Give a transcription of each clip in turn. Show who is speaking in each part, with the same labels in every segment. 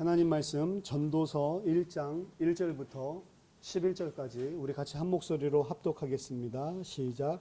Speaker 1: 하나님 말씀 전도서 1장 1절부터 11절까지 우리 같이 한 목소리로 합독하겠습니다. 시작.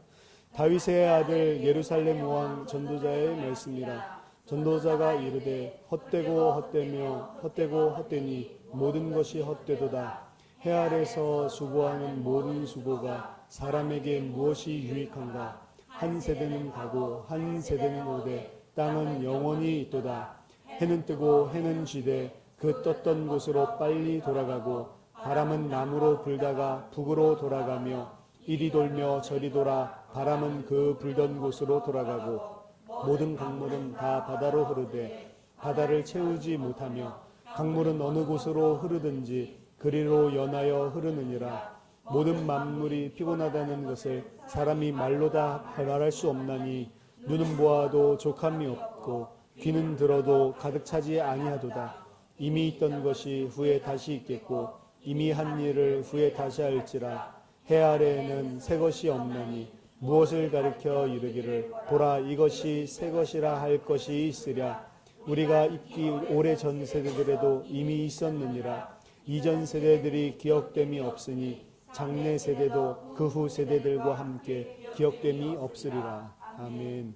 Speaker 1: 다윗의 아들 예루살렘 왕 전도자의 말씀이라. 전도자가 이르되 헛되고 헛되며 헛되고 헛되니 모든 것이 헛되도다. 해 아래서 수고하는 모든 수고가 사람에게 무엇이 유익한가. 한 세대는 가고 한 세대는 오되 땅은 영원히 있도다. 해는 뜨고 해는 지되 그 떴던 곳으로 빨리 돌아가고 바람은 남으로 불다가 북으로 돌아가며 이리 돌며 저리 돌아 바람은 그 불던 곳으로 돌아가고 모든 강물은 다 바다로 흐르되 바다를 채우지 못하며 강물은 어느 곳으로 흐르든지 그리로 연하여 흐르느니라. 모든 만물이 피곤하다는 것을 사람이 말로 다 말할 수 없나니 눈은 보아도 족함이 없고 귀는 들어도 가득 차지 아니하도다. 이미 있던 것이 후에 다시 있겠고 이미 한 일을 후에 다시 할지라. 해 아래에는 새 것이 없나니 무엇을 가리켜 이르기를 보라 이것이 새 것이라 할 것이 있으랴. 우리가 있기 오래전 세대들에도 이미 있었느니라. 이전 세대들이 기억됨이 없으니 장래 세대도 그 후 세대들과 함께 기억됨이 없으리라. 아멘.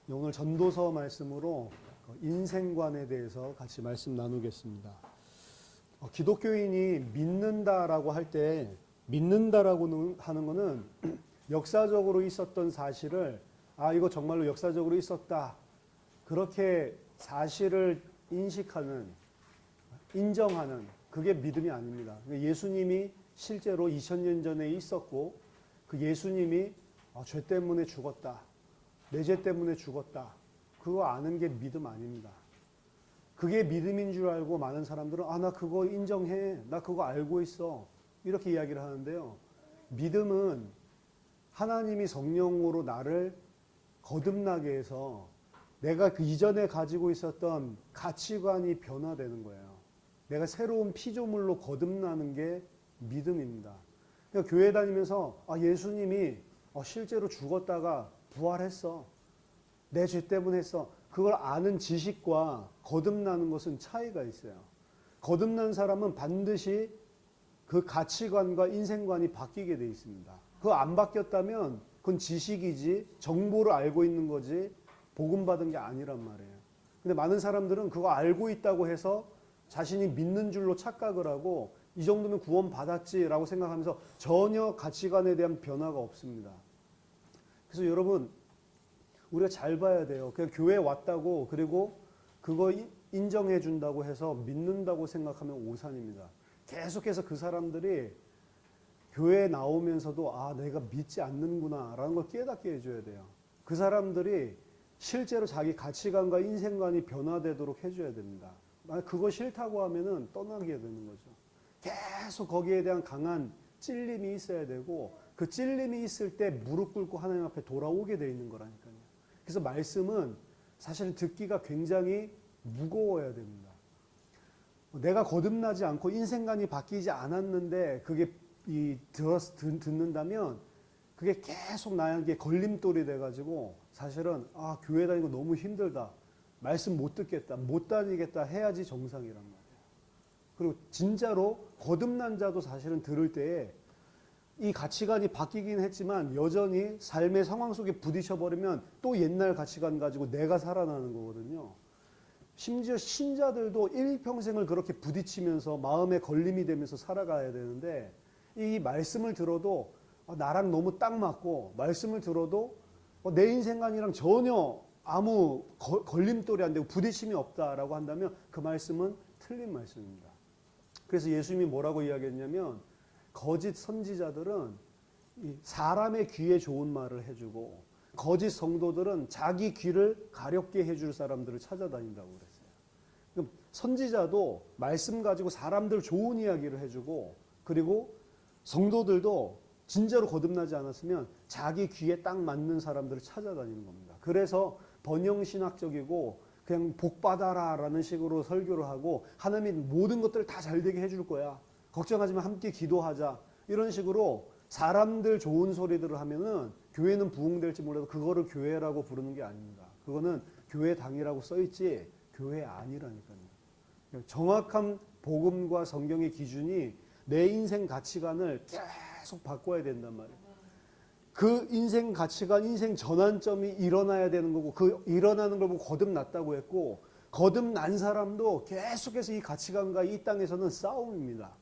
Speaker 1: 오늘 전도서 말씀으로 인생관에 대해서 같이 말씀 나누겠습니다. 기독교인이 믿는다라고 할 때 믿는다라고 하는 것은 역사적으로 있었던 사실을 이거 정말로 역사적으로 있었다. 그렇게 사실을 인식하는, 인정하는 그게 믿음이 아닙니다. 예수님이 실제로 2000년 전에 있었고 그 예수님이 죄 때문에 죽었다. 내 죄 때문에 죽었다. 그거 아는 게 믿음 아닙니다. 그게 믿음인 줄 알고 많은 사람들은 나 그거 인정해. 나 그거 알고 있어. 이렇게 이야기를 하는데요. 믿음은 하나님이 성령으로 나를 거듭나게 해서 내가 그 이전에 가지고 있었던 가치관이 변화되는 거예요. 내가 새로운 피조물로 거듭나는 게 믿음입니다. 그러니까 교회 다니면서 예수님이 실제로 죽었다가 부활했어. 내 죄 때문에 했어. 그걸 아는 지식과 거듭나는 것은 차이가 있어요. 거듭난 사람은 반드시 그 가치관과 인생관이 바뀌게 돼 있습니다. 그거 안 바뀌었다면 그건 지식이지 정보를 알고 있는 거지 복음 받은 게 아니란 말이에요. 근데 많은 사람들은 그거 알고 있다고 해서 자신이 믿는 줄로 착각을 하고 이 정도면 구원 받았지라고 생각하면서 전혀 가치관에 대한 변화가 없습니다. 그래서 여러분 우리가 잘 봐야 돼요. 그냥 교회에 왔다고 그리고 그거 인정해 준다고 해서 믿는다고 생각하면 오산입니다. 계속해서 그 사람들이 교회에 나오면서도 내가 믿지 않는구나 라는 걸 깨닫게 해줘야 돼요. 그 사람들이 실제로 자기 가치관과 인생관이 변화되도록 해줘야 됩니다. 만약 그거 싫다고 하면은 떠나게 되는 거죠. 계속 거기에 대한 강한 찔림이 있어야 되고 그 찔림이 있을 때 무릎 꿇고 하나님 앞에 돌아오게 돼 있는 거라니까요. 그래서 말씀은 사실 듣기가 굉장히 무거워야 됩니다. 내가 거듭나지 않고 인생관이 바뀌지 않았는데 그게 듣는다면 그게 계속 나에게 걸림돌이 돼가지고 사실은 교회 다니고 너무 힘들다. 말씀 못 듣겠다. 못 다니겠다 해야지 정상이란 말이에요. 그리고 진짜로 거듭난 자도 사실은 들을 때에 이 가치관이 바뀌긴 했지만 여전히 삶의 상황 속에 부딪혀버리면 또 옛날 가치관 가지고 내가 살아나는 거거든요. 심지어 신자들도 일평생을 그렇게 부딪히면서 마음에 걸림이 되면서 살아가야 되는데 이 말씀을 들어도 나랑 너무 딱 맞고 말씀을 들어도 내 인생관이랑 전혀 아무 걸림돌이 안 되고 부딪힘이 없다라고 한다면 그 말씀은 틀린 말씀입니다. 그래서 예수님이 뭐라고 이야기했냐면 거짓 선지자들은 사람의 귀에 좋은 말을 해주고 거짓 성도들은 자기 귀를 가렵게 해줄 사람들을 찾아다닌다고 그랬어요. 그럼 선지자도 말씀 가지고 사람들 좋은 이야기를 해주고 그리고 성도들도 진짜로 거듭나지 않았으면 자기 귀에 딱 맞는 사람들을 찾아다니는 겁니다. 그래서 번영신학적이고 그냥 복받아라 라는 식으로 설교를 하고 하나님이 모든 것들을 다 잘되게 해줄 거야. 걱정하지 마. 함께 기도하자. 이런 식으로 사람들 좋은 소리들을 하면은 교회는 부흥될지 몰라도 그거를 교회라고 부르는 게 아닙니다. 그거는 교회 당이라고 써있지 교회 아니라니까요. 정확한 복음과 성경의 기준이 내 인생 가치관을 계속 바꿔야 된단 말이에요. 그 인생 가치관, 인생 전환점이 일어나야 되는 거고, 그 일어나는 걸 보고 거듭났다고 했고, 거듭난 사람도 계속해서 이 가치관과 이 땅에서는 싸움입니다.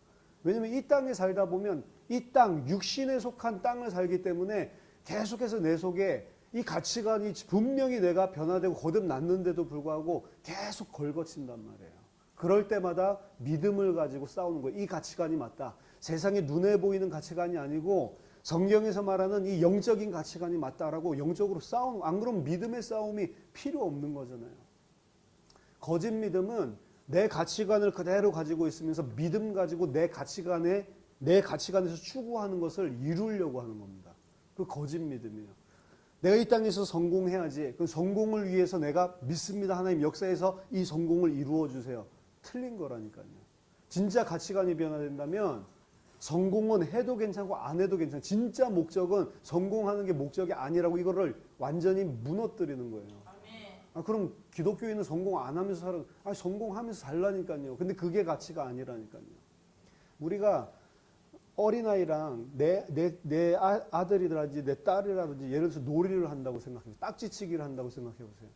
Speaker 1: 왜냐하면 이 땅에 살다 보면 이 땅, 육신에 속한 땅을 살기 때문에 계속해서 내 속에 이 가치관이 분명히 내가 변화되고 거듭났는데도 불구하고 계속 걸거친단 말이에요. 그럴 때마다 믿음을 가지고 싸우는 거예요. 이 가치관이 맞다. 세상에 눈에 보이는 가치관이 아니고 성경에서 말하는 이 영적인 가치관이 맞다라고 영적으로 싸우는, 안 그러면 믿음의 싸움이 필요 없는 거잖아요. 거짓 믿음은 내 가치관을 그대로 가지고 있으면서 믿음 가지고 내 가치관에서 추구하는 것을 이루려고 하는 겁니다. 그 거짓 믿음이에요. 내가 이 땅에서 성공해야지. 그 성공을 위해서 내가 믿습니다. 하나님 역사에서 이 성공을 이루어 주세요. 틀린 거라니까요. 진짜 가치관이 변화된다면 성공은 해도 괜찮고 안 해도 괜찮아요. 진짜 목적은 성공하는 게 목적이 아니라고 이거를 완전히 무너뜨리는 거예요. 그럼 기독교인은 성공 안 하면서 성공하면서 살라니까요. 근데 그게 가치가 아니라니까요. 우리가 어린아이랑 내 아들이라든지 내 딸이라든지 예를 들어서 놀이를 한다고 생각해요. 딱지치기를 한다고 생각해 보세요.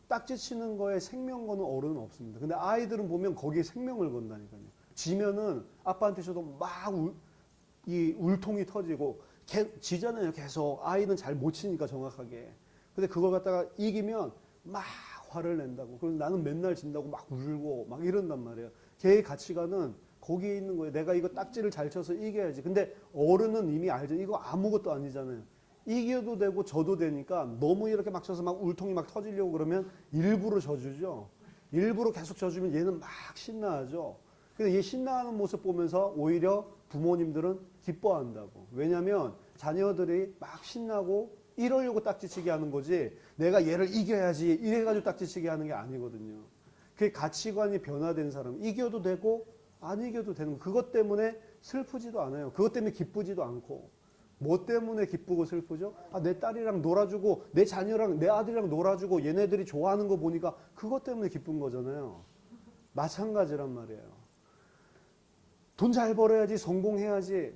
Speaker 1: 딱지치는 거에 생명 거는 어른은 없습니다. 근데 아이들은 보면 거기에 생명을 건다니까요. 지면은 아빠한테 줘도 막 울통이 터지고 지잖아요. 계속 아이는 잘 못 치니까 정확하게. 근데 그걸 갖다가 이기면 막 화를 낸다고. 그래서 나는 맨날 진다고 막 울고 막 이런단 말이에요. 걔의 가치관은 거기에 있는 거예요. 내가 이거 딱지를 잘 쳐서 이겨야지. 근데 어른은 이미 알죠. 이거 아무것도 아니잖아요. 이겨도 되고 져도 되니까 너무 이렇게 막 쳐서 막 울통이 막 터지려고 그러면 일부러 져주죠. 일부러 계속 져주면 얘는 막 신나하죠. 근데 얘 신나하는 모습 보면서 오히려 부모님들은 기뻐한다고. 왜냐하면 자녀들이 막 신나고 이러려고 딱지치기 하는 거지 내가 얘를 이겨야지 이래가지고 딱지치기 하는 게 아니거든요. 그게 가치관이 변화된 사람, 이겨도 되고 안 이겨도 되는 거. 그것 때문에 슬프지도 않아요. 그것 때문에 기쁘지도 않고. 뭐 때문에 기쁘고 슬프죠? 내 딸이랑 놀아주고 내 자녀랑 내 아들이랑 놀아주고 얘네들이 좋아하는 거 보니까 그것 때문에 기쁜 거잖아요. 마찬가지란 말이에요. 돈 잘 벌어야지, 성공해야지.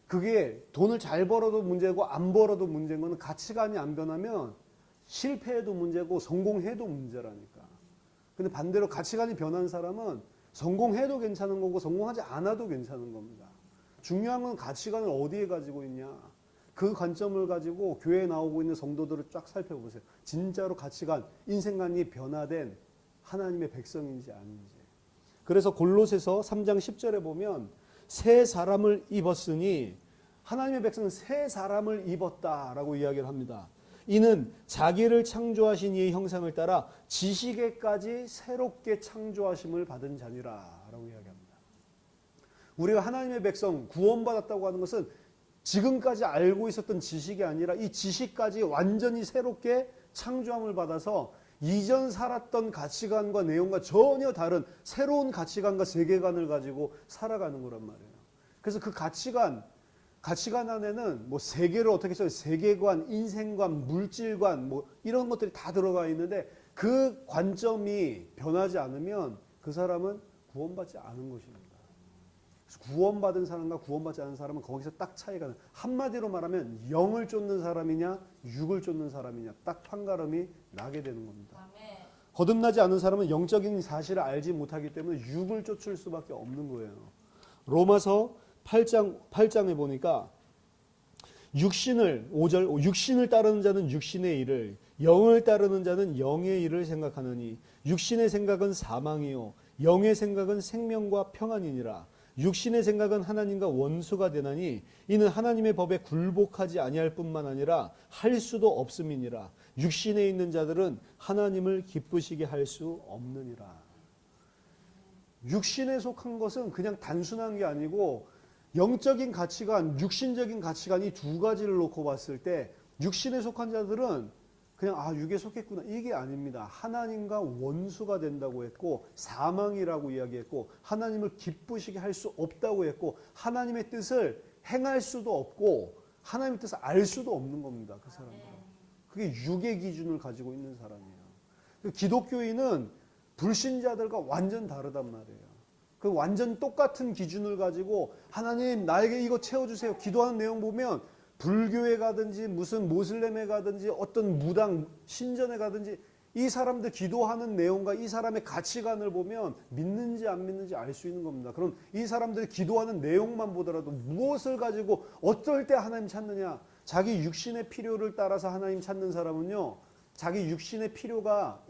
Speaker 1: 그게 돈을 잘 벌어도 문제고 안 벌어도 문제인 거는 가치관이 안 변하면 실패해도 문제고 성공해도 문제라니까. 근데 반대로 가치관이 변한 사람은 성공해도 괜찮은 거고 성공하지 않아도 괜찮은 겁니다. 중요한 건 가치관을 어디에 가지고 있냐. 그 관점을 가지고 교회에 나오고 있는 성도들을 쫙 살펴보세요. 진짜로 가치관, 인생관이 변화된 하나님의 백성인지 아닌지. 그래서 골로새서 3장 10절에 보면 새 사람을 입었으니 하나님의 백성은 새 사람을 입었다라고 이야기를 합니다. 이는 자기를 창조하신 이의 형상을 따라 지식에까지 새롭게 창조하심을 받은 자니라 라고 이야기합니다. 우리가 하나님의 백성 구원받았다고 하는 것은 지금까지 알고 있었던 지식이 아니라 이 지식까지 완전히 새롭게 창조함을 받아서 이전 살았던 가치관과 내용과 전혀 다른 새로운 가치관과 세계관을 가지고 살아가는 거란 말이에요. 그래서 그 가치관 안에는 뭐 세계를 어떻게 써요? 세계관, 인생관, 물질관 뭐 이런 것들이 다 들어가 있는데 그 관점이 변하지 않으면 그 사람은 구원받지 않은 것입니다. 그래서 구원받은 사람과 구원받지 않은 사람은 거기서 딱 차이가 나요. 한마디로 말하면 영을 쫓는 사람이냐 육을 쫓는 사람이냐 딱 판가름이 나게 되는 겁니다. 아멘. 거듭나지 않은 사람은 영적인 사실을 알지 못하기 때문에 육을 쫓을 수밖에 없는 거예요. 로마서 8장에 보니까 육신을 5절 육신을 따르는 자는 육신의 일을 영을 따르는 자는 영의 일을 생각하느니 육신의 생각은 사망이요 영의 생각은 생명과 평안이니라. 육신의 생각은 하나님과 원수가 되나니 이는 하나님의 법에 굴복하지 아니할 뿐만 아니라 할 수도 없음이니라. 육신에 있는 자들은 하나님을 기쁘시게 할 수 없느니라. 육신에 속한 것은 그냥 단순한 게 아니고 영적인 가치관, 육신적인 가치관 이 두 가지를 놓고 봤을 때 육신에 속한 자들은 그냥 육에 속했구나 이게 아닙니다. 하나님과 원수가 된다고 했고 사망이라고 이야기했고 하나님을 기쁘시게 할 수 없다고 했고 하나님의 뜻을 행할 수도 없고 하나님의 뜻을 알 수도 없는 겁니다. 그 사람들은. 그게 육의 기준을 가지고 있는 사람이에요. 기독교인은 불신자들과 완전 다르단 말이에요. 그 완전 똑같은 기준을 가지고 하나님 나에게 이거 채워주세요. 기도하는 내용 보면 불교에 가든지 무슨 모슬렘에 가든지 어떤 무당 신전에 가든지 이 사람들 기도하는 내용과 이 사람의 가치관을 보면 믿는지 안 믿는지 알 수 있는 겁니다. 그럼 이 사람들이 기도하는 내용만 보더라도 무엇을 가지고 어떨 때 하나님 찾느냐. 자기 육신의 필요를 따라서 하나님 찾는 사람은요. 자기 육신의 필요가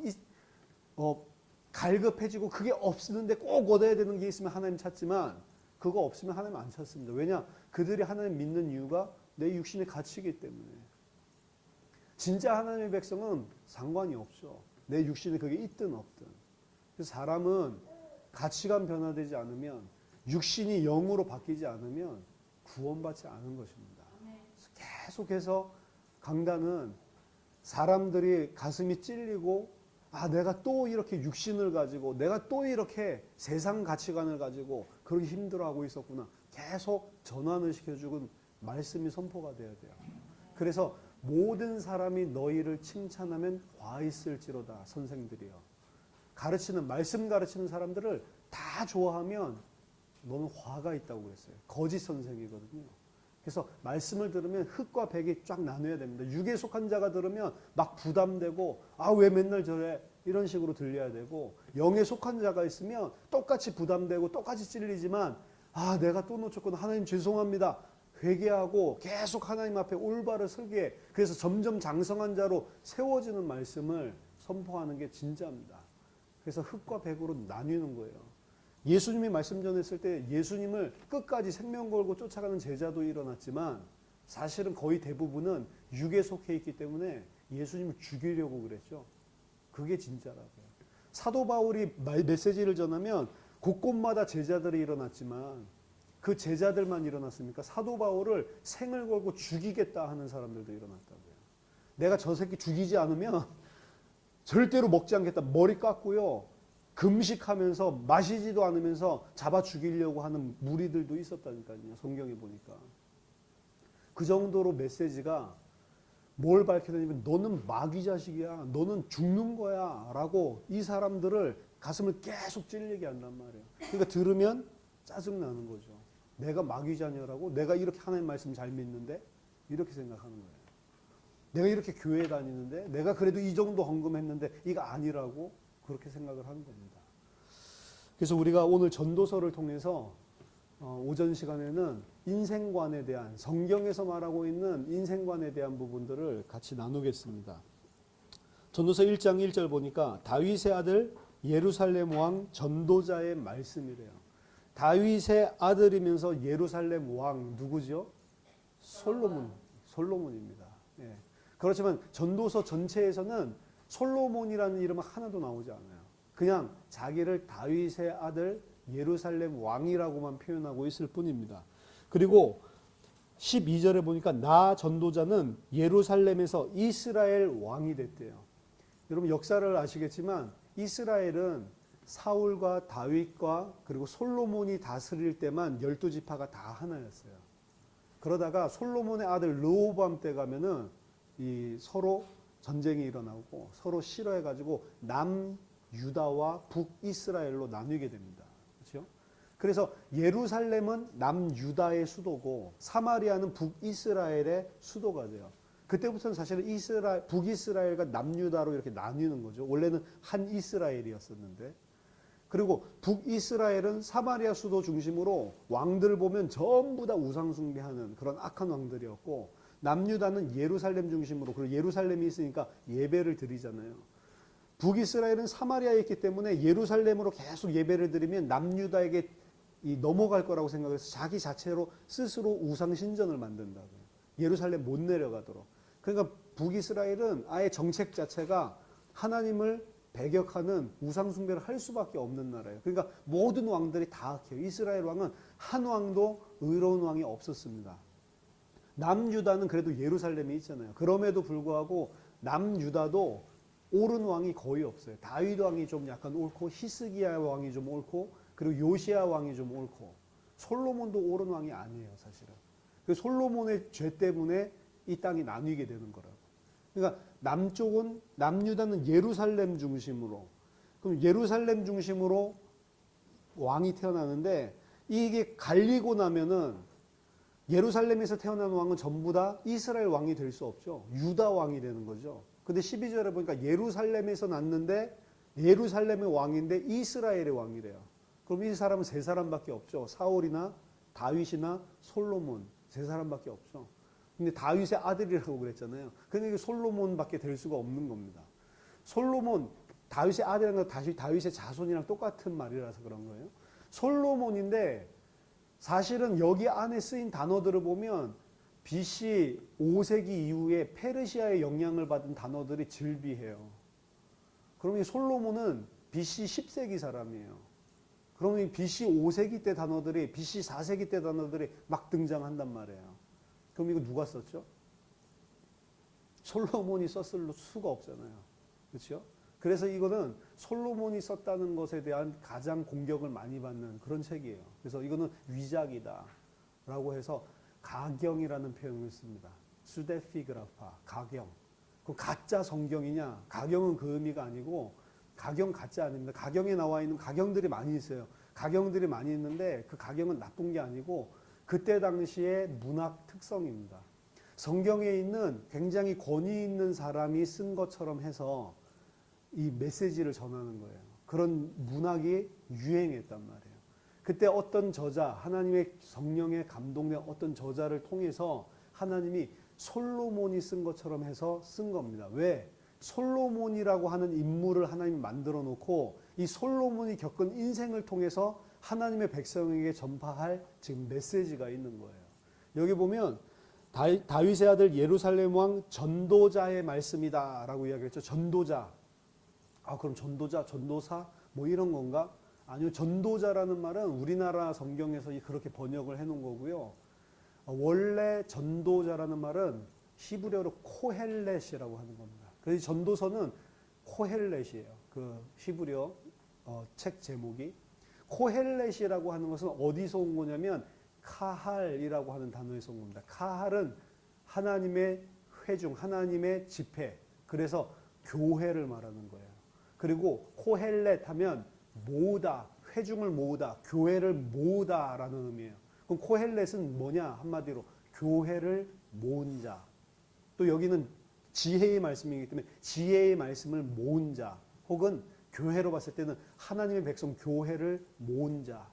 Speaker 1: 갈급해지고 그게 없는데 꼭 얻어야 되는 게 있으면 하나님 찾지만 그거 없으면 하나님 안 찾습니다. 왜냐? 그들이 하나님 믿는 이유가 내 육신의 가치이기 때문에. 진짜 하나님의 백성은 상관이 없죠. 내 육신에 그게 있든 없든. 그래서 사람은 가치관 변화되지 않으면 육신이 영으로 바뀌지 않으면 구원받지 않은 것입니다. 계속해서 강단은 사람들이 가슴이 찔리고 내가 또 이렇게 육신을 가지고 내가 또 이렇게 세상 가치관을 가지고 그렇게 힘들어하고 있었구나. 계속 전환을 시켜주고 말씀이 선포가 돼야 돼요. 그래서 모든 사람이 너희를 칭찬하면 화 있을지로다. 선생들이요. 가르치는 말씀 가르치는 사람들을 다 좋아하면 너는 화가 있다고 그랬어요. 거짓 선생이거든요. 그래서 말씀을 들으면 흑과 백이 쫙 나눠야 됩니다. 육에 속한 자가 들으면 막 부담되고 왜 맨날 저래 이런 식으로 들려야 되고 영에 속한 자가 있으면 똑같이 부담되고 똑같이 찔리지만 내가 또 놓쳤구나. 하나님 죄송합니다. 회개하고 계속 하나님 앞에 올바로 서게 그래서 점점 장성한 자로 세워지는 말씀을 선포하는 게 진짜입니다. 그래서 흑과 백으로 나뉘는 거예요. 예수님이 말씀 전했을 때 예수님을 끝까지 생명 걸고 쫓아가는 제자도 일어났지만 사실은 거의 대부분은 육에 속해 있기 때문에 예수님을 죽이려고 그랬죠. 그게 진짜라고요. 사도 바울이 메시지를 전하면 곳곳마다 제자들이 일어났지만 그 제자들만 일어났습니까? 사도 바울을 생을 걸고 죽이겠다 하는 사람들도 일어났다고요. 내가 저 새끼 죽이지 않으면 절대로 먹지 않겠다. 머리 깎고요. 금식하면서 마시지도 않으면서 잡아 죽이려고 하는 무리들도 있었다니까요. 성경에 보니까. 그 정도로 메시지가 뭘 밝혀내냐면 너는 마귀 자식이야. 너는 죽는 거야. 라고 이 사람들을 가슴을 계속 찔리게 한단 말이에요. 그러니까 들으면 짜증나는 거죠. 내가 마귀 자녀라고? 내가 이렇게 하나님 말씀 잘 믿는데? 이렇게 생각하는 거예요. 내가 이렇게 교회 다니는데? 내가 그래도 이 정도 헌금했는데 이거 아니라고? 그렇게 생각을 하는 겁니다. 그래서 우리가 오늘 전도서를 통해서 오전 시간에는 인생관에 대한 성경에서 말하고 있는 인생관에 대한 부분들을 같이 나누겠습니다. 전도서 1장 1절 보니까 다윗의 아들 예루살렘 왕 전도자의 말씀이래요. 다윗의 아들이면서 예루살렘 왕 누구죠? 솔로몬입니다. 예. 그렇지만 전도서 전체에서는 솔로몬이라는 이름은 하나도 나오지 않아요. 그냥 자기를 다윗의 아들 예루살렘 왕이라고만 표현하고 있을 뿐입니다. 그리고 12절에 보니까 나 전도자는 예루살렘에서 이스라엘 왕이 됐대요. 여러분 역사를 아시겠지만 이스라엘은 사울과 다윗과 그리고 솔로몬이 다스릴 때만 12지파가 다 하나였어요. 그러다가 솔로몬의 아들 르호보암 때 가면은 서로 전쟁이 일어나고 서로 싫어해가지고 남유다와 북이스라엘로 나뉘게 됩니다. 그렇죠? 그래서 예루살렘은 남유다의 수도고 사마리아는 북이스라엘의 수도가 돼요. 그때부터는 사실은 북이스라엘과 남유다로 이렇게 나뉘는 거죠. 원래는 한 이스라엘이었었는데. 그리고 북이스라엘은 사마리아 수도 중심으로 왕들 보면 전부 다 우상 숭배하는 그런 악한 왕들이었고 남유다는 예루살렘 중심으로 그리고 예루살렘이 있으니까 예배를 드리잖아요. 북이스라엘은 사마리아에 있기 때문에 예루살렘으로 계속 예배를 드리면 남유다에게 넘어갈 거라고 생각해서 자기 자체로 스스로 우상 신전을 만든다고요. 예루살렘 못 내려가도록. 그러니까 북이스라엘은 아예 정책 자체가 하나님을 배격하는 우상 숭배를 할 수밖에 없는 나라예요. 그러니까 모든 왕들이 다 악해요. 이스라엘 왕은 한 왕도 의로운 왕이 없었습니다. 남유다는 그래도 예루살렘이 있잖아요. 그럼에도 불구하고 남유다도 옳은 왕이 거의 없어요. 다윗 왕이 좀 약간 옳고 히스기야 왕이 좀 옳고 그리고 요시야 왕이 좀 옳고 솔로몬도 옳은 왕이 아니에요. 사실은. 그 솔로몬의 죄 때문에 이 땅이 나뉘게 되는 거라고. 그러니까 남쪽은 남유다는 예루살렘 중심으로 그럼 예루살렘 중심으로 왕이 태어나는데 이게 갈리고 나면은 예루살렘에서 태어난 왕은 전부 다 이스라엘 왕이 될 수 없죠. 유다 왕이 되는 거죠. 근데 12절에 보니까 예루살렘에서 났는데 예루살렘의 왕인데 이스라엘의 왕이래요. 그럼 이 사람은 세 사람밖에 없죠. 사울이나 다윗이나 솔로몬 세 사람밖에 없죠. 근데 다윗의 아들이라고 그랬잖아요. 근데 솔로몬밖에 될 수가 없는 겁니다. 솔로몬, 다윗의 아들이랑 다윗의 자손이랑 똑같은 말이라서 그런 거예요. 솔로몬인데 사실은 여기 안에 쓰인 단어들을 보면 BC 5세기 이후에 페르시아의 영향을 받은 단어들이 즐비해요. 그러면 솔로몬은 BC 10세기 사람이에요. 그러면 BC 5세기 때 단어들이 BC 4세기 때 단어들이 막 등장한단 말이에요. 그럼 이거 누가 썼죠? 솔로몬이 썼을 수가 없잖아요. 그렇죠? 그래서 이거는 솔로몬이 썼다는 것에 대한 가장 공격을 많이 받는 그런 책이에요. 그래서 이거는 위작이다 라고 해서 가경이라는 표현을 씁니다. 수데피그라파, 가경. 그럼 가짜 성경이냐? 가경은 그 의미가 아니고 가경 가짜 아닙니다. 가경에 나와 있는 가경들이 많이 있어요. 가경들이 많이 있는데 그 가경은 나쁜 게 아니고 그때 당시의 문학 특성입니다. 성경에 있는 굉장히 권위 있는 사람이 쓴 것처럼 해서 이 메시지를 전하는 거예요. 그런 문학이 유행했단 말이에요. 그때 어떤 저자, 하나님의 성령에 감동된 어떤 저자를 통해서 하나님이 솔로몬이 쓴 것처럼 해서 쓴 겁니다. 왜? 솔로몬이라고 하는 인물을 하나님이 만들어 놓고 이 솔로몬이 겪은 인생을 통해서 하나님의 백성에게 전파할 지금 메시지가 있는 거예요. 여기 보면 다윗의 아들 예루살렘 왕 전도자의 말씀이다 라고 이야기했죠. 전도자. 그럼 전도자, 전도사 뭐 이런 건가? 아니요. 전도자라는 말은 우리나라 성경에서 그렇게 번역을 해놓은 거고요. 원래 전도자라는 말은 히브리어로 코헬렛이라고 하는 겁니다. 그래서 전도서는 코헬렛이에요. 그 히브리어 책 제목이. 코헬렛이라고 하는 것은 어디서 온 거냐면 카할이라고 하는 단어에서 온 겁니다. 카할은 하나님의 회중, 하나님의 집회. 그래서 교회를 말하는 거예요. 그리고 코헬렛 하면 모으다, 회중을 모으다, 교회를 모으다라는 의미예요. 그럼 코헬렛은 뭐냐? 한마디로 교회를 모은 자. 또 여기는 지혜의 말씀이기 때문에 지혜의 말씀을 모은 자, 혹은 교회로 봤을 때는 하나님의 백성 교회를 모은 자.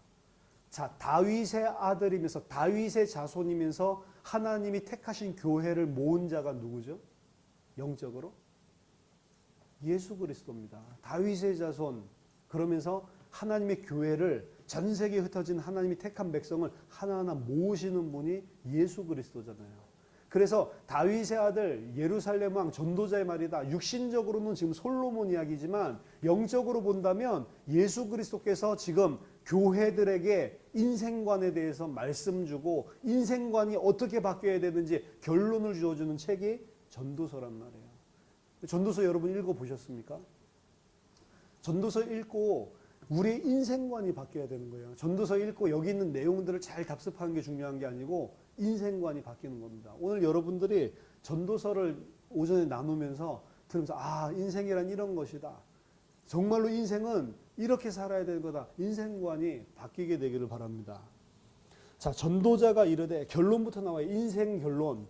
Speaker 1: 자, 다윗의 아들이면서 다윗의 자손이면서 하나님이 택하신 교회를 모은 자가 누구죠? 영적으로? 예수 그리스도입니다. 다윗의 자손. 그러면서 하나님의 교회를 전 세계에 흩어진 하나님이 택한 백성을 하나하나 모으시는 분이 예수 그리스도잖아요. 그래서 다윗의 아들 예루살렘 왕 전도자의 말이다. 육신적으로는 지금 솔로몬 이야기지만 영적으로 본다면 예수 그리스도께서 지금 교회들에게 인생관에 대해서 말씀 주고 인생관이 어떻게 바뀌어야 되는지 결론을 주어주는 책이 전도서란 말이에요. 전도서 여러분 읽어보셨습니까? 전도서 읽고 우리의 인생관이 바뀌어야 되는 거예요. 전도서 읽고 여기 있는 내용들을 잘 답습하는 게 중요한 게 아니고 인생관이 바뀌는 겁니다. 오늘 여러분들이 전도서를 오전에 나누면서 들으면서 인생이란 이런 것이다. 정말로 인생은 이렇게 살아야 되는 거다. 인생관이 바뀌게 되기를 바랍니다. 자, 전도자가 이르되 결론부터 나와요. 인생 결론.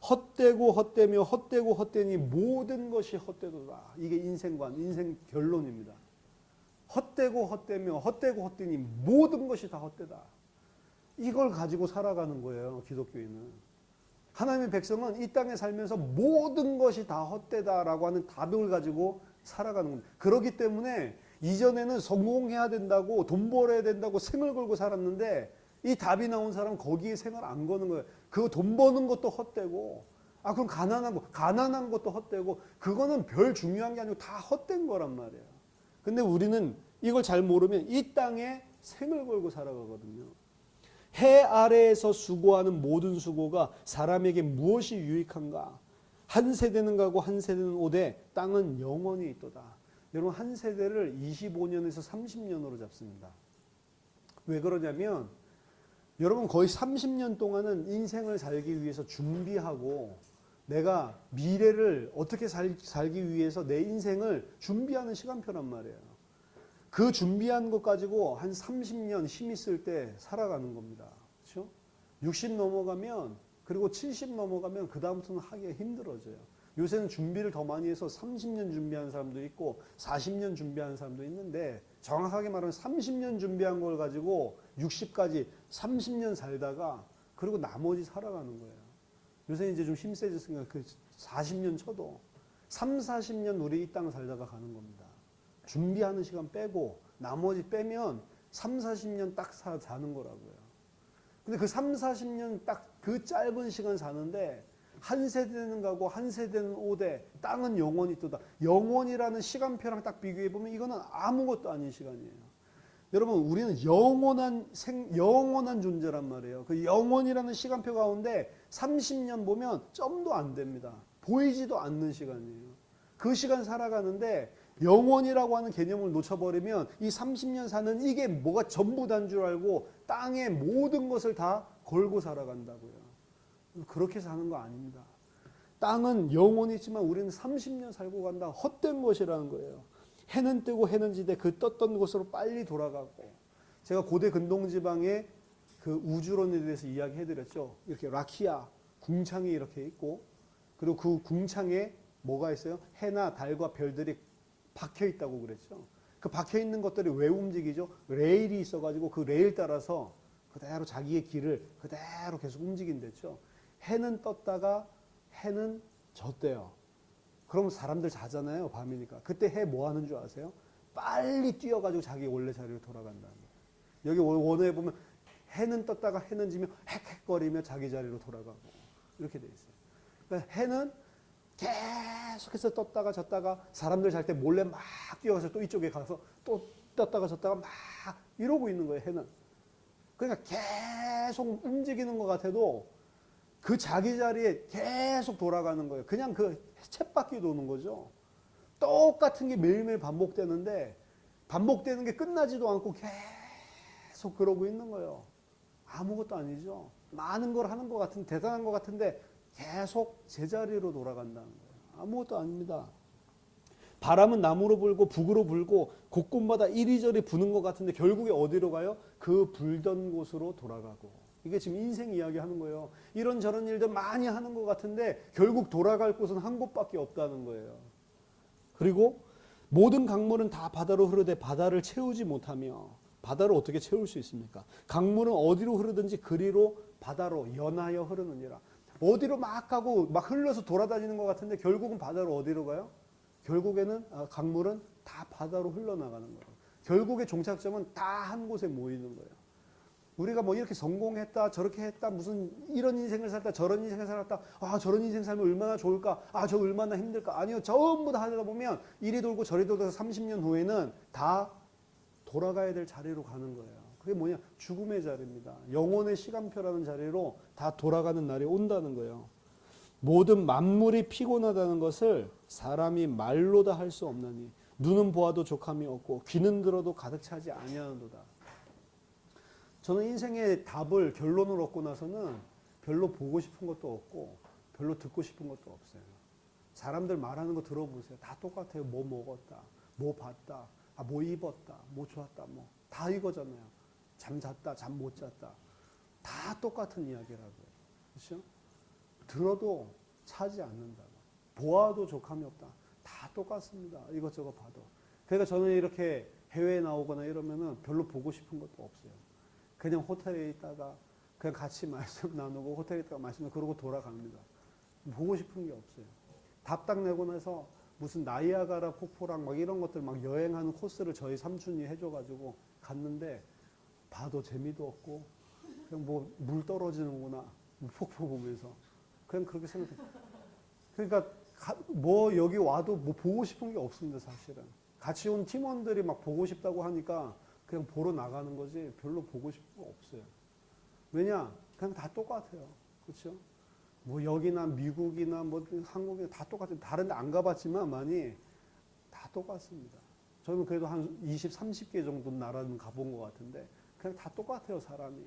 Speaker 1: 헛되고 헛되며 헛되고 헛되니 모든 것이 헛되도다. 이게 인생관, 인생 결론입니다. 헛되고 헛되며 헛되고 헛되니 모든 것이 다 헛되다. 이걸 가지고 살아가는 거예요. 기독교인은. 하나님의 백성은 이 땅에 살면서 모든 것이 다 헛되다라고 하는 답을 가지고 살아가는 겁니다. 그렇기 때문에 이전에는 성공해야 된다고 돈 벌어야 된다고 생을 걸고 살았는데 이 답이 나온 사람은 거기에 생을 안 거는 거예요. 그 돈 버는 것도 헛되고 그럼 가난한 것도 헛되고 그거는 별 중요한 게 아니고 다 헛된 거란 말이에요. 근데 우리는 이걸 잘 모르면 이 땅에 생을 걸고 살아가거든요. 해 아래에서 수고하는 모든 수고가 사람에게 무엇이 유익한가? 한 세대는 가고 한 세대는 오되 땅은 영원히 있도다. 여러분 한 세대를 25년에서 30년으로 잡습니다. 왜 그러냐면 여러분 거의 30년 동안은 인생을 살기 위해서 준비하고 내가 미래를 어떻게 살기 위해서 내 인생을 준비하는 시간표란 말이에요. 그 준비한 것 가지고 한 30년 힘 있을 때 살아가는 겁니다. 그렇죠? 60 넘어가면 그리고 70 넘어가면 그 다음부터는 하기가 힘들어져요. 요새는 준비를 더 많이 해서 30년 준비한 사람도 있고 40년 준비한 사람도 있는데 정확하게 말하면 30년 준비한 걸 가지고 60까지 30년 살다가 그리고 나머지 살아가는 거예요. 요새 이제 좀 힘 세졌으니까 그 40년 쳐도 3, 40년 우리 이 땅 살다가 가는 겁니다. 준비하는 시간 빼고 나머지 빼면 3, 40년 딱 사는 거라고요. 근데 그 3, 40년 딱 그 짧은 시간 사는데 한 세대는 가고 한 세대는 오되 땅은 영원히 뜨다. 영원이라는 시간표랑 딱 비교해보면 이거는 아무것도 아닌 시간이에요. 여러분 우리는 영원한 존재란 말이에요. 그 영원이라는 시간표 가운데 30년 보면 점도 안 됩니다. 보이지도 않는 시간이에요. 그 시간 살아가는데 영원이라고 하는 개념을 놓쳐버리면 이 30년 사는 이게 뭐가 전부 다인 줄 알고 땅의 모든 것을 다 걸고 살아간다고요. 그렇게 사는 거 아닙니다. 땅은 영원히 있지만 우리는 30년 살고 간다. 헛된 것이라는 거예요. 해는 뜨고 해는 지되 그 떴던 곳으로 빨리 돌아가고, 제가 고대 근동지방의 그 우주론에 대해서 이야기해드렸죠. 이렇게 라키아 궁창이 이렇게 있고, 그리고 그 궁창에 뭐가 있어요? 해나 달과 별들이 박혀 있다고 그랬죠. 그 박혀 있는 것들이 왜 움직이죠? 레일이 있어가지고 그 레일 따라서 그대로 자기의 길을 그대로 계속 움직인댔죠. 해는 떴다가 해는 졌대요. 그럼 사람들 자잖아요. 밤이니까. 그때 해 뭐 하는 줄 아세요? 빨리 뛰어가지고 자기 원래 자리로 돌아간다는 거예요. 여기 원어에 보면 해는 떴다가 해는 지며 헥헥거리며 자기 자리로 돌아가고 이렇게 돼 있어요. 그러니까 해는 계속해서 떴다가 졌다가 사람들 잘 때 몰래 막 뛰어가서 또 이쪽에 가서 또 떴다가 졌다가 막 이러고 있는 거예요. 해는. 그러니까 계속 움직이는 것 같아도 그 자기 자리에 계속 돌아가는 거예요. 그냥 그 쳇바퀴 도는 거죠. 똑같은 게 매일매일 반복되는데 반복되는 게 끝나지도 않고 계속 그러고 있는 거예요. 아무것도 아니죠. 많은 걸 하는 것 같은, 대단한 것 같은데 계속 제자리로 돌아간다는 거예요. 아무것도 아닙니다. 바람은 남으로 불고 북으로 불고 곳곳마다 이리저리 부는 것 같은데 결국에 어디로 가요? 그 불던 곳으로 돌아가고. 이게 지금 인생 이야기 하는 거예요. 이런저런 일들 많이 하는 것 같은데 결국 돌아갈 곳은 한 곳밖에 없다는 거예요. 그리고 모든 강물은 다 바다로 흐르되 바다를 채우지 못하며, 바다를 어떻게 채울 수 있습니까? 강물은 어디로 흐르든지 그리로 바다로 연하여 흐르느니라. 어디로 막 가고 막 흘러서 돌아다니는 것 같은데 결국은 바다로 어디로 가요? 결국에는 강물은 다 바다로 흘러나가는 거예요. 결국의 종착점은 다 한 곳에 모이는 거예요. 우리가 뭐 이렇게 성공했다, 저렇게 했다, 무슨 이런 인생을 살다, 저런 인생을 살았다, 저런 인생 살면 얼마나 좋을까, 저 얼마나 힘들까. 아니요, 전부 다 하다 보면 이리 돌고 저리 돌아서 30년 후에는 다 돌아가야 될 자리로 가는 거예요. 그게 뭐냐? 죽음의 자리입니다. 영혼의 시간표라는 자리로 다 돌아가는 날이 온다는 거예요. 모든 만물이 피곤하다는 것을 사람이 말로 다 할 수 없나니 눈은 보아도 족함이 없고 귀는 들어도 가득 차지 아니하는도다. 저는 인생의 답을 결론을 얻고 나서는 별로 보고 싶은 것도 없고 별로 듣고 싶은 것도 없어요. 사람들 말하는 거 들어보세요. 다 똑같아요. 뭐 먹었다, 뭐 봤다, 뭐 입었다, 뭐 좋았다, 뭐 다 이거잖아요. 잠 잤다, 잠 못 잤다. 다 똑같은 이야기라고요. 그렇죠? 들어도 차지 않는다고. 보아도 족함이 없다. 다 똑같습니다. 이것저것 봐도. 그러니까 저는 이렇게 해외에 나오거나 이러면은 별로 보고 싶은 것도 없어요. 그냥 호텔에 있다가 그냥 같이 말씀 나누고 호텔에 있다가 말씀 나누고 그러고 돌아갑니다. 보고 싶은 게 없어요. 답딱 내고 나서 무슨 나이아가라 폭포랑 막 이런 것들 막 여행하는 코스를 저희 삼촌이 해줘가지고 갔는데 봐도 재미도 없고 그냥 뭐 물 떨어지는구나 폭포 보면서 그냥 그렇게 생각해요. 그러니까 뭐 여기 와도 뭐 보고 싶은 게 없습니다. 사실은 같이 온 팀원들이 막 보고 싶다고 하니까 그냥 보러 나가는 거지 별로 보고 싶은 거 없어요. 왜냐? 그냥 다 똑같아요. 그렇죠? 뭐 여기나 미국이나 뭐 한국이나 다 똑같아요. 다른 데 안 가봤지만 많이 다 똑같습니다. 저는 그래도 한 20, 30개 정도 나라는 가본 것 같은데 그냥 다 똑같아요. 사람이.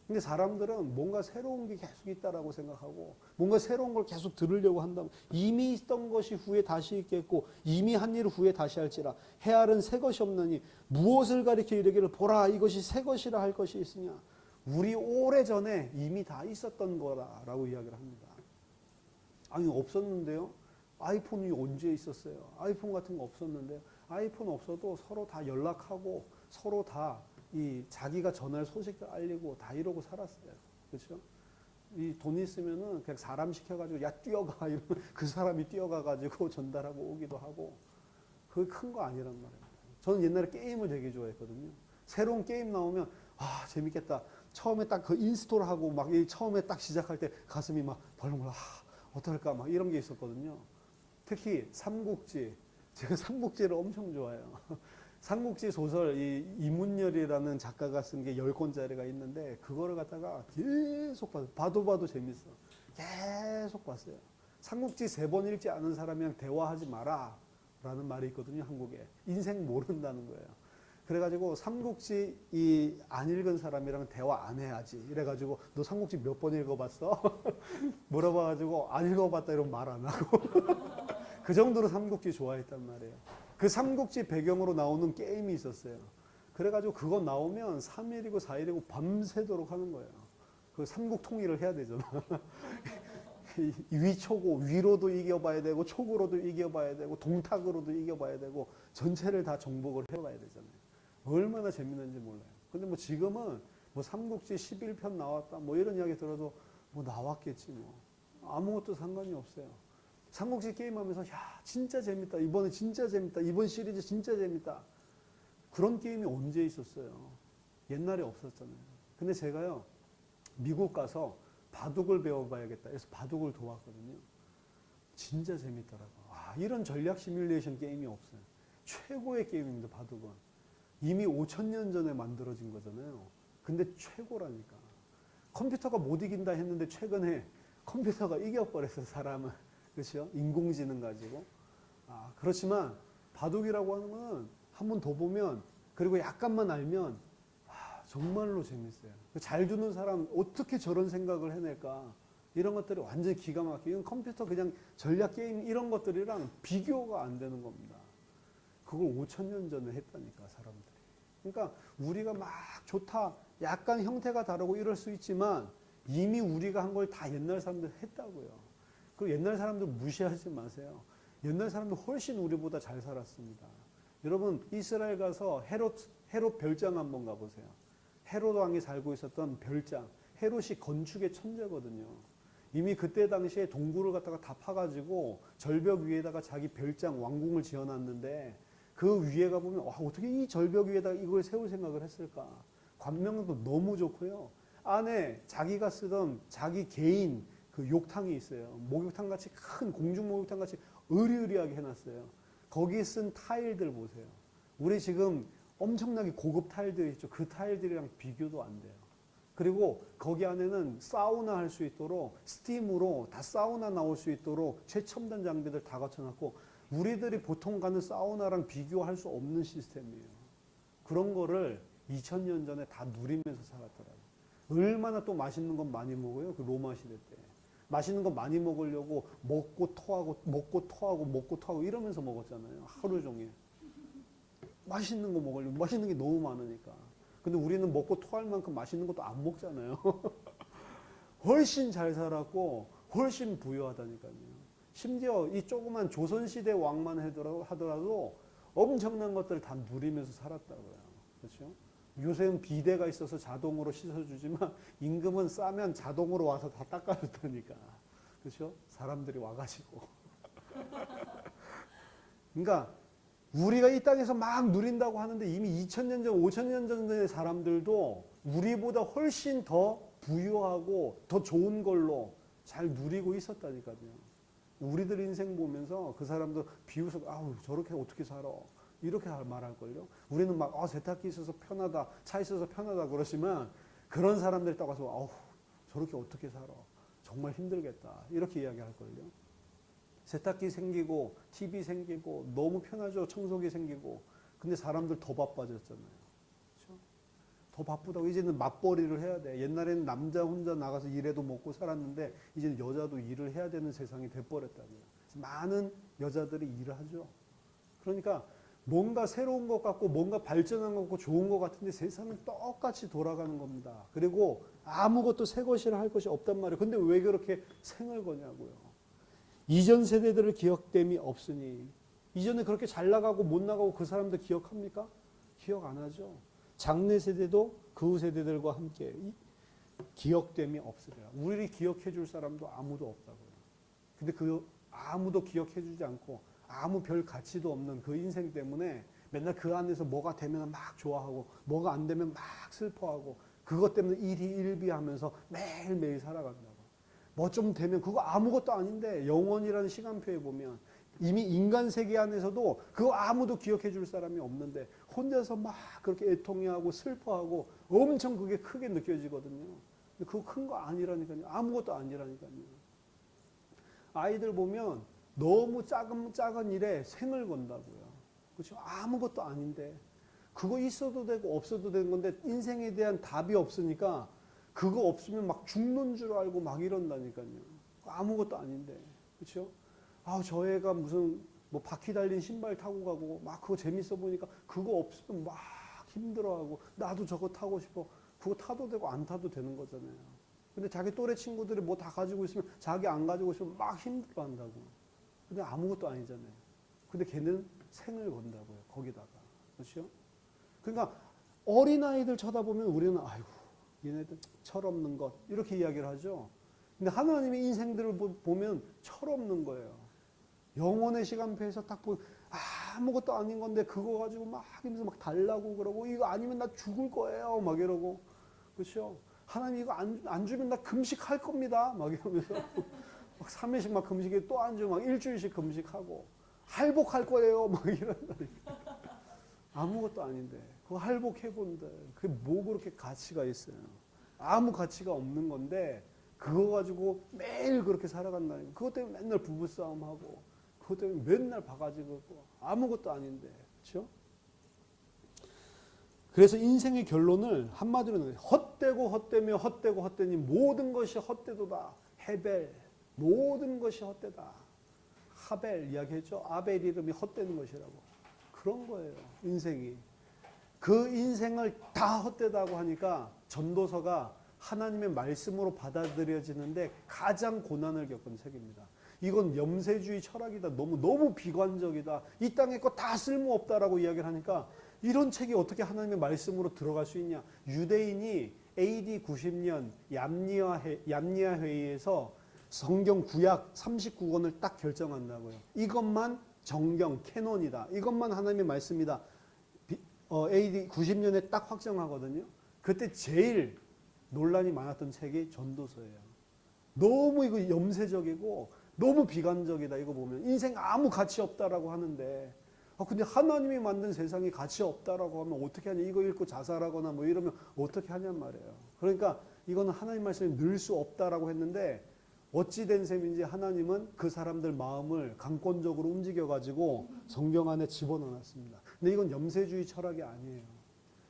Speaker 1: 근데 사람들은 뭔가 새로운 게 계속 있다라고 생각하고 뭔가 새로운 걸 계속 들으려고 한다면 이미 있던 것이 후에 다시 있겠고 이미 한 일을 후에 다시 할지라 헤아른 새 것이 없느니 무엇을 가리켜 이르기를 보라 이것이 새 것이라 할 것이 있으냐. 우리 오래전에 이미 다 있었던 거라고 이야기를 합니다. 아니 없었는데요. 아이폰이 언제 있었어요? 아이폰 같은 거 없었는데요. 아이폰 없어도 서로 다 연락하고 서로 다 이 자기가 전할 소식을 알리고 다 이러고 살았어요. 그렇죠? 이 돈 있으면은 그냥 사람 시켜가지고 야 뛰어가 이러면 그 사람이 뛰어가가지고 전달하고 오기도 하고 그게 큰 거 아니란 말이에요. 저는 옛날에 게임을 되게 좋아했거든요. 새로운 게임 나오면 아 재밌겠다. 처음에 딱 그 인스톨 하고 막 처음에 딱 시작할 때 가슴이 막 벌렁벌렁 어떨까 막 이런 게 있었거든요. 특히 삼국지. 제가 삼국지를 엄청 좋아해요. 삼국지 소설 이 이문열이라는 작가가 쓴 게 10권짜리가 있는데 그거를 갖다가 계속 봐도 재밌어. 계속 봤어요. 삼국지 3번 읽지 않은 사람이랑 대화하지 마라 라는 말이 있거든요. 한국에. 인생 모른다는 거예요. 그래가지고 삼국지 안 읽은 사람이랑 대화 안 해야지. 이래가지고 너 삼국지 몇 번 읽어봤어? 물어봐가지고 안 읽어봤다 이러면 말 안 하고 그 정도로 삼국지 좋아했단 말이에요. 그 삼국지 배경으로 나오는 게임이 있었어요. 그래가지고 그거 나오면 3일이고 4일이고 밤새도록 하는 거예요. 그 삼국 통일을 해야 되잖아. 위초고 위로도 이겨봐야 되고 초고로도 이겨봐야 되고 동탁으로도 이겨봐야 되고 전체를 다 정복을 해봐야 되잖아요. 얼마나 재밌는지 몰라요. 근데 뭐 지금은 뭐 삼국지 11편 나왔다 뭐 이런 이야기 들어도 뭐 나왔겠지 뭐 아무것도 상관이 없어요. 삼국지 게임하면서 야 진짜 재밌다. 이번에 진짜 재밌다. 이번 시리즈 진짜 재밌다. 그런 게임이 언제 있었어요? 옛날에 없었잖아요. 근데 제가요 미국 가서 바둑을 배워봐야겠다. 그래서 바둑을 도왔거든요. 진짜 재밌더라고. 이런 전략 시뮬레이션 게임이 없어요. 최고의 게임입니다. 바둑은. 이미 5,000년 전에 만들어진 거잖아요. 근데 최고라니까. 컴퓨터가 못 이긴다 했는데 최근에 컴퓨터가 이겨버렸어요. 사람은. 그렇죠? 인공지능 가지고. 그렇지만 바둑이라고 하는 거는 한 번 더 보면 그리고 약간만 알면 정말로 재밌어요. 잘 두는 사람 어떻게 저런 생각을 해낼까 이런 것들이 완전히 기가 막히고 이건 컴퓨터 그냥 전략 게임 이런 것들이랑 비교가 안 되는 겁니다. 그걸 5,000년 전에 했다니까 사람들이. 그러니까 우리가 막 좋다 약간 형태가 다르고 이럴 수 있지만 이미 우리가 한 걸 다 옛날 사람들 했다고요. 그 옛날 사람들 무시하지 마세요. 옛날 사람들 훨씬 우리보다 잘 살았습니다. 여러분 이스라엘 가서 헤롯 별장 한번 가보세요. 헤롯 왕이 살고 있었던 별장. 헤롯이 건축의 천재거든요. 이미 그때 당시에 동굴을 갖다가 다 파가지고 절벽 위에다가 자기 별장 왕궁을 지어놨는데 그 위에 가보면 어떻게 이 절벽 위에다가 이걸 세울 생각을 했을까. 관명도 너무 좋고요. 안에 자기가 쓰던 자기 개인 그 욕탕이 있어요. 목욕탕 같이 큰 공중 목욕탕 같이 으리으리하게 해놨어요. 거기에 쓴 타일들 보세요. 우리 지금 엄청나게 고급 타일들 있죠. 그 타일들이랑 비교도 안 돼요. 그리고 거기 안에는 사우나 할 수 있도록 스팀으로 다 사우나 나올 수 있도록 최첨단 장비들 다 갖춰놨고 우리들이 보통 가는 사우나랑 비교할 수 없는 시스템이에요. 그런 거를 2000년 전에 다 누리면서 살았더라고요. 얼마나 또 맛있는 건 많이 먹어요. 그 로마 시대 때. 맛있는 거 많이 먹으려고 먹고 토하고 이러면서 먹었잖아요. 하루 종일. 맛있는 거 먹으려고 맛있는 게 너무 많으니까. 근데 우리는 먹고 토할 만큼 맛있는 것도 안 먹잖아요. 훨씬 잘 살았고 훨씬 부유하다니까요. 심지어 이 조그만 조선시대 왕만 하더라도 엄청난 것들을 다 누리면서 살았다고요. 그렇죠? 요새는 비데가 있어서 자동으로 씻어주지만 임금은 싸면 자동으로 와서 다 닦아줬다니까. 그렇죠? 사람들이 와가지고. 그러니까 우리가 이 땅에서 막 누린다고 하는데 이미 2000년 전, 5000년 전의 사람들도 우리보다 훨씬 더 부유하고 더 좋은 걸로 잘 누리고 있었다니까요. 우리들 인생 보면서 그 사람도 비웃어, 저렇게 어떻게 살아. 이렇게 말할걸요. 우리는 막 세탁기 있어서 편하다, 차 있어서 편하다 그러지만 그런 사람들이 딱 와서 저렇게 어떻게 살아. 정말 힘들겠다. 이렇게 이야기할걸요. 세탁기 생기고 TV 생기고 너무 편하죠. 청소기 생기고. 근데 사람들 더 바빠졌잖아요. 그렇죠? 더 바쁘다고. 이제는 맞벌이를 해야 돼. 옛날에는 남자 혼자 나가서 일해도 먹고 살았는데 이제는 여자도 일을 해야 되는 세상이 돼버렸다고요. 많은 여자들이 일을 하죠. 그러니까 뭔가 새로운 것 같고 뭔가 발전한 것 같고 좋은 것 같은데 세상은 똑같이 돌아가는 겁니다. 그리고 아무것도 새 것이라 할 것이 없단 말이에요. 근데 왜 그렇게 생을 거냐고요. 이전 세대들을 기억됨이 없으니. 이전에 그렇게 잘 나가고 못 나가고 그 사람들 기억합니까? 기억 안 하죠. 장래 세대도 그 세대들과 함께 기억됨이 없으리라. 우리를 기억해 줄 사람도 아무도 없다고요. 근데 그 아무도 기억해 주지 않고 아무 별 가치도 없는 그 인생 때문에 맨날 그 안에서 뭐가 되면 막 좋아하고 뭐가 안 되면 막 슬퍼하고 그것 때문에 일희일비하면서 매일매일 살아간다고. 뭐 좀 되면 그거 아무것도 아닌데 영원이라는 시간표에 보면 이미 인간 세계 안에서도 그거 아무도 기억해 줄 사람이 없는데 혼자서 막 그렇게 애통해하고 슬퍼하고 엄청 그게 크게 느껴지거든요. 근데 그거 큰 거 아니라니까요. 아무것도 아니라니까요. 아이들 보면 너무 작은 일에 생을 건다고요. 그렇죠? 아무것도 아닌데 그거 있어도 되고 없어도 되는 건데 인생에 대한 답이 없으니까 그거 없으면 막 죽는 줄 알고 막 이런다니까요. 아무것도 아닌데. 그렇죠? 아, 저 애가 무슨 뭐 바퀴 달린 신발 타고 가고 막 그거 재밌어 보니까 그거 없으면 막 힘들어하고 나도 저거 타고 싶어. 그거 타도 되고 안 타도 되는 거잖아요. 근데 자기 또래 친구들이 뭐 다 가지고 있으면 자기 안 가지고 있으면 막 힘들어한다고. 근데 아무것도 아니잖아요. 근데 걔는 생을 건다고요. 거기다가. 그렇죠? 그러니까 어린아이들 쳐다보면 우리는 아이고 얘네들 철없는 것 이렇게 이야기를 하죠. 근데 하나님의 인생들을 보면 철없는 거예요. 영혼의 시간표에서 딱 보면 아무것도 아닌 건데 그거 가지고 막 하면서 막 달라고 그러고 이거 아니면 나 죽을 거예요 막 이러고. 그렇죠? 하나님 이거 안 주면 나 금식할 겁니다 막 이러면서 막 3일씩 막 금식에 또 안 주고 막 일주일씩 금식하고 할복할 거예요 막 이런다니까. 아무것도 아닌데 그거 할복해본데 그게 뭐 그렇게 가치가 있어요. 아무 가치가 없는 건데 그거 가지고 매일 그렇게 살아간다니까. 그것 때문에 맨날 부부싸움하고 그것 때문에 맨날 바가지 긁고 아무것도 아닌데. 그렇죠? 그래서 인생의 결론을 한마디로 헛되고 헛되며 헛되고 헛되니 모든 것이 헛되도다. 헤벨 모든 것이 헛되다. 하벨 이야기했죠. 아벨 이름이 헛되는 것이라고. 그런 거예요. 인생이. 그 인생을 다 헛되다고 하니까 전도서가 하나님의 말씀으로 받아들여지는데 가장 고난을 겪은 책입니다. 이건 염세주의 철학이다. 너무 비관적이다. 이 땅에 거 다 쓸모없다라고 이야기를 하니까 이런 책이 어떻게 하나님의 말씀으로 들어갈 수 있냐. 유대인이 AD 90년 얌니아 회의에서 성경 구약 39권을 딱 결정한다고요. 이것만 정경, 캐논이다. 이것만 하나님의 말씀이다. AD 90년에 딱 확정하거든요. 그때 제일 논란이 많았던 책이 전도서예요. 너무 이거 염세적이고 너무 비관적이다. 이거 보면 인생 아무 가치 없다라고 하는데 근데 하나님이 만든 세상이 가치 없다라고 하면 어떻게 하냐. 이거 읽고 자살하거나 뭐 이러면 어떻게 하냔 말이에요. 그러니까 이거는 하나님 말씀이 늘 수 없다라고 했는데 어찌된 셈인지 하나님은 그 사람들 마음을 강권적으로 움직여가지고 성경 안에 집어넣어놨습니다. 근데 이건 염세주의 철학이 아니에요.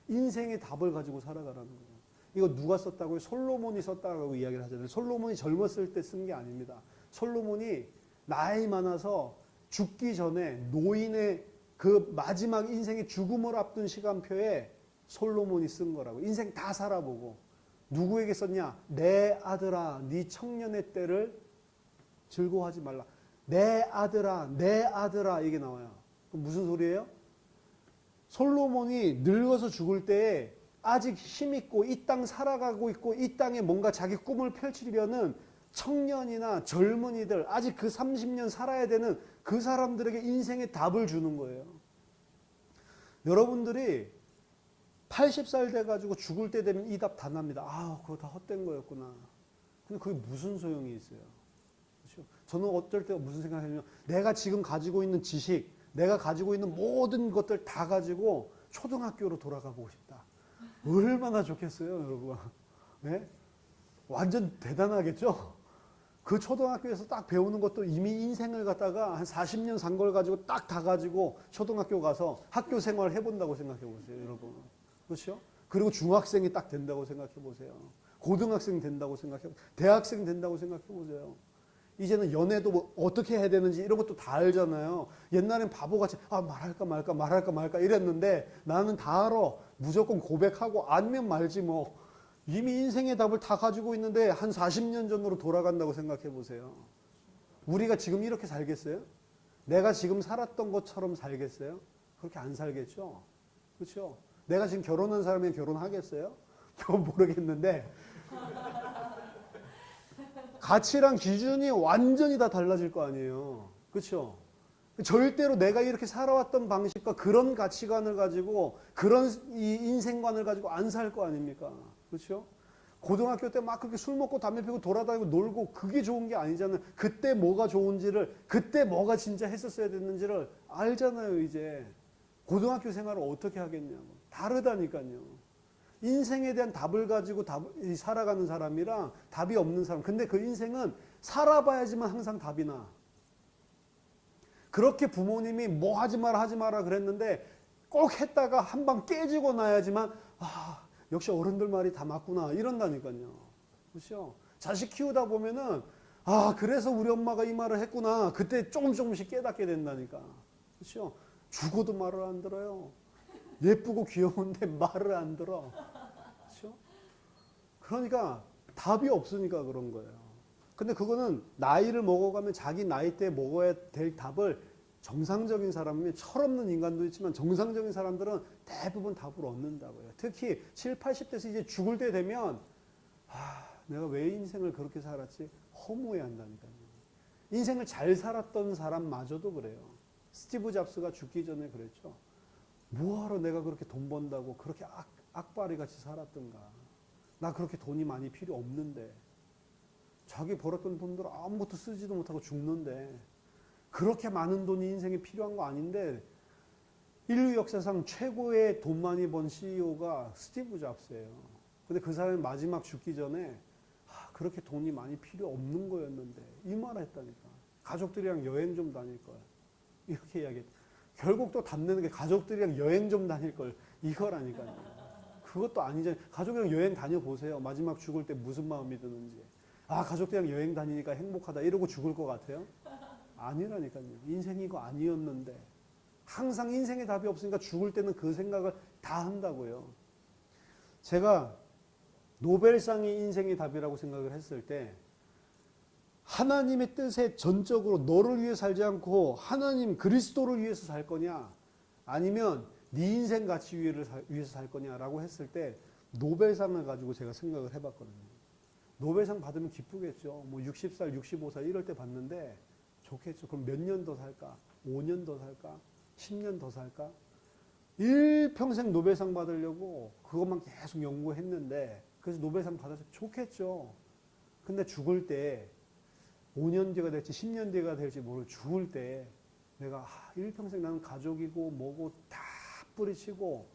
Speaker 1: 인생의 답을 가지고 살아가라는 거예요. 이거 누가 썼다고요? 솔로몬이 썼다고 이야기를 하잖아요. 솔로몬이 젊었을 때 쓴 게 아닙니다. 솔로몬이 나이 많아서 죽기 전에 노인의 그 마지막 인생의 죽음을 앞둔 시간표에 솔로몬이 쓴 거라고. 인생 다 살아보고. 누구에게 썼냐? 내 아들아, 네 청년의 때를 즐거워하지 말라. 내 아들아, 내 아들아 이게 나와요. 그럼 무슨 소리예요? 솔로몬이 늙어서 죽을 때에 아직 힘있고 이 땅 살아가고 있고 이 땅에 뭔가 자기 꿈을 펼치려는 청년이나 젊은이들 아직 그 30년 살아야 되는 그 사람들에게 인생의 답을 주는 거예요. 여러분들이 80살 돼가지고 죽을 때 되면 이 답 다 납니다. 아, 그거 다 헛된 거였구나. 근데 그게 무슨 소용이 있어요? 그렇죠? 저는 어쩔 때 무슨 생각을 하냐면 내가 지금 가지고 있는 지식, 내가 가지고 있는 모든 것들 다 가지고 초등학교로 돌아가 보고 싶다. 얼마나 좋겠어요, 여러분. 네? 완전 대단하겠죠? 그 초등학교에서 딱 배우는 것도 이미 인생을 갖다가 한 40년 산 걸 가지고 딱 다 가지고 초등학교 가서 학교 생활 해본다고 생각해 보세요, 여러분. 그렇죠? 그리고 중학생이 딱 된다고 생각해 보세요. 고등학생 된다고 생각해 보세요. 대학생 된다고 생각해 보세요. 이제는 연애도 뭐 어떻게 해야 되는지 이런 것도 다 알잖아요. 옛날엔 바보같이 말할까 말까 이랬는데 나는 다 알아. 무조건 고백하고 아니면 말지 뭐. 이미 인생의 답을 다 가지고 있는데 한 40년 전으로 돌아간다고 생각해 보세요. 우리가 지금 이렇게 살겠어요? 내가 지금 살았던 것처럼 살겠어요? 그렇게 안 살겠죠? 그렇죠? 내가 지금 결혼한 사람이 결혼하겠어요? 그건 모르겠는데 가치랑 기준이 완전히 다 달라질 거 아니에요. 그렇죠? 절대로 내가 이렇게 살아왔던 방식과 그런 가치관을 가지고 그런 이 인생관을 가지고 안 살 거 아닙니까? 그렇죠? 고등학교 때 막 그렇게 술 먹고 담배 피우고 돌아다니고 놀고 그게 좋은 게 아니잖아요. 그때 뭐가 좋은지를, 그때 뭐가 진짜 했었어야 됐는지를 알잖아요, 이제. 고등학교 생활을 어떻게 하겠냐고. 다르다니까요. 인생에 대한 답을 가지고 살아가는 사람이랑 답이 없는 사람. 근데 그 인생은 살아봐야지만 항상 답이 나. 그렇게 부모님이 뭐 하지 마라 그랬는데 꼭 했다가 한 방 깨지고 나야지만 역시 어른들 말이 다 맞구나 이런다니까요. 그렇죠? 자식 키우다 보면은 그래서 우리 엄마가 이 말을 했구나. 그때 조금씩 깨닫게 된다니까. 그렇죠? 죽어도 말을 안 들어요. 예쁘고 귀여운데 말을 안 들어. 그렇죠? 그러니까 답이 없으니까 그런 거예요. 근데 그거는 나이를 먹어가면 자기 나이 때 먹어야 될 답을 정상적인 사람이면 철없는 인간도 있지만 정상적인 사람들은 대부분 답을 얻는다고요. 특히 7, 80대에서 이제 죽을 때 되면 내가 왜 인생을 그렇게 살았지? 허무해 한다니까요. 인생을 잘 살았던 사람마저도 그래요. 스티브 잡스가 죽기 전에 그랬죠. 뭐하러 내가 그렇게 돈 번다고 그렇게 악바리 같이 살았던가. 나 그렇게 돈이 많이 필요 없는데. 자기 벌었던 돈들 아무것도 쓰지도 못하고 죽는데 그렇게 많은 돈이 인생에 필요한 거 아닌데 인류 역사상 최고의 돈 많이 번 CEO가 스티브 잡스예요. 근데 그 사람이 마지막 죽기 전에 그렇게 돈이 많이 필요 없는 거였는데 이 말을 했다니까. 가족들이랑 여행 좀 다닐 걸. 이렇게 이야기했다. 결국 또 답내는 게 가족들이랑 여행 좀 다닐 걸 이거라니까요. 그것도 아니잖아요. 가족이랑 여행 다녀보세요. 마지막 죽을 때 무슨 마음이 드는지. 가족들이랑 여행 다니니까 행복하다 이러고 죽을 것 같아요? 아니라니까요. 인생이 이거 아니었는데 항상 인생에 답이 없으니까 죽을 때는 그 생각을 다 한다고요. 제가 노벨상이 인생의 답이라고 생각을 했을 때 하나님의 뜻에 전적으로 너를 위해 살지 않고 하나님 그리스도를 위해서 살 거냐 아니면 네 인생 가치 위해서 살 거냐라고 했을 때 노벨상을 가지고 제가 생각을 해봤거든요. 노벨상 받으면 기쁘겠죠. 뭐 60살, 65살 이럴 때 받는데 좋겠죠. 그럼 몇 년 더 살까? 5년 더 살까? 10년 더 살까? 일평생 노벨상 받으려고 그것만 계속 연구했는데 그래서 노벨상 받아서 좋겠죠. 근데 죽을 때 5년 뒤가 될지 10년 뒤가 될지 모르고 죽을 때 내가 일평생 나는 가족이고 뭐고 다 뿌리치고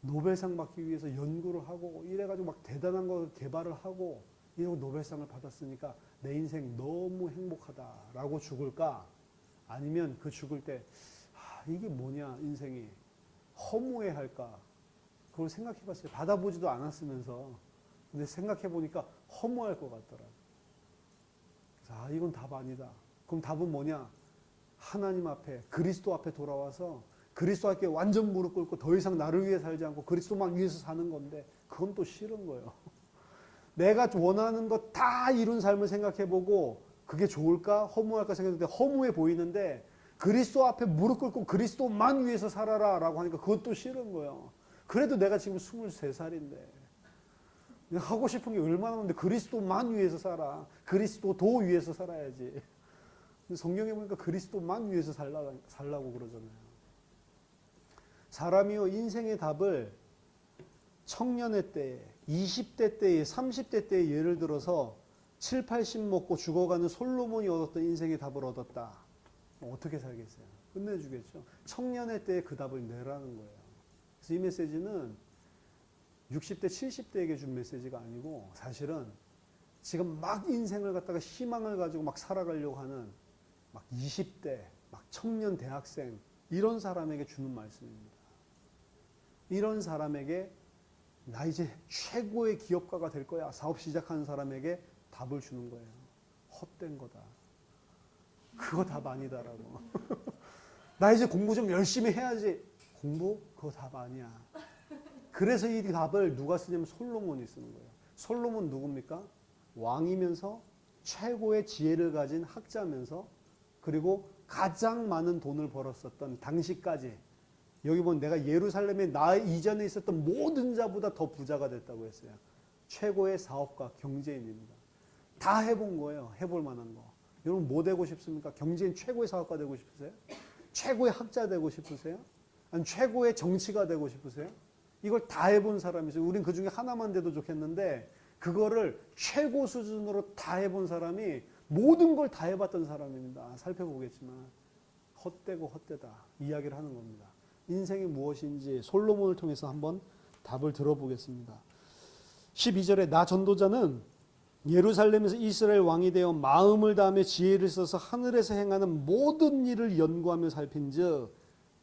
Speaker 1: 노벨상 받기 위해서 연구를 하고 이래가지고 막 대단한 거 개발을 하고 이러고 노벨상을 받았으니까 내 인생 너무 행복하다라고 죽을까? 아니면 그 죽을 때 이게 뭐냐 인생이 허무해할까? 그걸 생각해봤어요. 받아보지도 않았으면서 근데 생각해보니까 허무할 것 같더라. 그래서 이건 답 아니다. 그럼 답은 뭐냐? 하나님 앞에 그리스도 앞에 돌아와서 그리스도 앞에 완전 무릎 꿇고 더 이상 나를 위해 살지 않고 그리스도만 위해서 사는 건데 그건 또 싫은 거예요. 내가 원하는 거 다 이룬 삶을 생각해보고 그게 좋을까? 허무할까 생각했는데 허무해 보이는데 그리스도 앞에 무릎 꿇고 그리스도만 위해서 살아라 라고 하니까 그것도 싫은 거예요. 그래도 내가 지금 23살인데 하고 싶은 게 얼마나 많은데 그리스도만 위해서 살아. 그리스도도 위해서 살아야지. 성경에 보니까 그리스도만 위해서 살라고 그러잖아요. 사람이요 인생의 답을 청년의 때에 20대 때에 30대 때에 예를 들어서 7, 80 먹고 죽어가는 솔로몬이 얻었던 인생의 답을 얻었다. 어떻게 살겠어요? 끝내주겠죠. 청년의 때에 그 답을 내라는 거예요. 그래서 이 메시지는 60대, 70대에게 준 메시지가 아니고 사실은 지금 막 인생을 갖다가 희망을 가지고 막 살아가려고 하는 막 20대, 막 청년 대학생 이런 사람에게 주는 말씀입니다. 이런 사람에게 나 이제 최고의 기업가가 될 거야. 사업 시작하는 사람에게 답을 주는 거예요. 헛된 거다. 그거 답 아니다라고. 나 이제 공부 좀 열심히 해야지. 공부? 그거 답 아니야. 그래서 이 답을 누가 쓰냐면 솔로몬이 쓰는 거예요. 솔로몬 누굽니까? 왕이면서 최고의 지혜를 가진 학자면서 그리고 가장 많은 돈을 벌었었던 당시까지, 여기 보면 내가 예루살렘에 나 이전에 있었던 모든 자보다 더 부자가 됐다고 했어요. 최고의 사업가, 경제인입니다. 다 해본 거예요. 해볼 만한 거. 여러분 뭐 되고 싶습니까? 경제인 최고의 사업가 되고 싶으세요? 최고의 학자 되고 싶으세요? 아니 최고의 정치가 되고 싶으세요? 이걸 다 해본 사람이죠. 우린 그 중에 하나만 돼도 좋겠는데 그거를 최고 수준으로 다 해본 사람이 모든 걸 다 해봤던 사람입니다. 살펴보겠지만 헛되고 헛되다 이야기를 하는 겁니다. 인생이 무엇인지 솔로몬을 통해서 한번 답을 들어보겠습니다. 12절에 나 전도자는 예루살렘에서 이스라엘 왕이 되어 마음을 다하며 지혜를 써서 하늘에서 행하는 모든 일을 연구하며 살핀즉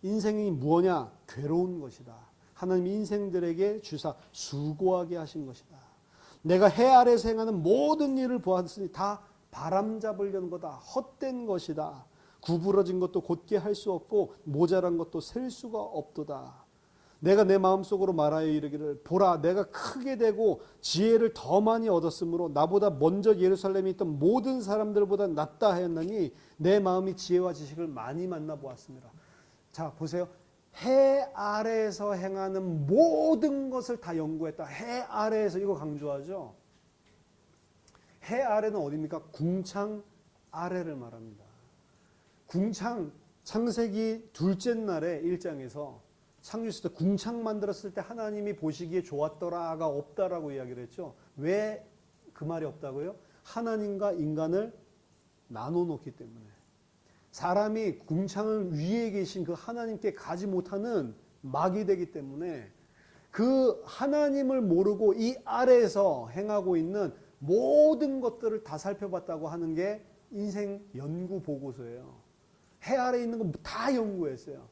Speaker 1: 인생이 무엇냐? 괴로운 것이다. 하나님 인생들에게 주사 수고하게 하신 것이다. 내가 해 아래에서 행하는 모든 일을 보았으니 다 바람 잡으려는 거다. 헛된 것이다. 구부러진 것도 곧게 할 수 없고 모자란 것도 셀 수가 없도다. 내가 내 마음속으로 말하여 이르기를 보라 내가 크게 되고 지혜를 더 많이 얻었으므로 나보다 먼저 예루살렘에 있던 모든 사람들보다 낫다 하였나니 내 마음이 지혜와 지식을 많이 만나보았습니다. 자 보세요. 해 아래에서 행하는 모든 것을 다 연구했다. 해 아래에서 이거 강조하죠. 해 아래는 어디입니까? 궁창 아래를 말합니다. 궁창 창세기 둘째 날의 1장에서 창조했을 때 궁창 만들었을 때 하나님이 보시기에 좋았더라가 없다라고 이야기를 했죠. 왜 그 말이 없다고요? 하나님과 인간을 나눠놓기 때문에. 사람이 궁창을 위에 계신 그 하나님께 가지 못하는 막이 되기 때문에 그 하나님을 모르고 이 아래에서 행하고 있는 모든 것들을 다 살펴봤다고 하는 게 인생 연구 보고서예요. 해 아래에 있는 거 다 연구했어요.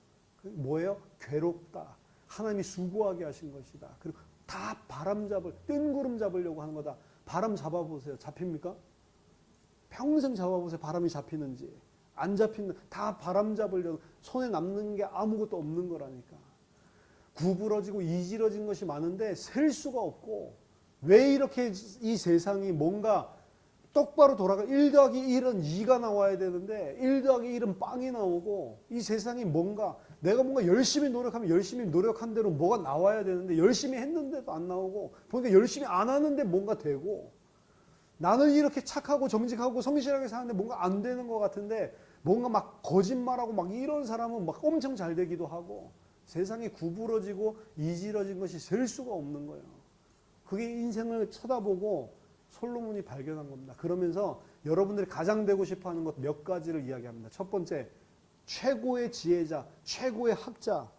Speaker 1: 뭐예요? 괴롭다. 하나님이 수고하게 하신 것이다. 그리고 다 바람 잡을, 뜬구름 잡으려고 하는 거다. 바람 잡아보세요. 잡힙니까? 평생 잡아보세요. 바람이 잡히는지. 안 잡히는, 다 바람 잡으려고, 손에 남는 게 아무것도 없는 거라니까. 구부러지고 이지러진 것이 많은데 셀 수가 없고, 왜 이렇게 이 세상이 뭔가 똑바로 돌아가 1 더하기 1은 2가 나와야 되는데 1 더하기 1은 빵이 나오고 이 세상이 뭔가 내가 뭔가 열심히 노력하면 열심히 노력한 대로 뭐가 나와야 되는데 열심히 했는데도 안 나오고 보니까 열심히 안 하는데 뭔가 되고 나는 이렇게 착하고 정직하고 성실하게 사는데 뭔가 안 되는 것 같은데 뭔가 막 거짓말하고 막 이런 사람은 막 엄청 잘 되기도 하고 세상이 구부러지고 이지러진 것이 셀 수가 없는 거예요. 그게 인생을 쳐다보고 솔로몬이 발견한 겁니다. 그러면서 여러분들이 가장 되고 싶어하는 것 몇 가지를 이야기합니다. 첫 번째, 최고의 지혜자, 최고의 학자.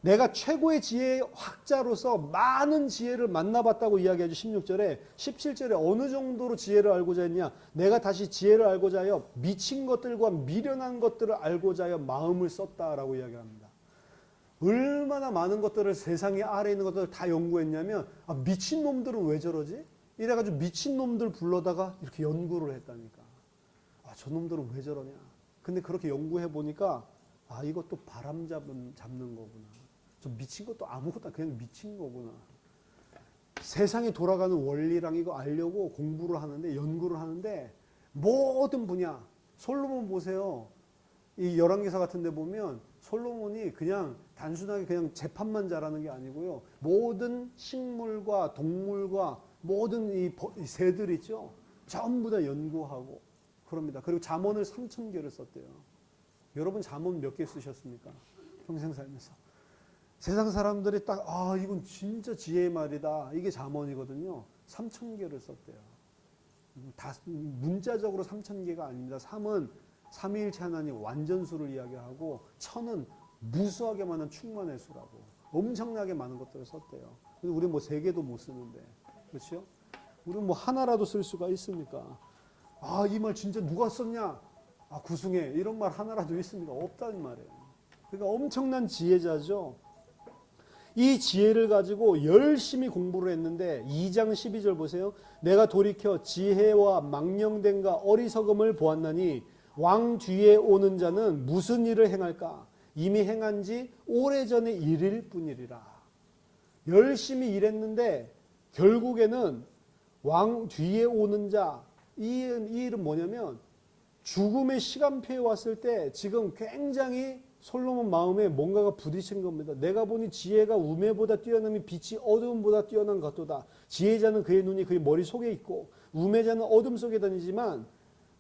Speaker 1: 내가 최고의 지혜의 학자로서 많은 지혜를 만나봤다고 이야기하죠. 16절에. 17절에 어느 정도로 지혜를 알고자 했냐. 내가 다시 지혜를 알고자 하여 미친 것들과 미련한 것들을 알고자 하여 마음을 썼다라고 이야기합니다. 얼마나 많은 것들을 세상에 아래에 있는 것들을 다 연구했냐면 미친놈들은 왜 저러지? 이래가지고 미친놈들 불러다가 이렇게 연구를 했다니까. 저놈들은 왜 저러냐. 근데 그렇게 연구해 보니까 이것도 바람 잡는 거구나. 저 미친 것도 아무것도 그냥 미친 거구나. 세상이 돌아가는 원리랑 이거 알려고 공부를 하는데 연구를 하는데 모든 분야 솔로몬 보세요. 이 열왕기사 같은 데 보면 솔로몬이 그냥 단순하게 그냥 재판만 잘하는 게 아니고요. 모든 식물과 동물과 모든 이 새들 있죠. 전부 다 연구하고 그럽니다. 그리고 잠언을 3,000개를 썼대요. 여러분 잠언 몇 개 쓰셨습니까? 평생 살면서. 세상 사람들이 딱 이건 진짜 지혜의 말이다. 이게 잠언이거든요. 3,000개를 썼대요. 다 문자적으로 3,000개가 아닙니다. 3은 삼위일체 하나님 완전수를 이야기하고 1,000은 무수하게 많은 충만의 수라고 엄청나게 많은 것들을 썼대요. 근데 우리 뭐 3개도 못 쓰는데 그렇죠? 우리는 뭐 하나라도 쓸 수가 있습니까? 이 말 진짜 누가 썼냐? 구승해. 이런 말 하나라도 있습니까? 없다는 말이에요. 그러니까 엄청난 지혜자죠. 이 지혜를 가지고 열심히 공부를 했는데 2장 12절 보세요. 내가 돌이켜 지혜와 망령됨과 어리석음을 보았나니 왕 뒤에 오는 자는 무슨 일을 행할까? 이미 행한 지 오래전의 일일 뿐이리라. 열심히 일했는데 결국에는 왕 뒤에 오는 자, 이 일은 뭐냐면 죽음의 시간표에 왔을 때 지금 굉장히 솔로몬 마음에 뭔가가 부딪힌 겁니다. 내가 보니 지혜가 우매보다 뛰어남이 빛이 어두움보다 뛰어난 것도다. 지혜자는 그의 눈이 그의 머리 속에 있고 우매자는 어둠 속에 다니지만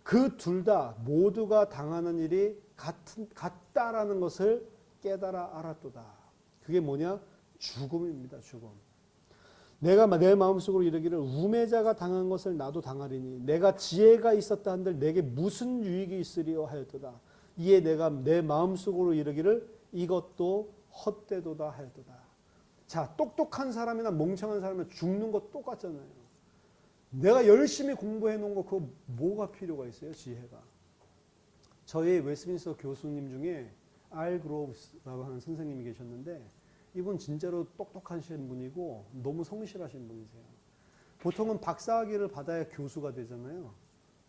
Speaker 1: 그 둘 다 모두가 당하는 일이 같다라는 것을 깨달아 알았도다. 그게 뭐냐? 죽음입니다. 죽음. 내가 내 마음속으로 이르기를 우매자가 당한 것을 나도 당하리니 내가 지혜가 있었다 한들 내게 무슨 유익이 있으리요 하였도다. 이에 내가 내 마음속으로 이르기를 이것도 헛되도다 하였도다. 자, 똑똑한 사람이나 멍청한 사람은 죽는 거 똑같잖아요. 내가 열심히 공부해 놓은 거 그거 뭐가 필요가 있어요? 지혜가. 저희 웨스민스터 교수님 중에 알 그로브스라고 하는 선생님이 계셨는데 이분 진짜로 똑똑하신 분이고 너무 성실하신 분이세요. 보통은 박사학위를 받아야 교수가 되잖아요.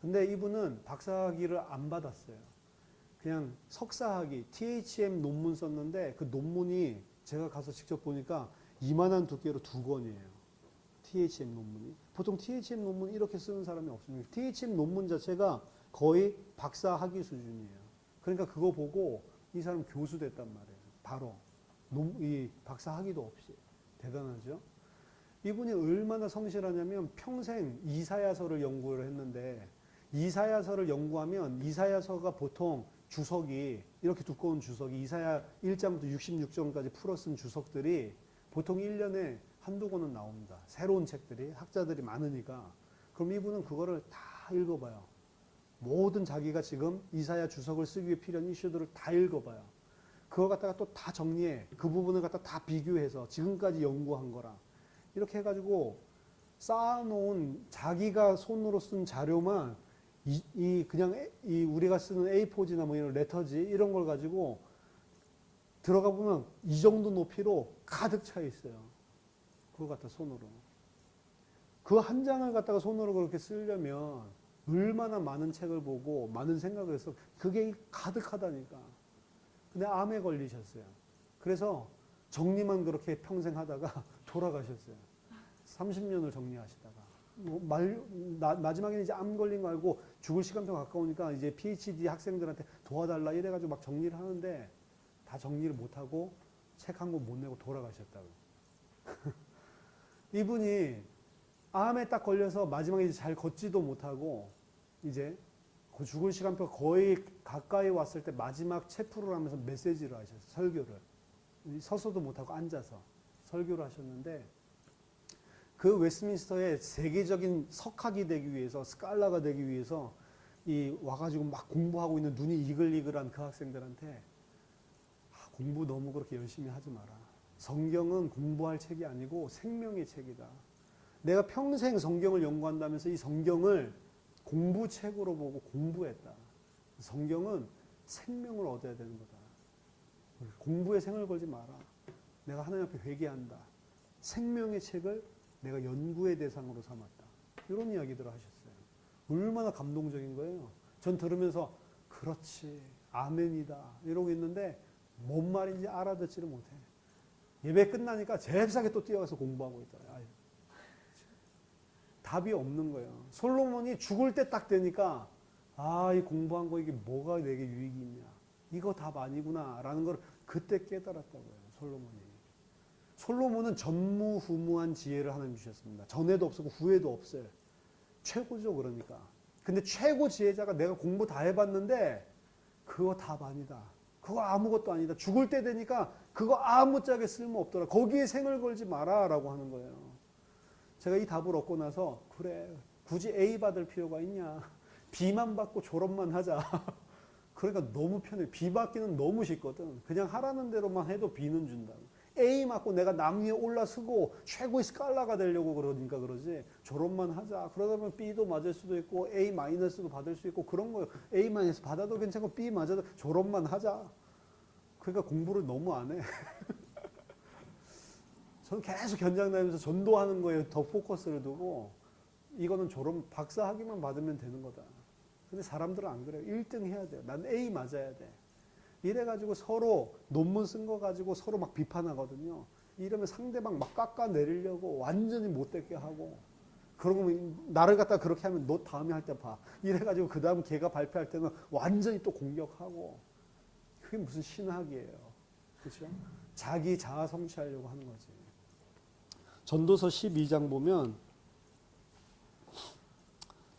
Speaker 1: 근데 이분은 박사학위를 안 받았어요. 그냥 석사학위, THM 논문 썼는데 그 논문이 제가 가서 직접 보니까 이만한 두께로 2권이에요. THM 논문이. 보통 THM 논문 이렇게 쓰는 사람이 없습니다. THM 논문 자체가 거의 박사 학위 수준이에요. 그러니까 그거 보고 이 사람 교수 됐단 말이에요. 바로. 이 박사 학위도 없이. 대단하죠? 이분이 얼마나 성실하냐면 평생 이사야서를 연구를 했는데 이사야서를 연구하면 이사야서가 보통 주석이 이렇게 두꺼운 주석이 이사야 1장부터 66장까지 풀어 쓴 주석들이 보통 1년에 한두 권은 나옵니다. 새로운 책들이 학자들이 많으니까. 그럼 이분은 그거를 다 읽어봐요. 모든 자기가 지금 이사야 주석을 쓰기 위해 필요한 이슈들을 다 읽어봐요. 그거 갖다가 또 다 정리해. 그 부분을 갖다 다 비교해서 지금까지 연구한 거랑 이렇게 해가지고 쌓아놓은 자기가 손으로 쓴 자료만 그냥 우리가 쓰는 A4지나 뭐 이런 레터지 이런 걸 가지고 들어가 보면 이 정도 높이로 가득 차 있어요. 그거 갖다 손으로. 그 한 장을 갖다가 손으로 그렇게 쓰려면 얼마나 많은 책을 보고 많은 생각을 해서 그게 가득하다니까. 근데 암에 걸리셨어요. 그래서 정리만 그렇게 평생 하다가 돌아가셨어요. 30년을 정리하시다가. 마지막에는 이제 암 걸린 거 알고 죽을 시간표 가까우니까 이제 PhD 학생들한테 도와달라 이래가지고 막 정리를 하는데 다 정리를 못하고 책 한 권 못 내고 돌아가셨다고. 이분이 암에 딱 걸려서 마지막에 이제 잘 걷지도 못하고 이제 그 죽을 시간표 거의 가까이 왔을 때 마지막 체프를 하면서 메시지를 하셨어요. 설교를. 서서도 못하고 앉아서 설교를 하셨는데 그 웨스민스터의 세계적인 석학이 되기 위해서 스칼라가 되기 위해서 와가지고 막 공부하고 있는 눈이 이글이글한 그 학생들한테 공부 너무 그렇게 열심히 하지 마라. 성경은 공부할 책이 아니고 생명의 책이다. 내가 평생 성경을 연구한다면서 이 성경을 공부책으로 보고 공부했다. 성경은 생명을 얻어야 되는 거다. 공부에 생을 걸지 마라. 내가 하나님 앞에 회개한다. 생명의 책을 내가 연구의 대상으로 삼았다. 이런 이야기들을 하셨어요. 얼마나 감동적인 거예요. 전 들으면서 그렇지, 아멘이다 이러고 있는데 뭔 말인지 알아듣지를 못해. 예배 끝나니까 잽싸게 또 뛰어가서 공부하고 있더라고요. 답이 없는 거예요. 솔로몬이 죽을 때 딱 되니까 이 공부한 거 이게 뭐가 내게 유익이 있냐. 이거 답 아니구나 라는 걸 그때 깨달았다고요. 솔로몬은 전무후무한 지혜를 하나님 주셨습니다. 전에도 없었고 후에도 없어요. 최고죠. 그러니까. 근데 최고 지혜자가 내가 공부 다 해봤는데 그거 답 아니다. 그거 아무것도 아니다. 죽을 때 되니까 그거 아무짝에 쓸모없더라. 거기에 생을 걸지 마라 라고 하는 거예요. 제가 이 답을 얻고 나서 그래 굳이 A 받을 필요가 있냐. B만 받고 졸업만 하자. 그러니까 너무 편해. B 받기는 너무 쉽거든. 그냥 하라는 대로만 해도 B는 준다고. A 맞고 내가 남 위에 올라서고 최고의 스칼라가 되려고 그러니까 그러지. 졸업만 하자. 그러다 보면 B도 맞을 수도 있고 A 마이너스도 받을 수 있고 그런 거예요. A 마이너스 받아도 괜찮고 B 맞아도 졸업만 하자. 그러니까 공부를 너무 안 해. 저는 계속 현장 다니면서 전도하는 거에 더 포커스를 두고 이거는 졸업 박사 학위만 받으면 되는 거다. 근데 사람들은 안 그래요. 1등 해야 돼요. 난 A 맞아야 돼. 이래가지고 서로 논문 쓴 거 가지고 서로 막 비판하거든요. 이러면 상대방 막 깎아내리려고 완전히 못되게 하고, 그러고 나를 갖다 그렇게 하면 너 다음에 할 때 봐. 이래가지고 그 다음 걔가 발표할 때는 완전히 또 공격하고. 그게 무슨 신학이에요. 그렇죠? 자기 자아 성취하려고 하는 거지. 전도서 12장 보면,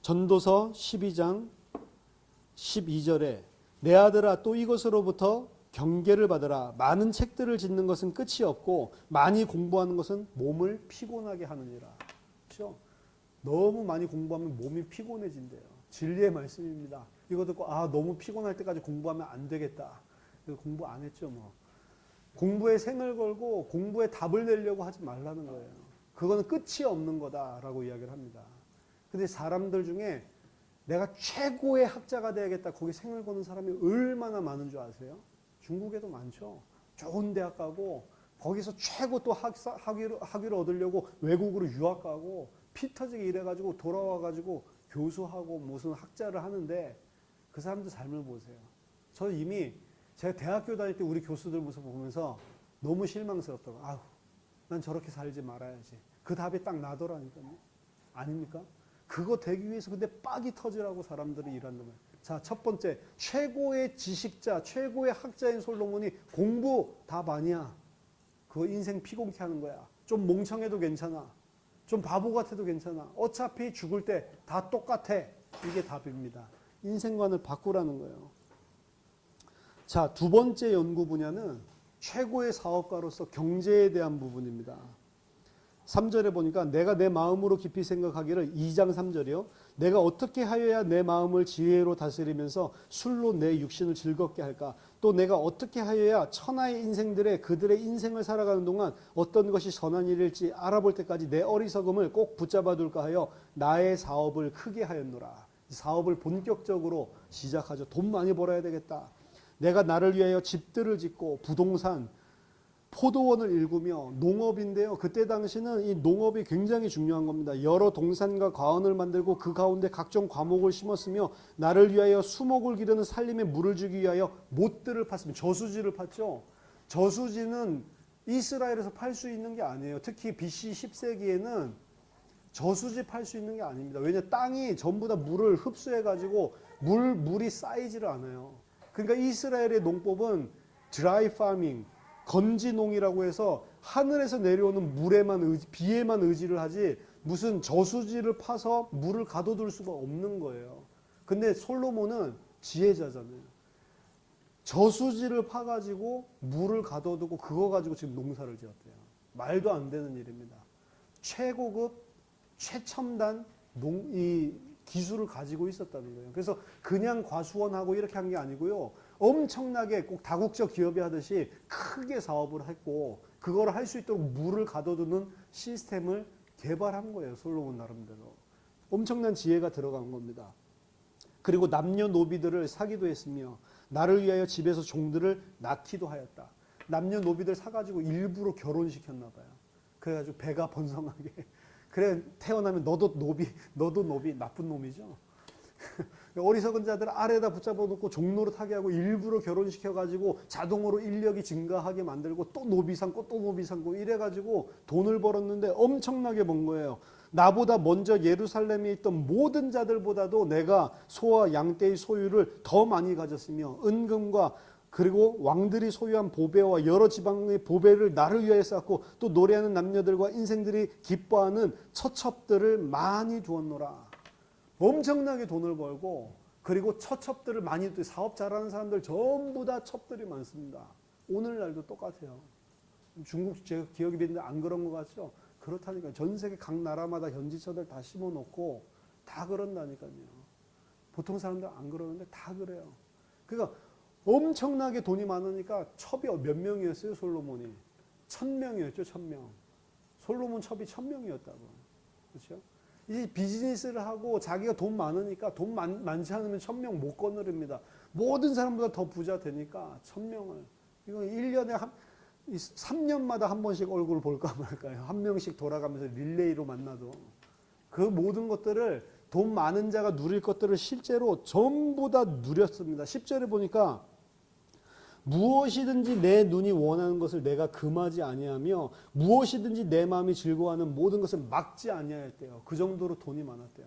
Speaker 1: 전도서 12장 12절에 내 아들아 또 이것으로부터 경계를 받으라. 많은 책들을 짓는 것은 끝이 없고 많이 공부하는 것은 몸을 피곤하게 하느니라. 그렇죠? 너무 많이 공부하면 몸이 피곤해진대요. 진리의 말씀입니다. 이거 듣고 너무 피곤할 때까지 공부하면 안 되겠다. 공부 안 했죠 뭐. 공부에 생을 걸고 공부에 답을 내려고 하지 말라는 거예요. 그거는 끝이 없는 거다라고 이야기를 합니다. 근데 사람들 중에 내가 최고의 학자가 돼야겠다 거기 생을 거는 사람이 얼마나 많은 줄 아세요? 중국에도 많죠. 좋은 대학 가고 거기서 최고 또 학위를 얻으려고 외국으로 유학 가고 피 터지게 일해가지고 돌아와가지고 교수하고 무슨 학자를 하는데 그 사람들 삶을 보세요. 저 이미 제가 대학교 다닐 때 우리 교수들 모습 보면서 너무 실망스럽다고. 난 저렇게 살지 말아야지. 그 답이 딱 나더라니까요. 아닙니까? 그거 되기 위해서 근데 빡이 터지라고 사람들이 일한단 말이에요. 자, 첫 번째, 최고의 지식자, 최고의 학자인 솔로몬이 공부 답 아니야. 그거 인생 피곤케 하는 거야. 좀 멍청해도 괜찮아. 좀 바보 같아도 괜찮아. 어차피 죽을 때 다 똑같아. 이게 답입니다. 인생관을 바꾸라는 거예요. 자, 두 번째 연구 분야는 최고의 사업가로서 경제에 대한 부분입니다. 3절에 보니까 내가 내 마음으로 깊이 생각하기를 2장 3절이요. 내가 어떻게 하여야 내 마음을 지혜로 다스리면서 술로 내 육신을 즐겁게 할까? 또 내가 어떻게 하여야 천하의 인생들의 그들의 인생을 살아가는 동안 어떤 것이 선한 일일지 알아볼 때까지 내 어리석음을 꼭 붙잡아 둘까 하여 나의 사업을 크게 하였노라. 사업을 본격적으로 시작하죠. 돈 많이 벌어야 되겠다. 내가 나를 위하여 집들을 짓고 부동산, 포도원을 일구며 농업인데요. 그때 당시는 이 농업이 굉장히 중요한 겁니다. 여러 동산과 과원을 만들고 그 가운데 각종 과목을 심었으며 나를 위하여 수목을 기르는 살림에 물을 주기 위하여 못들을 팠으며 저수지를 팠죠. 저수지는 이스라엘에서 팔 수 있는 게 아니에요. 특히 BC 10세기에는 저수지 팔 수 있는 게 아닙니다. 왜냐 땅이 전부 다 물을 흡수해가지고 물이 쌓이지를 않아요. 그러니까 이스라엘의 농법은 드라이 파밍, 건지농이라고 해서 하늘에서 내려오는 비에만 의지를 하지 무슨 저수지를 파서 물을 가둬둘 수가 없는 거예요. 근데 솔로몬은 지혜자잖아요. 저수지를 파가지고 물을 가둬두고 그거 가지고 지금 농사를 지었대요. 말도 안 되는 일입니다. 최고급, 최첨단 이 기술을 가지고 있었다는 거예요. 그래서 그냥 과수원하고 이렇게 한 게 아니고요. 엄청나게 꼭 다국적 기업이 하듯이 크게 사업을 했고 그걸 할 수 있도록 물을 가둬두는 시스템을 개발한 거예요. 솔로몬 나름대로. 엄청난 지혜가 들어간 겁니다. 그리고 남녀노비들을 사기도 했으며 나를 위하여 집에서 종들을 낳기도 하였다. 남녀노비들 사가지고 일부러 결혼시켰나 봐요. 그래가지고 배가 번성하게. 그래 태어나면 너도 노비 나쁜 놈이죠. 어리석은 자들 아래에다 붙잡아 놓고 종노릇 하게 하고 일부러 결혼시켜가지고 자동으로 인력이 증가하게 만들고 또 노비 삼고 또 노비 삼고 이래가지고 돈을 벌었는데 엄청나게 번 거예요. 나보다 먼저 예루살렘에 있던 모든 자들보다도 내가 소와 양떼의 소유를 더 많이 가졌으며 은금과 그리고 왕들이 소유한 보배와 여러 지방의 보배를 나를 위하여 쌓고 또 노래하는 남녀들과 인생들이 기뻐하는 처첩들을 많이 두었노라. 엄청나게 돈을 벌고 그리고 처첩들을 많이 사업 잘하는 사람들 전부 다 첩들이 많습니다. 오늘날도 똑같아요. 중국 제가 기억이 비는데 안 그런 것 같죠? 그렇다니까요. 전 세계 각 나라마다 현지처들 다 심어놓고 다 그런다니까요. 보통 사람들 안 그러는데 다 그래요. 그러니까 엄청나게 돈이 많으니까 첩이 몇 명이었어요? 솔로몬이 1000명이었죠. 1000명. 솔로몬 첩이 1000명이었다고. 그렇죠? 이 비즈니스를 하고 자기가 돈 많으니까 돈 많지 않으면 1000명 못 거느립니다. 모든 사람보다 더 부자 되니까 1000명을. 이거 1년에 3년마다 한 번씩 얼굴 볼까 말까요? 한 명씩 돌아가면서 릴레이로 만나도 그 모든 것들을 돈 많은 자가 누릴 것들을 실제로 전부 다 누렸습니다. 10절에 보니까 무엇이든지 내 눈이 원하는 것을 내가 금하지 아니하며 무엇이든지 내 마음이 즐거워하는 모든 것을 막지 아니하였대요. 그 정도로 돈이 많았대요.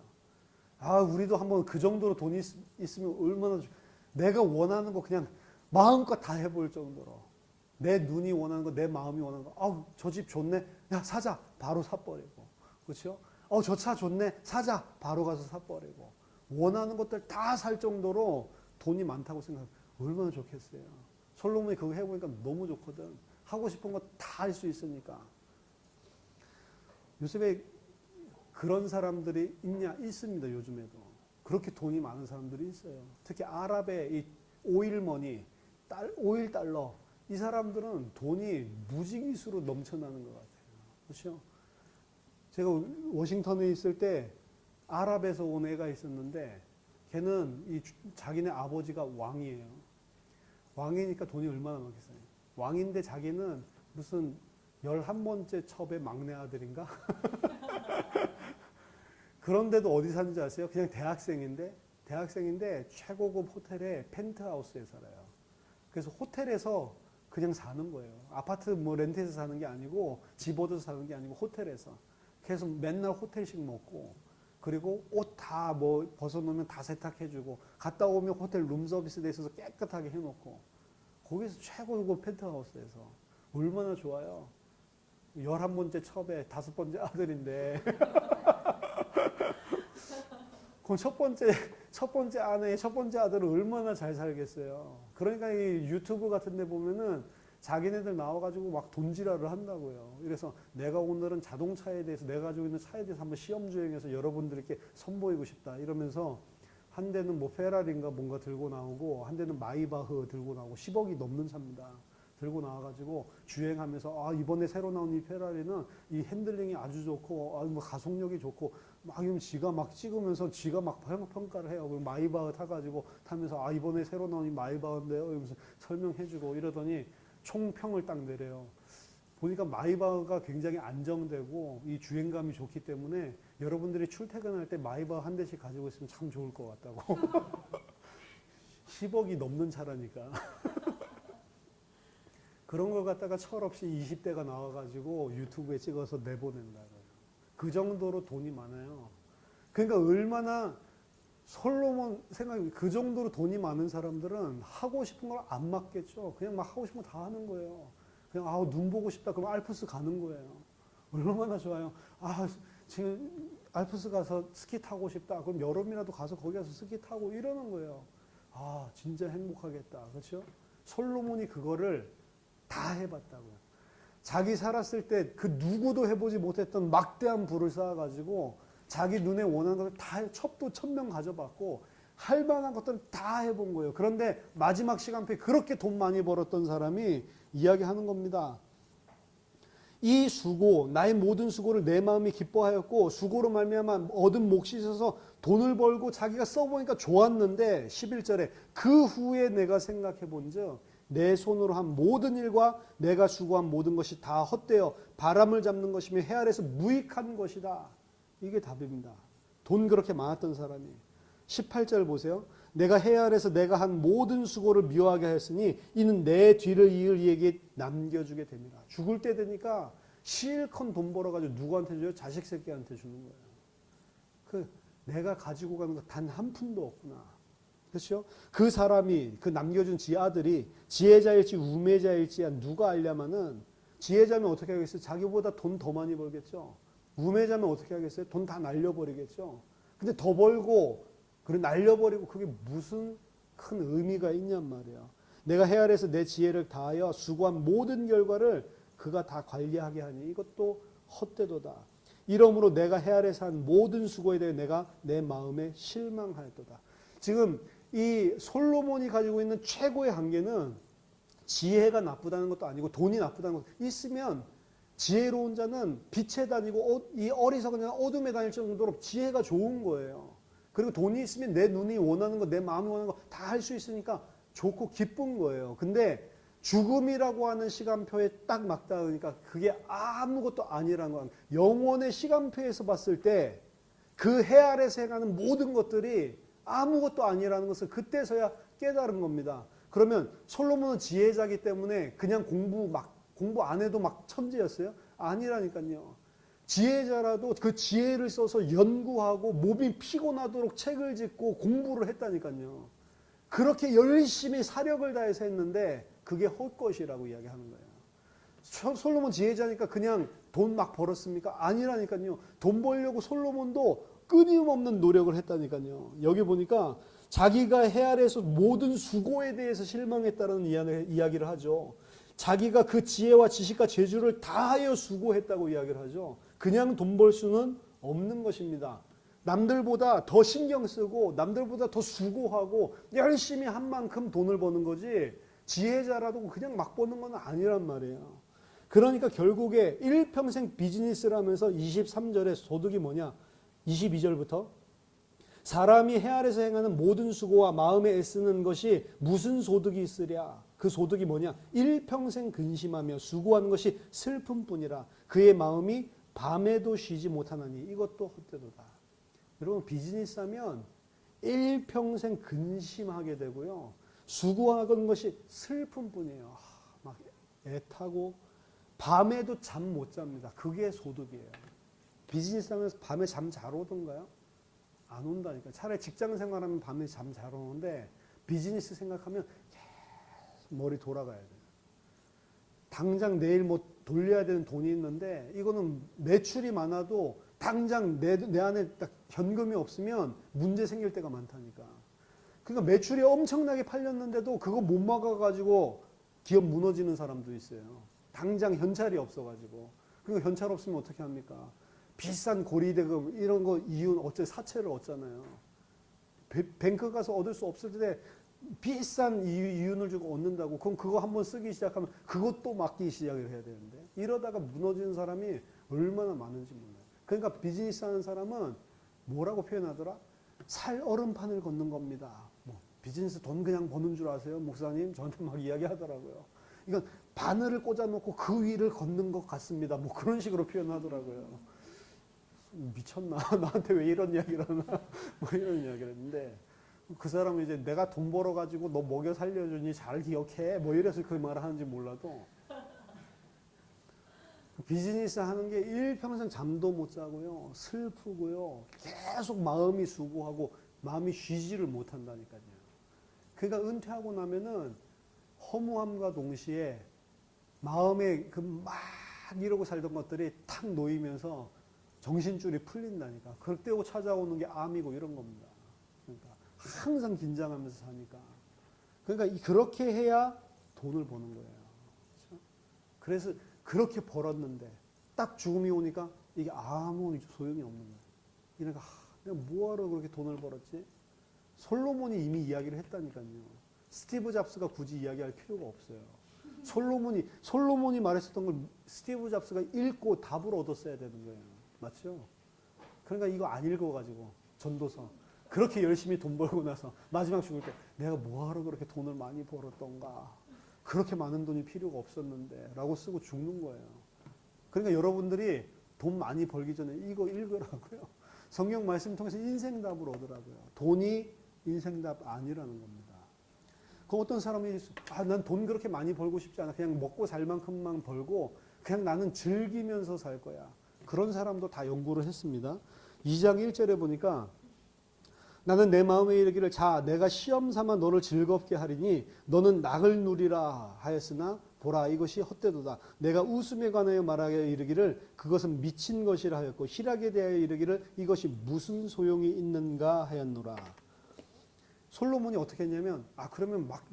Speaker 1: 아, 우리도 한번 그 정도로 돈이 있으면 얼마나 내가 원하는 거 그냥 마음껏 다 해볼 정도로 내 눈이 원하는 거, 내 마음이 원하는 거, 아우 저 집 좋네, 야 사자, 바로 사버리고, 그렇죠? 저 차 좋네, 사자, 바로 가서 사버리고, 원하는 것들 다 살 정도로 돈이 많다고 생각하면 얼마나 좋겠어요. 솔로몬이 그거 해보니까 너무 좋거든. 하고 싶은 거 다 할 수 있으니까. 요즘에 그런 사람들이 있냐? 있습니다. 요즘에도. 그렇게 돈이 많은 사람들이 있어요. 특히 아랍의 이 오일머니, 오일 달러, 이 사람들은 돈이 무지기수로 넘쳐나는 것 같아요. 그렇죠? 제가 워싱턴에 있을 때 아랍에서 온 애가 있었는데 걔는 자기네 아버지가 왕이에요. 왕이니까 돈이 얼마나 많겠어요. 왕인데 자기는 무슨 11번째 첩의 막내 아들인가? 그런데도 어디 사는지 아세요? 그냥 대학생인데 최고급 호텔에 펜트하우스에 살아요. 그래서 호텔에서 그냥 사는 거예요. 아파트 뭐 렌트해서 사는 게 아니고 집 얻어서 사는 게 아니고 호텔에서. 그래서 맨날 호텔식 먹고 그리고 옷 다 뭐 벗어놓으면 다 세탁해주고 갔다 오면 호텔 룸 서비스 돼 있어서 깨끗하게 해놓고 거기서 최고급 펜트하우스에서 얼마나 좋아요. 11번째 첩에 5번째 아들인데 그럼 첫 번째 아내, 첫 번째 아들은 얼마나 잘 살겠어요. 그러니까 이 유튜브 같은 데 보면은 자기네들 나와가지고 막 돈지랄을 한다고요. 그래서 내가 오늘은 자동차에 대해서 내가 가지고 있는 차에 대해서 한번 시험 주행해서 여러분들께 선보이고 싶다 이러면서 한 대는 뭐 페라리인가 뭔가 들고 나오고 한 대는 마이바흐 들고 나오고 10억이 넘는 차입니다. 들고 나와가지고 주행하면서 이번에 새로 나온 이 페라리는 이 핸들링이 아주 좋고 뭐 가속력이 좋고 막 이러면 지가 막 찍으면서 지가 막 평가를 해요. 그리고 마이바흐 타가지고 타면서 이번에 새로 나온 이 마이바흐인데요 이러면서 설명해주고 이러더니 총평을 딱 내려요. 보니까 마이바흐가 굉장히 안정되고 이 주행감이 좋기 때문에 여러분들이 출퇴근할 때 마이바흐 한 대씩 가지고 있으면 참 좋을 것 같다고. 10억이 넘는 차라니까. 그런 걸 갖다가 철없이 20대가 나와가지고 유튜브에 찍어서 내보낸다고요. 그 정도로 돈이 많아요. 그러니까 얼마나 솔로몬 생각이 그 정도로 돈이 많은 사람들은 하고 싶은 걸 안 맞겠죠. 그냥 막 하고 싶은 거 다 하는 거예요. 그냥 눈 보고 싶다 그러면 알프스 가는 거예요. 얼마나 좋아요. 지금 알프스 가서 스키 타고 싶다. 그럼 여름이라도 가서 거기 가서 스키 타고 이러는 거예요. 진짜 행복하겠다. 그렇죠? 솔로몬이 그거를 다 해봤다고요. 자기 살았을 때 그 누구도 해보지 못했던 막대한 부를 쌓아가지고 자기 눈에 원하는 것을 다 첩도 1000명 가져봤고 할 만한 것들은 다 해본 거예요. 그런데 마지막 시간표에 그렇게 돈 많이 벌었던 사람이 이야기하는 겁니다. 이 수고, 나의 모든 수고를 내 마음이 기뻐하였고 수고로 말미암아 얻은 몫이 있어서 돈을 벌고 자기가 써보니까 좋았는데 11절에 그 후에 내가 생각해 본즉 내 손으로 한 모든 일과 내가 수고한 모든 것이 다 헛되어 바람을 잡는 것이며 해 아래서 무익한 것이다. 이게 답입니다. 돈 그렇게 많았던 사람이. 18절 보세요. 내가 해 아래서 내가 한 모든 수고를 미워하게 하였으니 이는 내 뒤를 이을 이에게 남겨주게 됩니다. 죽을 때 되니까 실컷 돈 벌어가지고 누구한테 줘요? 자식 새끼한테 주는 거예요. 내가 가지고 가는 거 단 한 푼도 없구나. 그렇죠? 그 사람이 그 남겨준 지 아들이 지혜자일지 우매자일지 누가 알려면은 지혜자면 어떻게 하겠어요? 자기보다 돈 더 많이 벌겠죠. 우매자면 어떻게 하겠어요? 돈 다 날려버리겠죠. 근데 더 벌고 그래 날려버리고 그게 무슨 큰 의미가 있냔 말이에요. 내가 해 아래서 내 지혜를 다하여 수고한 모든 결과를 그가 다 관리하게 하니 이것도 헛되도다. 이러므로 내가 해 아래서 한 모든 수고에 대해 내가 내 마음에 실망하였도다. 지금 이 솔로몬이 가지고 있는 최고의 한계는 지혜가 나쁘다는 것도 아니고 돈이 나쁘다는 것. 있으면 지혜로운 자는 빛에 다니고 이 어리석은 자는 어둠에 다닐 정도로 지혜가 좋은 거예요. 그리고 돈이 있으면 내 눈이 원하는 거, 내 마음이 원하는 거 다 할 수 있으니까 좋고 기쁜 거예요. 근데 죽음이라고 하는 시간표에 딱 맞닿으니까 그게 아무것도 아니라는 거야. 영혼의 시간표에서 봤을 때 그 해 아래서 행하는 모든 것들이 아무것도 아니라는 것을 그때서야 깨달은 겁니다. 그러면 솔로몬은 지혜자이기 때문에 그냥 공부 안 해도 막 천재였어요? 아니라니까요. 지혜자라도 그 지혜를 써서 연구하고 몸이 피곤하도록 책을 짓고 공부를 했다니까요. 그렇게 열심히 사력을 다해서 했는데 그게 헛것이라고 이야기하는 거예요. 솔로몬 지혜자니까 그냥 돈 막 벌었습니까? 아니라니까요. 돈 벌려고 솔로몬도 끊임없는 노력을 했다니까요. 여기 보니까 자기가 해 아래에서 모든 수고에 대해서 실망했다는 이야기를 하죠. 자기가 그 지혜와 지식과 재주를 다하여 수고했다고 이야기를 하죠. 그냥 돈 벌 수는 없는 것입니다. 남들보다 더 신경 쓰고 남들보다 더 수고하고 열심히 한 만큼 돈을 버는 거지 지혜자라도 그냥 막 버는 건 아니란 말이에요. 그러니까 결국에 일평생 비즈니스를 하면서 23절에 소득이 뭐냐? 22절부터 사람이 해 아래서 행하는 모든 수고와 마음에 애쓰는 것이 무슨 소득이 있으랴? 그 소득이 뭐냐? 일평생 근심하며 수고하는 것이 슬픔뿐이라. 그의 마음이 밤에도 쉬지 못하나니 이것도 헛되도다. 여러분 비즈니스 하면 일평생 근심하게 되고요. 수고하는 것이 슬픔뿐이에요. 막 애타고 밤에도 잠 못 잡니다. 그게 소득이에요. 비즈니스 하면서 밤에 잠 잘 오던가요? 안 온다니까. 차라리 직장 생활하면 밤에 잠 잘 오는데 비즈니스 생각하면 계속 머리 돌아가야 돼요. 당장 내일 뭐 돌려야 되는 돈이 있는데 이거는 매출이 많아도 당장 내 안에 딱 현금이 없으면 문제 생길 때가 많다니까. 그러니까 매출이 엄청나게 팔렸는데도 그거 못 막아가지고 기업 무너지는 사람도 있어요. 당장 현찰이 없어가지고. 그러니까 현찰 없으면 어떻게 합니까? 비싼 고리대금 이런 거 이윤 어째 사채를 얻잖아요. 뱅크 가서 얻을 수 없을 때 비싼 이윤을 주고 얻는다고. 그럼 그거 한번 쓰기 시작하면 그것도 막기 시작을 해야 되는데 이러다가 무너지는 사람이 얼마나 많은지 몰라요. 그러니까 비즈니스 하는 사람은 뭐라고 표현하더라? 살 얼음판을 걷는 겁니다. 뭐 비즈니스 돈 그냥 버는 줄 아세요? 목사님 저한테 막 이야기하더라고요. 이건 바늘을 꽂아놓고 그 위를 걷는 것 같습니다. 뭐 그런 식으로 표현하더라고요. 미쳤나? 나한테 왜 이런 이야기를 하나? 뭐 이런 이야기를 했는데 그 사람은 이제 내가 돈 벌어가지고 너 먹여 살려주니 잘 기억해. 뭐 이래서 그 말을 하는지 몰라도 비즈니스 하는 게 일평생 잠도 못 자고요. 슬프고요. 계속 마음이 수고하고 마음이 쉬지를 못한다니까요. 그러니까 은퇴하고 나면은 허무함과 동시에 마음에 그 막 이러고 살던 것들이 탁 놓이면서 정신줄이 풀린다니까. 그때 오고 찾아오는 게 암이고 이런 겁니다. 그러니까 항상 긴장하면서 사니까. 그러니까 그렇게 해야 돈을 버는 거예요. 그렇죠? 그래서 그렇게 벌었는데 딱 죽음이 오니까 이게 아무 소용이 없는 거예요. 이러니까 내가 뭐하러 그렇게 돈을 벌었지? 솔로몬이 이미 이야기를 했다니까요. 스티브 잡스가 굳이 이야기할 필요가 없어요. 솔로몬이 말했었던 걸 스티브 잡스가 읽고 답을 얻었어야 되는 거예요. 맞죠? 그러니까 이거 안 읽어가지고 전도서 그렇게 열심히 돈 벌고 나서 마지막 죽을 때 내가 뭐하러 그렇게 돈을 많이 벌었던가. 그렇게 많은 돈이 필요가 없었는데 라고 쓰고 죽는 거예요. 그러니까 여러분들이 돈 많이 벌기 전에 이거 읽으라고요. 성경 말씀 통해서 인생답을 얻으라고요. 돈이 인생답 아니라는 겁니다. 그 어떤 사람이 난 돈 그렇게 많이 벌고 싶지 않아. 그냥 먹고 살 만큼만 벌고 그냥 나는 즐기면서 살 거야. 그런 사람도 다 연구를 했습니다. 2장 1절에 보니까 나는 내 마음에 이르기를 자 내가 시험 삼아 너를 즐겁게 하리니 너는 낙을 누리라 하였으나 보라 이것이 헛되도다. 내가 웃음에 관하여 말하여 이르기를 그것은 미친 것이라 하였고 희락에 대하여 이르기를 이것이 무슨 소용이 있는가 하였노라. 솔로몬이 어떻게 했냐면 그러면 막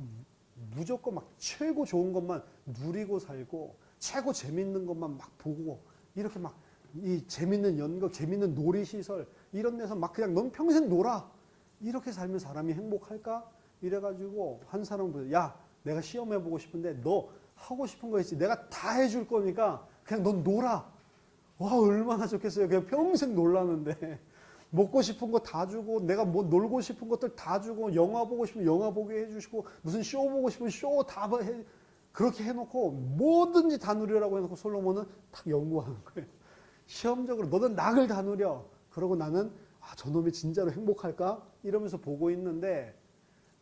Speaker 1: 무조건 막 최고 좋은 것만 누리고 살고 최고 재밌는 것만 막 보고 이렇게 막 이 재밌는 연극, 재밌는 놀이시설 이런 데서 막 그냥 넌 평생 놀아. 이렇게 살면 사람이 행복할까? 이래가지고 한 사람은 야 내가 시험해보고 싶은데 너 하고 싶은 거 있지? 내가 다 해줄 거니까 그냥 넌 놀아. 와 얼마나 좋겠어요. 그냥 평생 놀라는데 먹고 싶은 거 다 주고 내가 뭐 놀고 싶은 것들 다 주고 영화 보고 싶으면 영화 보게 해주시고 무슨 쇼 보고 싶으면 쇼 다 해. 그렇게 해놓고 뭐든지 다 누리라고 해놓고 솔로몬은 딱 연구하는 거예요. 시험적으로 너는 낙을 다 누려. 그러고 나는 저놈이 진짜로 행복할까? 이러면서 보고 있는데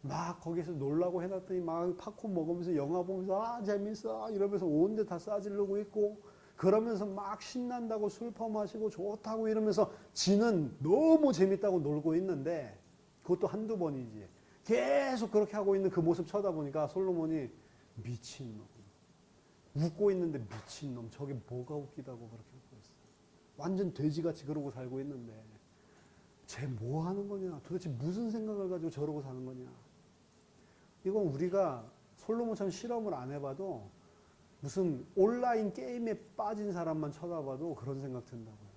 Speaker 1: 막 거기서 놀라고 해놨더니 막 팝콘 먹으면서 영화 보면서 재밌어 이러면서 온 데 다 싸지르고 있고 그러면서 막 신난다고 술 퍼마시고 좋다고 이러면서 지는 너무 재밌다고 놀고 있는데 그것도 한두 번이지. 계속 그렇게 하고 있는 그 모습 쳐다보니까 솔로몬이 미친놈. 웃고 있는데 미친놈. 저게 뭐가 웃기다고 그렇게 웃고 있어. 완전 돼지같이 그러고 살고 있는데 쟤 뭐 하는 거냐. 도대체 무슨 생각을 가지고 저러고 사는 거냐. 이건 우리가 솔로몬처럼 실험을 안 해봐도 무슨 온라인 게임에 빠진 사람만 쳐다봐도 그런 생각 든다고요.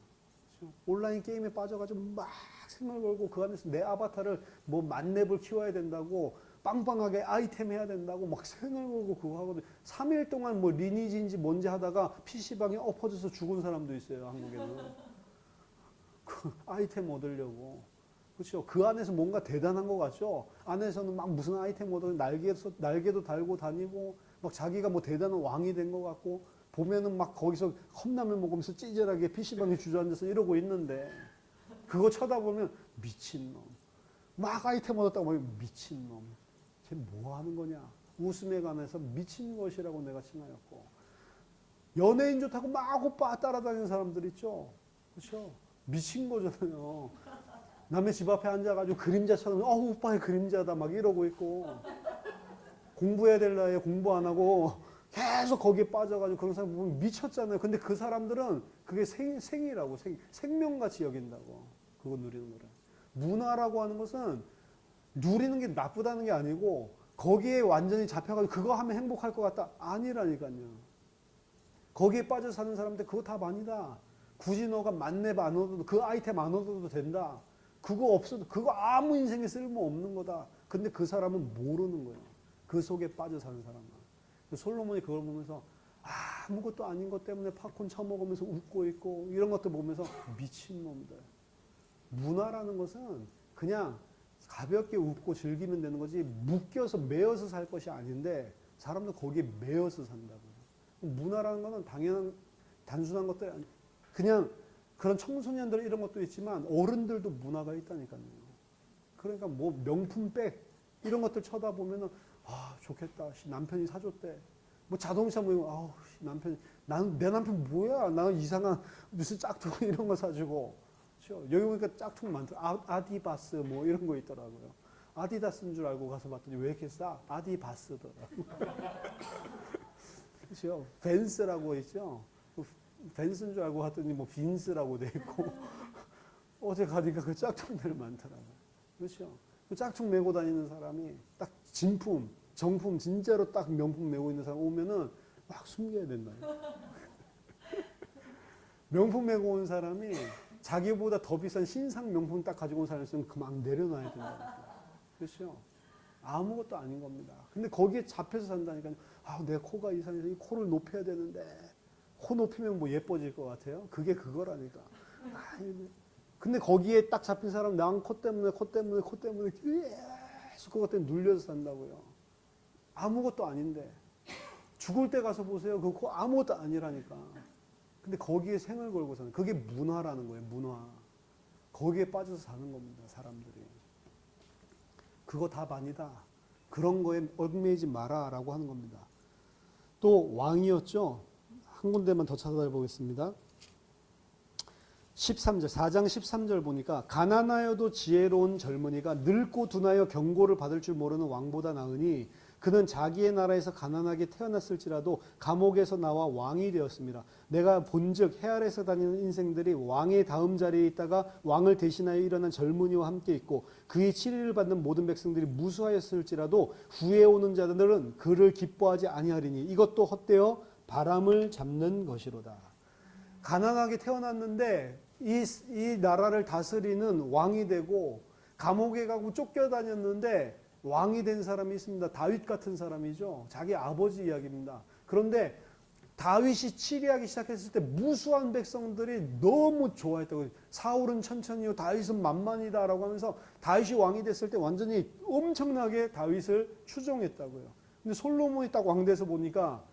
Speaker 1: 그렇죠? 온라인 게임에 빠져가지고 막 생각을 걸고 그 안에서 내 아바타를 뭐 만렙을 키워야 된다고 빵빵하게 아이템 해야 된다고 막 생각을 걸고 그거 하거든요. 3일 동안 뭐 리니지인지 뭔지 하다가 PC방에 엎어져서 죽은 사람도 있어요. 한국에는. 그 아이템 얻으려고. 그렇죠. 그 안에서 뭔가 대단한 것 같죠. 안에서는 막 무슨 아이템 얻어 날개도 달고 다니고 막 자기가 뭐 대단한 왕이 된 것 같고 보면은 막 거기서 컵라면 먹으면서 찌질하게 PC방에 주저앉아서 이러고 있는데 그거 쳐다보면 미친놈. 막 아이템 얻었다고 하면 미친놈. 쟤 뭐 하는 거냐. 웃음에 관해서 미친 것이라고 내가 칭하였고 연예인 좋다고 막 오빠 따라다니는 사람들 있죠. 그렇죠. 미친 거잖아요. 남의 집 앞에 앉아가지고 그림자처럼 오빠의 그림자다 막 이러고 있고 공부해야 될 나이에 공부 안 하고 계속 거기에 빠져가지고 그런 사람 보면 미쳤잖아요. 근데 그 사람들은 그게 생이라고 생명같이 여긴다고. 그거 누리는 거라. 문화라고 하는 것은 누리는 게 나쁘다는 게 아니고 거기에 완전히 잡혀가지고 그거 하면 행복할 것 같다. 아니라니까요. 거기에 빠져 사는 사람들 그거 다 많이다. 굳이 너가 만렙 안 얻어도 그 아이템 안 얻어도 된다. 그거 없어도 그거 아무 인생에 쓸모 없는 거다. 근데 그 사람은 모르는 거예요. 그 속에 빠져 사는 사람은. 솔로몬이 그걸 보면서 아무것도 아닌 것 때문에 팝콘 처먹으면서 웃고 있고 이런 것도 보면서 미친놈들. 문화라는 것은 그냥 가볍게 웃고 즐기면 되는 거지 묶여서 매여서 살 것이 아닌데 사람들 거기에 매여서 산다고요. 문화라는 거는 단순한 것들이 아니 그냥 그런 청소년들 이런 것도 있지만 어른들도 문화가 있다니까요. 그러니까 뭐 명품백 이런 것들 쳐다보면은 좋겠다. 남편이 사줬대. 뭐 자동차 뭐 남편이 내 남편 뭐야? 나는 이상한 무슨 짝퉁 이런 거 사주고. 그렇죠? 여기 보니까 짝퉁 많더라. 아디바스 뭐 이런 거 있더라고요. 아디다스인 줄 알고 가서 봤더니 왜 이렇게 싸? 아디바스더라. 그렇죠? 벤스라고 있죠. 벤스인 줄 알고 갔더니 뭐 빈스라고 돼 있고 어제 가니까 그 짝퉁들 많더라고요. 그렇죠? 그 짝퉁 메고 다니는 사람이 딱 진품, 정품 진짜로 딱 명품 메고 있는 사람 오면은 막 숨겨야 된다. 명품 메고 온 사람이 자기보다 더 비싼 신상 명품 딱 가지고 온 사람이 있으면 그만 내려놔야 된다. 그렇죠? 아무것도 아닌 겁니다. 근데 거기에 잡혀서 산다니까요. 내 코가 이상해서 이 코를 높여야 되는데 코 높이면 뭐 예뻐질 것 같아요? 그게 그거라니까. 근데 거기에 딱 잡힌 사람 난 코 때문에 계속 그것 때문에 눌려서 산다고요. 아무것도 아닌데 죽을 때 가서 보세요. 그 코 아무것도 아니라니까. 근데 거기에 생을 걸고 사는 그게 문화라는 거예요. 문화. 거기에 빠져서 사는 겁니다. 사람들이. 그거 다 반이다. 그런 거에 얽매이지 마라 라고 하는 겁니다. 또 왕이었죠. 한 군데만 더 찾아보겠습니다. 13절, 4장 13절 보니까 가난하여도 지혜로운 젊은이가 늙고 둔하여 경고를 받을 줄 모르는 왕보다 나으니 그는 자기의 나라에서 가난하게 태어났을지라도 감옥에서 나와 왕이 되었습니다. 내가 본즉 해 아래서 다니는 인생들이 왕의 다음 자리에 있다가 왕을 대신하여 일어난 젊은이와 함께 있고 그의 치리를 받는 모든 백성들이 무수하였을지라도 후에 오는 자들은 그를 기뻐하지 아니하리니 이것도 헛되어 바람을 잡는 것이로다. 가난하게 태어났는데 이 나라를 다스리는 왕이 되고 감옥에 가고 쫓겨다녔는데 왕이 된 사람이 있습니다. 다윗 같은 사람이죠. 자기 아버지 이야기입니다. 그런데 다윗이 치리하기 시작했을 때 무수한 백성들이 너무 좋아했다고. 사울은 천천히요 다윗은 만만이다라고 하면서 다윗이 왕이 됐을 때 완전히 엄청나게 다윗을 추종했다고요. 근데 솔로몬이 딱 왕돼서 보니까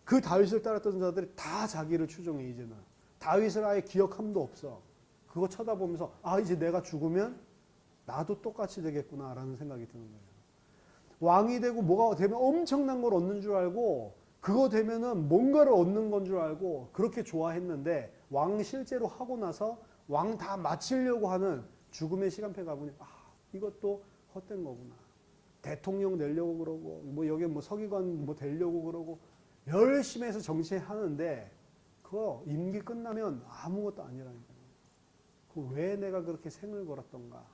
Speaker 1: 그 다윗을 따랐던 자들이 다 자기를 추종해. 이제는 다윗을 아예 기억함도 없어. 그거 쳐다보면서 아, 이제 내가 죽으면 나도 똑같이 되겠구나라는 생각이 드는 거예요. 왕이 되고 뭐가 되면 엄청난 걸 얻는 줄 알고, 그거 되면은 뭔가를 얻는 건 줄 알고 그렇게 좋아했는데, 왕 실제로 하고 나서 왕 다 마치려고 하는 죽음의 시간표에 가보니 아, 이것도 헛된 거구나. 대통령 되려고 그러고 뭐 여기 뭐 서기관 뭐 되려고 그러고 열심히 해서 정치하는데 그거 임기 끝나면 아무것도 아니라니까요. 그 왜 내가 그렇게 생을 걸었던가.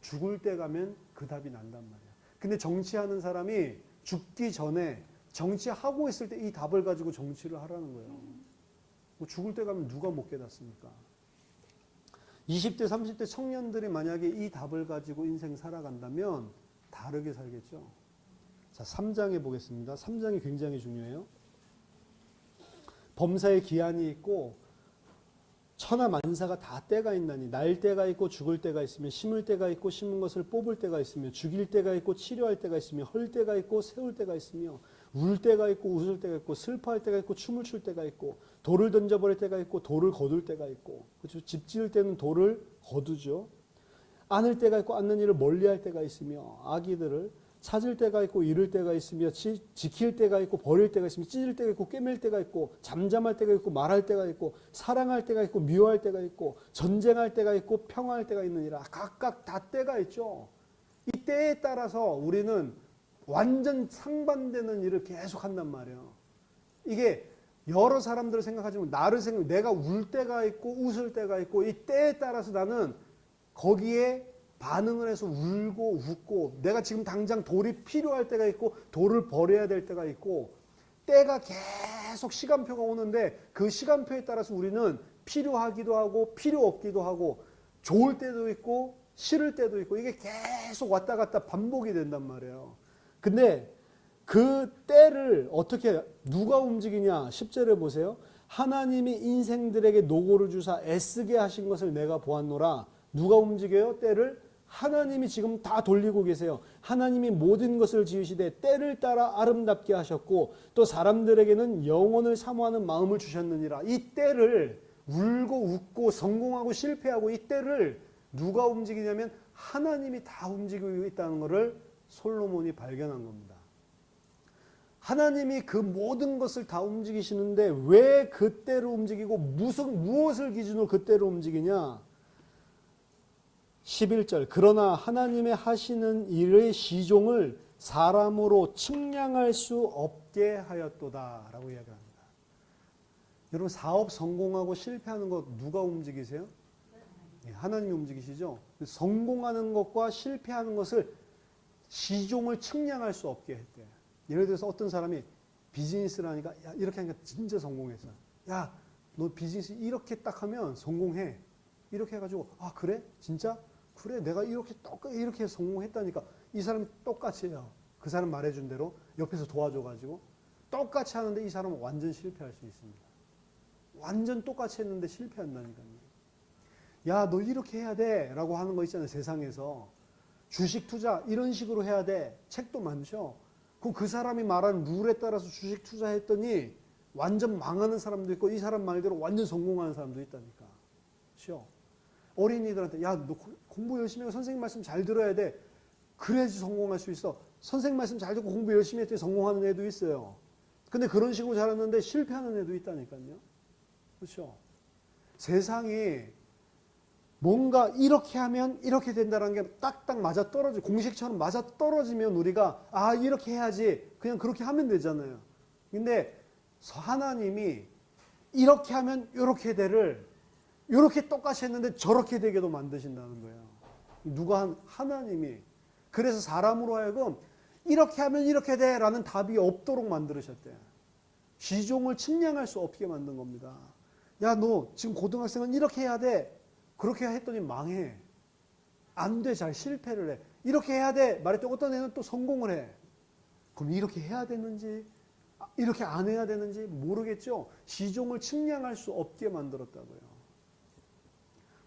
Speaker 1: 죽을 때 가면 그 답이 난단 말이야. 근데 정치하는 사람이 죽기 전에 정치하고 있을 때 이 답을 가지고 정치를 하라는 거예요. 뭐 죽을 때 가면 누가 못 깨닫습니까? 20대, 30대 청년들이 만약에 이 답을 가지고 인생 살아간다면 다르게 살겠죠. 자, 3장에 보겠습니다. 3장이 굉장히 중요해요. 범사에 기한이 있고 천하 만사가 다 때가 있나니 날 때가 있고 죽을 때가 있으며 심을 때가 있고 심은 것을 뽑을 때가 있으며 죽일 때가 있고 치료할 때가 있으며 헐 때가 있고 세울 때가 있으며 울 때가 있고 웃을 때가 있고 슬퍼할 때가 있고 춤을 출 때가 있고 돌을 던져버릴 때가 있고 돌을 거둘 때가 있고, 그렇죠? 집 지을 때는 돌을 거두죠. 안을 때가 있고 안는 일을 멀리할 때가 있으며 아기들을 찾을 때가 있고 잃을 때가 있으며 지킬 때가 있고 버릴 때가 있으며 찢을 때가 있고 꿰맬 때가 있고 잠잠할 때가 있고 말할 때가 있고 사랑할 때가 있고 미워할 때가 있고 전쟁할 때가 있고 평화할 때가 있느니라. 각각 다 때가 있죠. 이 때에 따라서 우리는 완전 상반되는 일을 계속 한단 말이에요. 이게 여러 사람들을 생각하지만 나를 생각, 내가 울 때가 있고 웃을 때가 있고 이 때에 따라서 나는 거기에 반응을 해서 울고 웃고, 내가 지금 당장 돌이 필요할 때가 있고 돌을 버려야 될 때가 있고, 때가 계속 시간표가 오는데 그 시간표에 따라서 우리는 필요하기도 하고 필요 없기도 하고 좋을 때도 있고 싫을 때도 있고 이게 계속 왔다 갔다 반복이 된단 말이에요. 근데 그 때를 어떻게 누가 움직이냐? 10절에 보세요. 하나님이 인생들에게 노고를 주사 애쓰게 하신 것을 내가 보았노라. 누가 움직여요? 때를? 하나님이 지금 다 돌리고 계세요. 하나님이 모든 것을 지으시되 때를 따라 아름답게 하셨고 또 사람들에게는 영원을 사모하는 마음을 주셨느니라. 이 때를 울고 웃고 성공하고 실패하고 이 때를 누가 움직이냐면 하나님이 다 움직이고 있다는 것을 솔로몬이 발견한 겁니다. 하나님이 그 모든 것을 다 움직이시는데 왜 그때로 움직이고 무엇을 기준으로 그때로 움직이냐? 11절 그러나 하나님의 하시는 일의 시종을 사람으로 측량할 수 없게 하였도다 라고 이야기합니다. 여러분 사업 성공하고 실패하는 것 누가 움직이세요? 하나님이 움직이시죠. 성공하는 것과 실패하는 것을 시종을 측량할 수 없게 했대요. 예를 들어서 어떤 사람이 비즈니스를 하니까 야, 이렇게 하니까 진짜 성공했어. 야, 너 비즈니스 이렇게 딱 하면 성공해. 이렇게 해가지고 아 그래? 진짜? 그래 내가 이렇게 성공했다니까. 이 사람이 똑같이 해요. 그 사람 말해준 대로 옆에서 도와줘가지고 똑같이 하는데 이 사람은 완전 실패할 수 있습니다. 완전 똑같이 했는데 실패한다니까요. 야, 너 이렇게 해야 돼 라고 하는 거 있잖아요. 세상에서 주식 투자 이런 식으로 해야 돼. 책도 많죠. 그럼 그 사람이 말하는 룰에 따라서 주식 투자했더니 완전 망하는 사람도 있고 이 사람 말대로 완전 성공하는 사람도 있다니까. 그렇죠? 어린이들한테 야, 너 공부 열심히 하고 선생님 말씀 잘 들어야 돼. 그래야지 성공할 수 있어. 선생님 말씀 잘 듣고 공부 열심히 했더니 성공하는 애도 있어요. 근데 그런 식으로 잘하는데 실패하는 애도 있다니까요. 그렇죠? 세상이 뭔가 이렇게 하면 이렇게 된다는 게 딱딱 맞아 떨어져 공식처럼 맞아 떨어지면 우리가 아 이렇게 해야지 그냥 그렇게 하면 되잖아요. 근데 하나님이 이렇게 하면 이렇게 되를 이렇게 똑같이 했는데 저렇게 되게도 만드신다는 거예요. 누가 하나님이. 그래서 사람으로 하여금 이렇게 하면 이렇게 돼라는 답이 없도록 만들으셨대요. 시종을 측량할 수 없게 만든 겁니다. 야, 너 지금 고등학생은 이렇게 해야 돼. 그렇게 했더니 망해. 안 돼. 잘 실패를 해. 이렇게 해야 돼. 말했더니 어떤 애는 또 성공을 해. 그럼 이렇게 해야 되는지 이렇게 안 해야 되는지 모르겠죠. 시종을 측량할 수 없게 만들었다고요.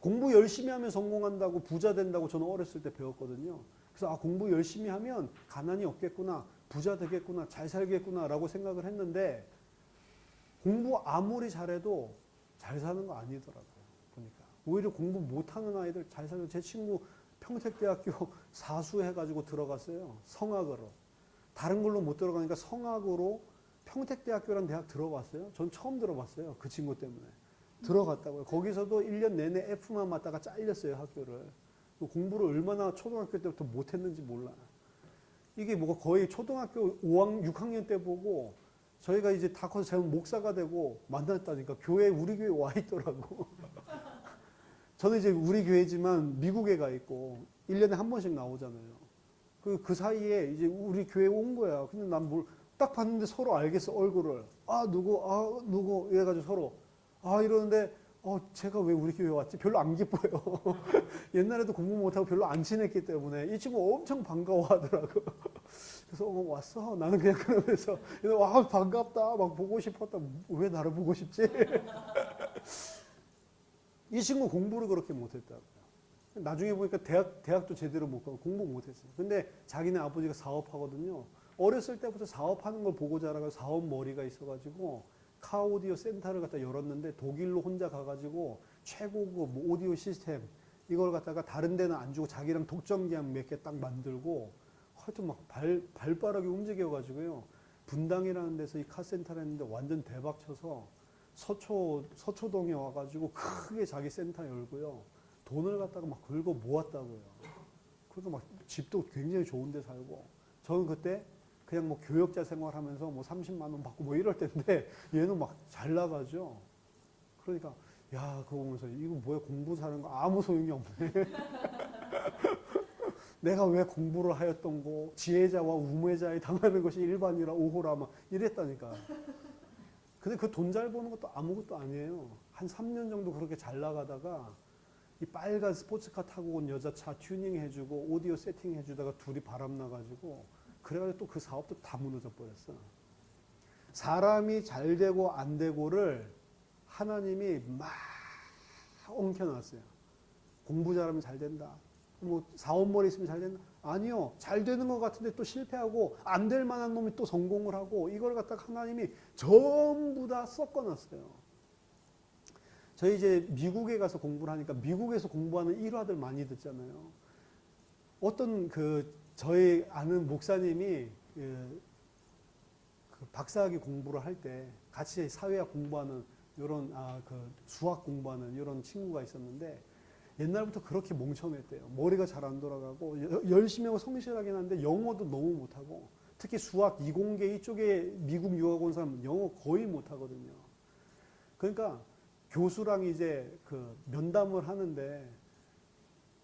Speaker 1: 공부 열심히 하면 성공한다고 부자 된다고 저는 어렸을 때 배웠거든요. 그래서 아 공부 열심히 하면 가난이 없겠구나. 부자 되겠구나, 잘 살겠구나라고 생각을 했는데 공부 아무리 잘해도 잘 사는 거 아니더라고요. 보니까 오히려 공부 못하는 아이들 잘 살고, 제 친구 평택대학교 사수해가지고 들어갔어요. 성악으로. 다른 걸로 못 들어가니까 성악으로 평택대학교라는 대학 들어갔어요. 전 처음 들어봤어요. 그 친구 때문에. 들어갔다고요. 거기서도 1년 내내 F만 맞다가 잘렸어요, 학교를. 공부를 얼마나 초등학교 때부터 못했는지 몰라. 이게 뭐 거의 초등학교 6학년 때 보고 저희가 이제 다 커서 제가 목사가 되고 만났다니까. 교회, 우리 교회 와 있더라고. 저는 이제 우리 교회지만 미국에 가 있고 1년에 한 번씩 나오잖아요. 그 사이에 이제 우리 교회 온 거야. 근데 난 딱 봤는데 서로 알겠어, 얼굴을. 누구 이래가지고 서로 이러는데 제가 왜 우리 교회 왔지? 별로 안 기뻐요. 옛날에도 공부 못하고 별로 안 친했기 때문에 이 친구 엄청 반가워하더라고. 그래서 왔어? 나는 그냥 그러면서 반갑다, 막 보고 싶었다. 왜 나를 보고 싶지? 이 친구 공부를 그렇게 못했다고요. 나중에 보니까 대학도 제대로 못 가고 공부 못했어요. 근데 자기네 아버지가 사업하거든요. 어렸을 때부터 사업하는 걸 보고 자라가 사업 머리가 있어가지고 카오디오 센터를 갖다 열었는데 독일로 혼자 가가지고 최고급 뭐 오디오 시스템 이걸 갖다가 다른 데는 안 주고 자기랑 독점기한 몇 개 딱 만들고 하여튼 막 발빠르게 움직여가지고요. 분당이라는 데서 이 카센터를 했는데 완전 대박 쳐서 서초동에 와가지고 크게 자기 센터 열고요. 돈을 갖다가 막 긁어 모았다고요. 그래서 막 집도 굉장히 좋은 데 살고. 저는 그때 그냥 뭐 교역자 생활하면서 뭐 30만 원 받고 뭐 이럴 때인데 얘는 막 잘 나가죠. 그러니까 그거 보면서 이거 뭐야, 공부 사는 거 아무 소용이 없네. 내가 왜 공부를 하였던 거, 지혜자와 우매자에 당하는 것이 일반이라 오호라 막 이랬다니까. 근데 그 돈 잘 버는 것도 아무것도 아니에요. 한 3년 정도 그렇게 잘 나가다가 이 빨간 스포츠카 타고 온 여자차 튜닝 해주고 오디오 세팅 해주다가 둘이 바람 나가지고 그래가지고 또 그 사업도 다 무너져 버렸어. 사람이 잘 되고 안 되고를 하나님이 막 엉켜놨어요. 공부 잘하면 잘 된다. 뭐 사업머리 있으면 잘 된다. 아니요. 잘 되는 것 같은데 또 실패하고 안 될 만한 놈이 또 성공을 하고 이걸 갖다가 하나님이 전부 다 섞어놨어요. 저희 이제 미국에 가서 공부를 하니까 미국에서 공부하는 일화들 많이 듣잖아요. 어떤 저희 아는 목사님이 그 박사학위 공부를 할 때 같이 사회학 공부하는 이런 수학 공부하는 이런 친구가 있었는데 옛날부터 그렇게 멍청했대요. 머리가 잘 안 돌아가고 열심히 하고 성실하긴 한데 영어도 너무 못하고 특히 수학 이공계 이쪽에 미국 유학 온 사람 영어 거의 못하거든요. 그러니까 교수랑 이제 면담을 하는데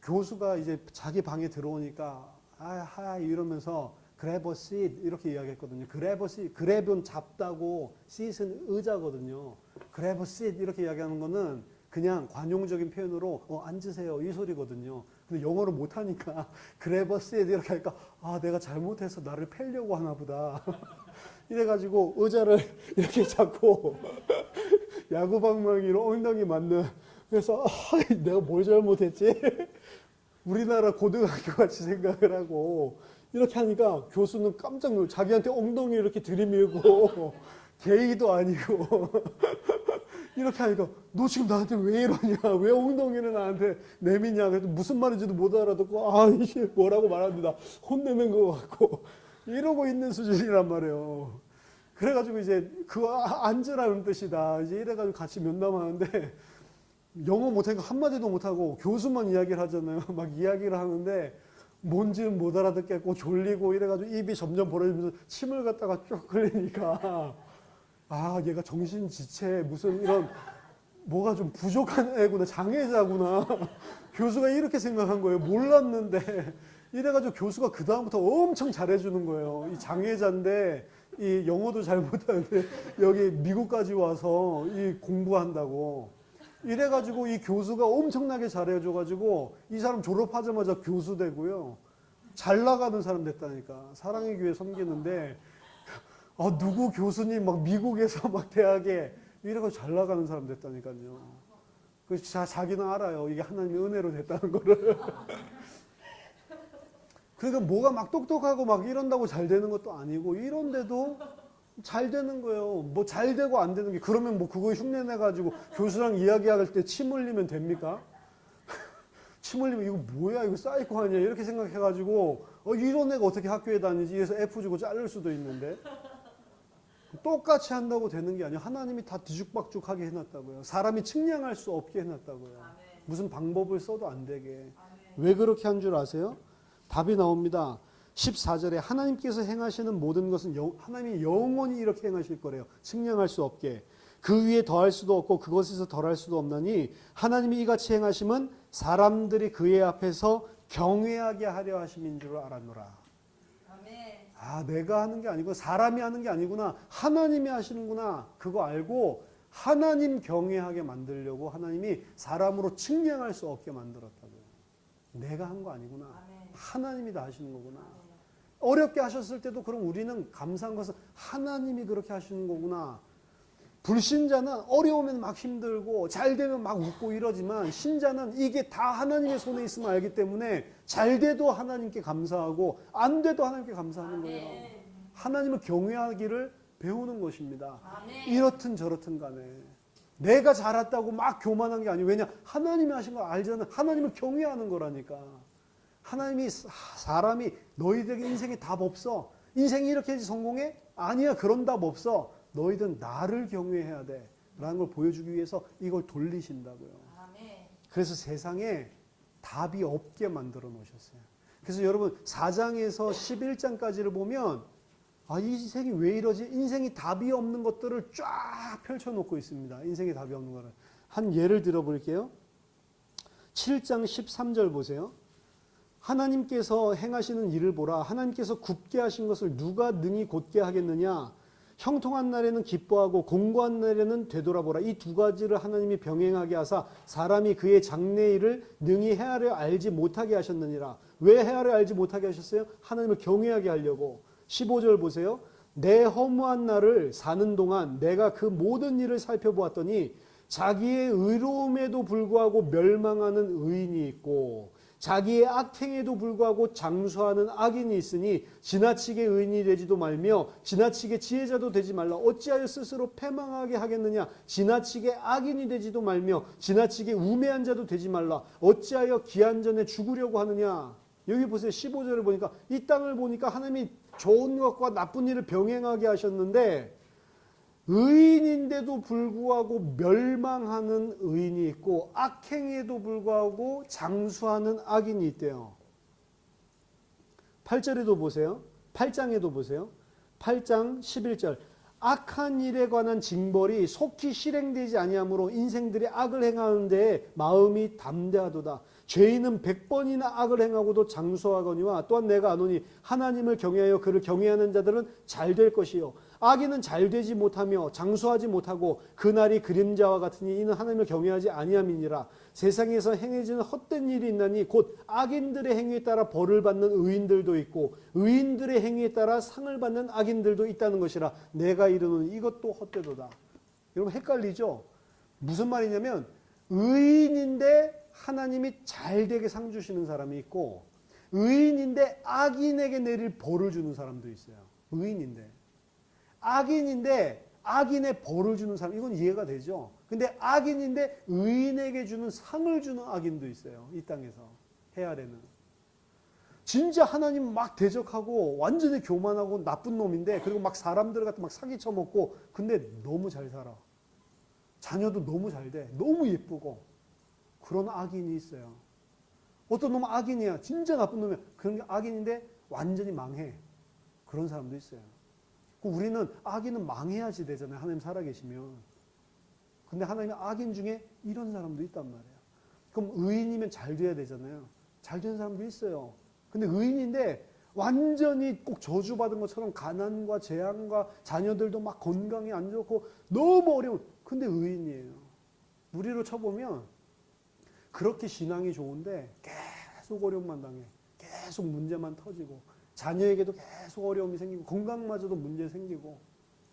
Speaker 1: 교수가 이제 자기 방에 들어오니까 하이 이러면서 grab a seat 이렇게 이야기했거든요. grab a seat, grab은 잡다고 seat은 의자거든요. grab a seat 이렇게 이야기하는 거는 그냥 관용적인 표현으로 앉으세요 이 소리거든요. 근데 영어를 못하니까 grab a seat 이렇게 하니까 내가 잘못해서 나를 패려고 하나 보다. 이래가지고 의자를 이렇게 잡고 야구방망이로 엉덩이 맞는. 그래서 내가 뭘 잘못했지? 우리나라 고등학교 같이 생각을 하고 이렇게 하니까 교수는 깜짝 놀라. 자기한테 엉덩이 이렇게 들이밀고 게이도 아니고 이렇게 하니까 너 지금 나한테 왜 이러냐? 왜 엉덩이를 나한테 내미냐? 그래도 무슨 말인지도 못 알아듣고 이게 뭐라고 말하는데 나 혼내는 것 같고 이러고 있는 수준이란 말이에요. 그래가지고 이제 앉으라는 뜻이다. 이제 이래가지고 같이 면담하는데 영어 못하니까 한마디도 못하고 교수만 이야기를 하잖아요. 막 이야기를 하는데 뭔지는 못 알아듣겠고 졸리고 이래가지고 입이 점점 벌어지면서 침을 갖다가 쭉 흘리니까 얘가 정신지체 무슨 이런 뭐가 좀 부족한 애구나, 장애자구나. 교수가 이렇게 생각한 거예요. 몰랐는데 이래가지고 교수가 그 다음부터 엄청 잘해주는 거예요. 이 장애자인데 이 영어도 잘 못하는데 여기 미국까지 와서 이 공부한다고. 이래가지고 이 교수가 엄청나게 잘해줘가지고 이 사람 졸업하자마자 교수 되고요. 잘 나가는 사람 됐다니까. 사랑의 교회 섬기는데 누구 교수님 막 미국에서 막 대학에 이래가지고 잘 나가는 사람 됐다니까요. 자기는 알아요. 이게 하나님의 은혜로 됐다는 거를. 그러니까 뭐가 막 똑똑하고 막 이런다고 잘 되는 것도 아니고 이런데도 잘 되는 거예요. 뭐 잘 되고 안 되는 게 그러면 뭐 그거 흉내 내 가지고 교수랑 이야기할 때 침 흘리면 됩니까? 침 흘리면 이거 뭐야 이거 사이코 아니야 이렇게 생각해 가지고 이런 애가 어떻게 학교에 다니지 그래서 F 주고 자를 수도 있는데 똑같이 한다고 되는 게 아니에요. 하나님이 다 뒤죽박죽하게 해놨다고요. 사람이 측량할 수 없게 해놨다고요. 무슨 방법을 써도 안 되게. 왜 그렇게 한 줄 아세요? 답이 나옵니다. 14절에 하나님께서 행하시는 모든 것은 하나님이 영원히 이렇게 행하실 거래요. 측량할 수 없게. 그 위에 더할 수도 없고 그것에서 덜할 수도 없나니 하나님이 이같이 행하심은 사람들이 그의 앞에서 경외하게 하려 하심인 줄 알았노라. 아, 내가 하는 게 아니고 사람이 하는 게 아니구나. 하나님이 하시는구나. 그거 알고 하나님 경외하게 만들려고 하나님이 사람으로 측량할 수 없게 만들었다고요. 내가 한 거 아니구나. 하나님이 다 하시는 거구나. 어렵게 하셨을 때도 그럼 우리는 감사한 것은 하나님이 그렇게 하시는 거구나. 불신자는 어려우면 막 힘들고 잘 되면 막 웃고 이러지만 신자는 이게 다 하나님의 손에 있으면 알기 때문에 잘 돼도 하나님께 감사하고 안 돼도 하나님께 감사하는 거예요. 하나님을 경외하기를 배우는 것입니다. 이렇든 저렇든 간에 내가 잘했다고 막 교만한 게 아니에요. 왜냐? 하나님이 하신 거 알잖아. 하나님을 경외하는 거라니까. 하나님이 사람이 너희들에게 인생에 답 없어. 인생이 이렇게 해야지 성공해? 아니야. 그런 답 없어. 너희들은 나를 경외해야 돼 라는 걸 보여주기 위해서 이걸 돌리신다고요. 그래서 세상에 답이 없게 만들어 놓으셨어요. 그래서 여러분 4장에서 11장까지를 보면 아, 이 인생이 왜 이러지? 인생이 답이 없는 것들을 쫙 펼쳐놓고 있습니다. 인생이 답이 없는 거를. 한 예를 들어볼게요. 7장 13절 보세요. 하나님께서 행하시는 일을 보라. 하나님께서 굽게 하신 것을 누가 능히 곧게 하겠느냐? 형통한 날에는 기뻐하고 공고한 날에는 되돌아보라. 이 두 가지를 하나님이 병행하게 하사 사람이 그의 장래일을 능히 헤아려 알지 못하게 하셨느니라. 왜 헤아려 알지 못하게 하셨어요? 하나님을 경외하게 하려고. 15절 보세요. 내 허무한 날을 사는 동안 내가 그 모든 일을 살펴보았더니 자기의 의로움에도 불구하고 멸망하는 의인이 있고 자기의 악행에도 불구하고 장수하는 악인이 있으니 지나치게 의인이 되지도 말며 지나치게 지혜자도 되지 말라. 어찌하여 스스로 패망하게 하겠느냐? 지나치게 악인이 되지도 말며 지나치게 우매한 자도 되지 말라. 어찌하여 기한 전에 죽으려고 하느냐? 여기 보세요. 15절을 보니까 이 땅을 보니까 하나님이 좋은 것과 나쁜 일을 병행하게 하셨는데 의인인데도 불구하고 멸망하는 의인이 있고 악행에도 불구하고 장수하는 악인이 있대요. 8절에도 보세요. 8장에도 보세요. 8장 11절 악한 일에 관한 징벌이 속히 실행되지 아니하므로 인생들이 악을 행하는 데에 마음이 담대하도다. 죄인은 100번이나 악을 행하고도 장수하거니와 또한 내가 아노니 하나님을 경외하여 그를 경외하는 자들은 잘 될 것이요 악인은 잘 되지 못하며 장수하지 못하고 그날이 그림자와 같으니 이는 하나님을 경외하지 아니함이니라. 세상에서 행해지는 헛된 일이 있나니 곧 악인들의 행위에 따라 벌을 받는 의인들도 있고 의인들의 행위에 따라 상을 받는 악인들도 있다는 것이라. 내가 이르노니 이것도 헛되도다. 여러분 헷갈리죠? 무슨 말이냐면 의인인데 하나님이 잘되게 상 주시는 사람이 있고 의인인데 악인에게 내릴 벌을 주는 사람도 있어요. 의인인데 악인인데 악인의 벌을 주는 사람, 이건 이해가 되죠. 근데 악인인데 의인에게 주는 상을 주는 악인도 있어요. 이 땅에서 해 아래는 진짜 하나님 막 대적하고 완전히 교만하고 나쁜 놈인데 그리고 막 사람들 갖다 막 사기 쳐먹고 근데 너무 잘 살아. 자녀도 너무 잘 돼. 너무 예쁘고 그런 악인이 있어요. 어떤 놈은 악인이야. 진짜 나쁜 놈이야. 그런 게 악인인데 완전히 망해. 그런 사람도 있어요. 우리는 악인은 망해야지 되잖아요. 하나님 살아계시면. 근데 하나님의 악인 중에 이런 사람도 있단 말이에요. 그럼 의인이면 잘 돼야 되잖아요. 잘 되는 사람도 있어요. 근데 의인인데 완전히 꼭 저주받은 것처럼 가난과 재앙과 자녀들도 막 건강이 안 좋고 너무 어려운 근데 의인이에요. 무리로 쳐보면 그렇게 신앙이 좋은데 계속 어려움만 당해. 계속 문제만 터지고 자녀에게도 계속 어려움이 생기고 건강마저도 문제 생기고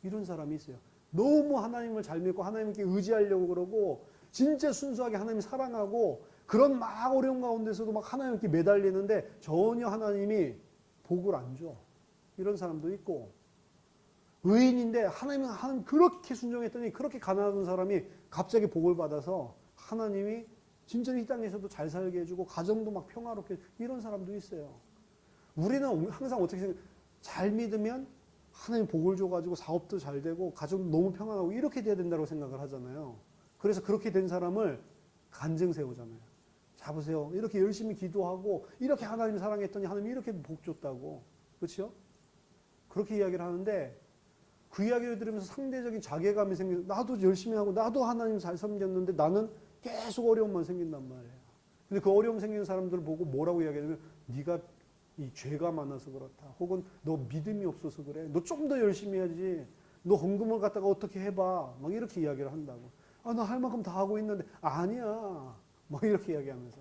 Speaker 1: 이런 사람이 있어요. 너무 하나님을 잘 믿고 하나님께 의지하려고 그러고 진짜 순수하게 하나님 사랑하고 그런 막 어려운 가운데서도 막 하나님께 매달리는데 전혀 하나님이 복을 안 줘. 이런 사람도 있고, 의인인데 하나님 그렇게 순종했더니 그렇게 가난한 사람이 갑자기 복을 받아서 하나님이 진짜 이 땅에서도 잘 살게 해주고 가정도 막 평화롭게, 이런 사람도 있어요. 우리는 항상 어떻게 생각해요? 잘 믿으면 하나님 복을 줘가지고 사업도 잘 되고 가정도 너무 평안하고 이렇게 돼야 된다고 생각을 하잖아요. 그래서 그렇게 된 사람을 간증 세우잖아요. 자 보세요, 이렇게 열심히 기도하고 이렇게 하나님 사랑했더니 하나님이 이렇게 복 줬다고. 그렇죠? 그렇게 이야기를 하는데, 그 이야기를 들으면서 상대적인 자괴감이 생겨서 나도 열심히 하고 나도 하나님 잘 섬겼는데 나는 계속 어려움만 생긴단 말이에요. 근데 그 어려움 생기는 사람들을 보고 뭐라고 이야기하냐면, 네가 이 죄가 많아서 그렇다. 혹은 너 믿음이 없어서 그래. 너 좀 더 열심히 해야지. 너 헌금을 갖다가 어떻게 해봐. 막 이렇게 이야기를 한다고. 아, 나 할 만큼 다 하고 있는데. 아니야. 막 이렇게 이야기하면서.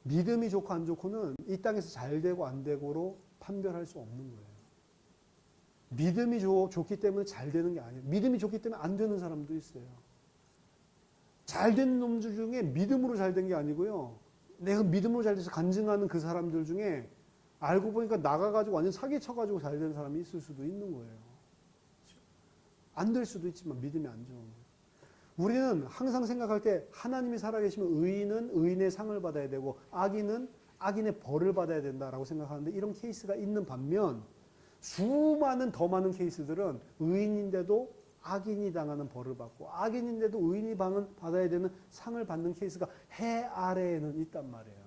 Speaker 1: 믿음이 좋고 안 좋고는 이 땅에서 잘 되고 안 되고로 판별할 수 없는 거예요. 믿음이 좋기 때문에 잘 되는 게 아니에요. 믿음이 좋기 때문에 안 되는 사람도 있어요. 잘 된 놈들 중에 믿음으로 잘 된 게 아니고요. 내가 믿음으로 잘 돼서 간증하는 그 사람들 중에 알고 보니까 나가가지고 완전 사기쳐가지고 잘 된 사람이 있을 수도 있는 거예요. 안 될 수도 있지만 믿음이 안 좋은 거예요. 우리는 항상 생각할 때 하나님이 살아계시면 의인은 의인의 상을 받아야 되고 악인은 악인의 벌을 받아야 된다라고 생각하는데, 이런 케이스가 있는 반면 수많은 더 많은 케이스들은 의인인데도 악인이 당하는 벌을 받고 악인인데도 의인이 받아야 되는 상을 받는 케이스가 해 아래에는 있단 말이에요.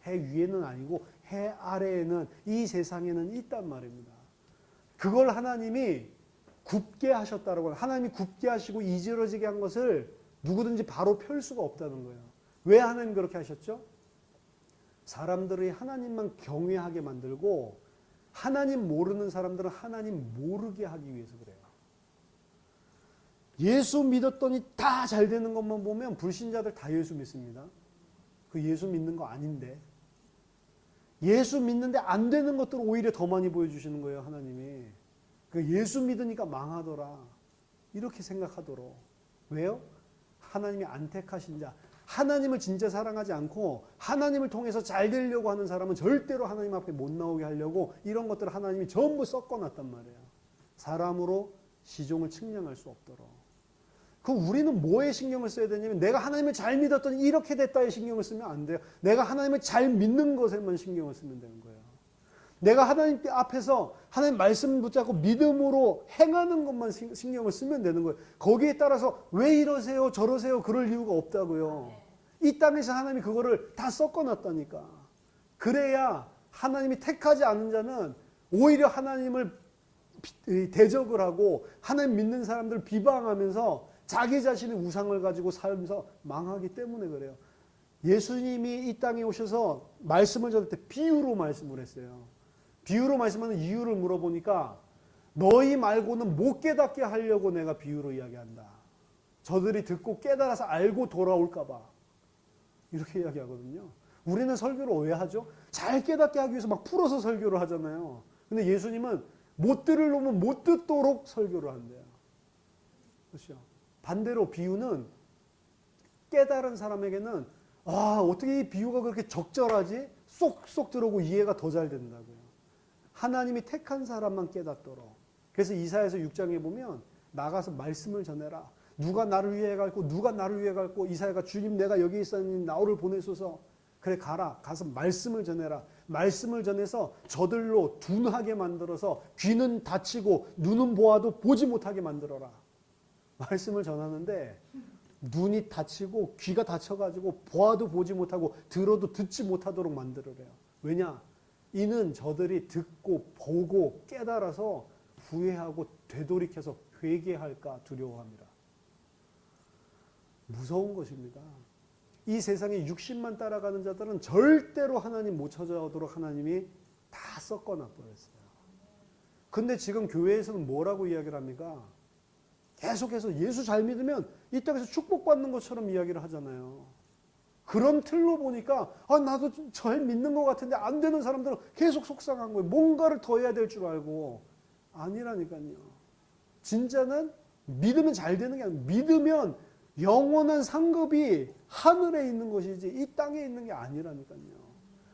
Speaker 1: 해 위에는 아니고 해 아래에는, 이 세상에는 있단 말입니다. 그걸 하나님이 굽게 하셨다라고, 하나님이 굽게 하시고 이지러지게 한 것을 누구든지 바로 펼 수가 없다는 거예요. 왜 하나님 그렇게 하셨죠? 사람들이 하나님만 경외하게 만들고 하나님 모르는 사람들은 하나님 모르게 하기 위해서 그래요. 예수 믿었더니 다 잘 되는 것만 보면 불신자들 다 예수 믿습니다. 그 예수 믿는 거 아닌데. 예수 믿는데 안 되는 것들을 오히려 더 많이 보여주시는 거예요, 하나님이. 그 예수 믿으니까 망하더라. 이렇게 생각하도록. 왜요? 하나님이 안 택하신 자. 하나님을 진짜 사랑하지 않고 하나님을 통해서 잘 되려고 하는 사람은 절대로 하나님 앞에 못 나오게 하려고 이런 것들을 하나님이 전부 섞어놨단 말이에요. 사람으로 시종을 측량할 수 없도록. 그럼 우리는 뭐에 신경을 써야 되냐면, 내가 하나님을 잘 믿었더니 이렇게 됐다에 신경을 쓰면 안 돼요. 내가 하나님을 잘 믿는 것에만 신경을 쓰면 되는 거예요. 내가 하나님 앞에서 하나님 말씀 붙잡고 믿음으로 행하는 것만 신경을 쓰면 되는 거예요. 거기에 따라서 왜 이러세요 저러세요 그럴 이유가 없다고요. 이 땅에서 하나님이 그거를 다 섞어놨다니까. 그래야 하나님이 택하지 않은 자는 오히려 하나님을 대적을 하고 하나님 믿는 사람들을 비방하면서 자기 자신의 우상을 가지고 살면서 망하기 때문에 그래요. 예수님이 이 땅에 오셔서 말씀을 전할 때 비유로 말씀을 했어요. 비유로 말씀하는 이유를 물어보니까, 너희 말고는 못 깨닫게 하려고 내가 비유로 이야기한다. 저들이 듣고 깨달아서 알고 돌아올까 봐. 이렇게 이야기하거든요. 우리는 설교를 오해하죠. 잘 깨닫게 하기 위해서 막 풀어서 설교를 하잖아요. 근데 예수님은 못 들을 놈은 못 듣도록 설교를 한대요. 그렇죠? 반대로 비유는 깨달은 사람에게는 어떻게 이 비유가 그렇게 적절하지? 쏙쏙 들어오고 이해가 더 잘 된다고요. 하나님이 택한 사람만 깨닫도록. 그래서 이사야서 6장에 보면 나가서 말씀을 전해라. 누가 나를 위해 갈고 누가 나를 위해 갈고, 이사야가 주님 내가 여기 있으니 나를 보내소서. 그래 가라. 가서 말씀을 전해라. 말씀을 전해서 저들로 둔하게 만들어서 귀는 닫히고 눈은 보아도 보지 못하게 만들어라. 말씀을 전하는데 눈이 닫히고 귀가 닫혀가지고 보아도 보지 못하고 들어도 듣지 못하도록 만들으래요. 왜냐? 이는 저들이 듣고 보고 깨달아서 후회하고 되돌이켜서 회개할까 두려워합니다. 무서운 것입니다. 이 세상에 육신만 따라가는 자들은 절대로 하나님 못 찾아오도록 하나님이 다 섞어놔 버렸어요. 근데 지금 교회에서는 뭐라고 이야기를 합니까? 계속해서 예수 잘 믿으면 이 땅에서 축복받는 것처럼 이야기를 하잖아요. 그런 틀로 보니까 나도 잘 믿는 것 같은데 안 되는 사람들은 계속 속상한 거예요. 뭔가를 더 해야 될 줄 알고. 아니라니까요. 진짜는 믿으면 잘 되는 게 아니라, 믿으면 영원한 상급이 하늘에 있는 것이지 이 땅에 있는 게 아니라니까요.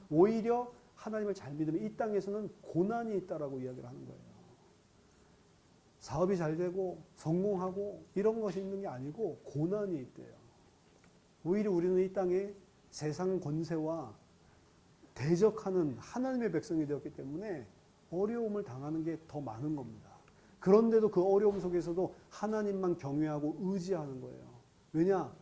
Speaker 1: 오히려 하나님을 잘 믿으면 이 땅에서는 고난이 있다라고 이야기를 하는 거예요. 사업이 잘 되고 성공하고 이런 것이 있는 게 아니고 고난이 있대요. 오히려 우리는 이 땅에 세상 권세와 대적하는 하나님의 백성이 되었기 때문에 어려움을 당하는 게 더 많은 겁니다. 그런데도 그 어려움 속에서도 하나님만 경외하고 의지하는 거예요. 왜냐?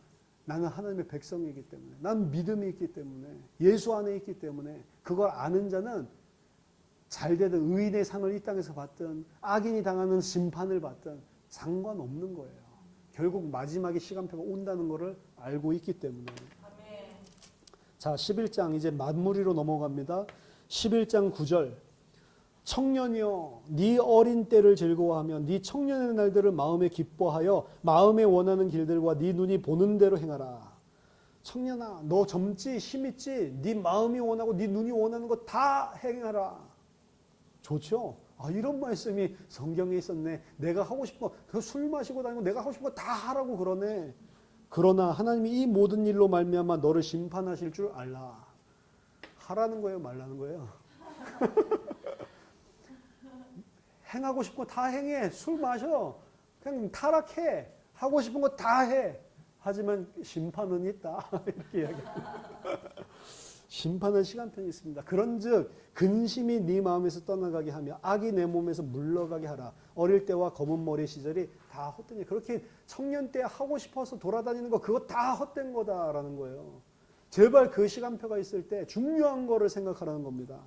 Speaker 1: 나는 하나님의 백성이기 때문에, 난 믿음이 있기 때문에, 예수 안에 있기 때문에, 그걸 아는 자는 잘되든 의인의 상을 이 땅에서 받든 악인이 당하는 심판을 받든 상관없는 거예요. 결국 마지막에 시간표가 온다는 것을 알고 있기 때문에. 자, 11장 이제 마무리로 넘어갑니다. 11장 9절. 청년이여 네 어린 때를 즐거워하며 네 청년의 날들을 마음에 기뻐하여 마음에 원하는 길들과 네 눈이 보는 대로 행하라. 청년아, 너 젊지 힘있지? 네 마음이 원하고 네 눈이 원하는 거 다 행하라. 좋죠? 아, 이런 말씀이 성경에 있었네. 내가 하고 싶은 거, 그 술 마시고 다니고 내가 하고 싶은 거 다 하라고 그러네. 그러나 하나님이 이 모든 일로 말미암아 너를 심판하실 줄 알라. 하라는 거예요, 말라는 거예요? 행하고 싶은 거 다 행해. 술 마셔. 그냥 타락해. 하고 싶은 거 다 해. 하지만 심판은 있다. 이렇게 이야기합니다. 심판은 시간편이 있습니다. 그런즉 근심이 네 마음에서 떠나가게 하며 악이 내 몸에서 물러가게 하라. 어릴 때와 검은 머리 시절이 다 헛되니. 그렇게 청년 때 하고 싶어서 돌아다니는 거 그거 다 헛된 거다라는 거예요. 제발 그 시간표가 있을 때 중요한 거를 생각하라는 겁니다.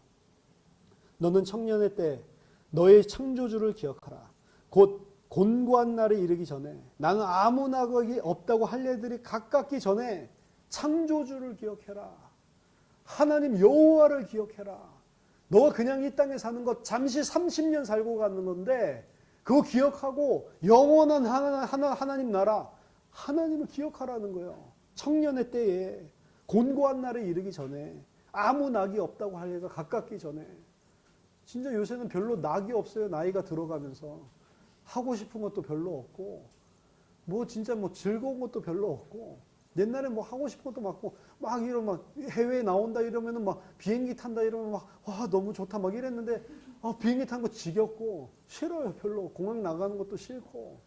Speaker 1: 너는 청년의 때 너의 창조주를 기억하라. 곧 곤고한 날에 이르기 전에 나는 아무 낙이 없다고 할 애들이 가깝기 전에 창조주를 기억해라. 하나님 여호와를 기억해라. 너 그냥 이 땅에 사는 것 잠시 30년 살고 가는 건데 그거 기억하고 영원한 하나님 나라 하나님을 기억하라는 거예요. 청년의 때에 곤고한 날에 이르기 전에 아무 낙이 없다고 할 애가 가깝기 전에 진짜 요새는 별로 낙이 없어요. 나이가 들어가면서 하고 싶은 것도 별로 없고 뭐 진짜 뭐 즐거운 것도 별로 없고 옛날에 뭐 하고 싶은 것도 많고 막 이런 막 해외에 나온다 이러면은 막 비행기 탄다 이러면 막 와 너무 좋다 막 이랬는데 비행기 탄 거 지겹고 싫어요. 별로 공항 나가는 것도 싫고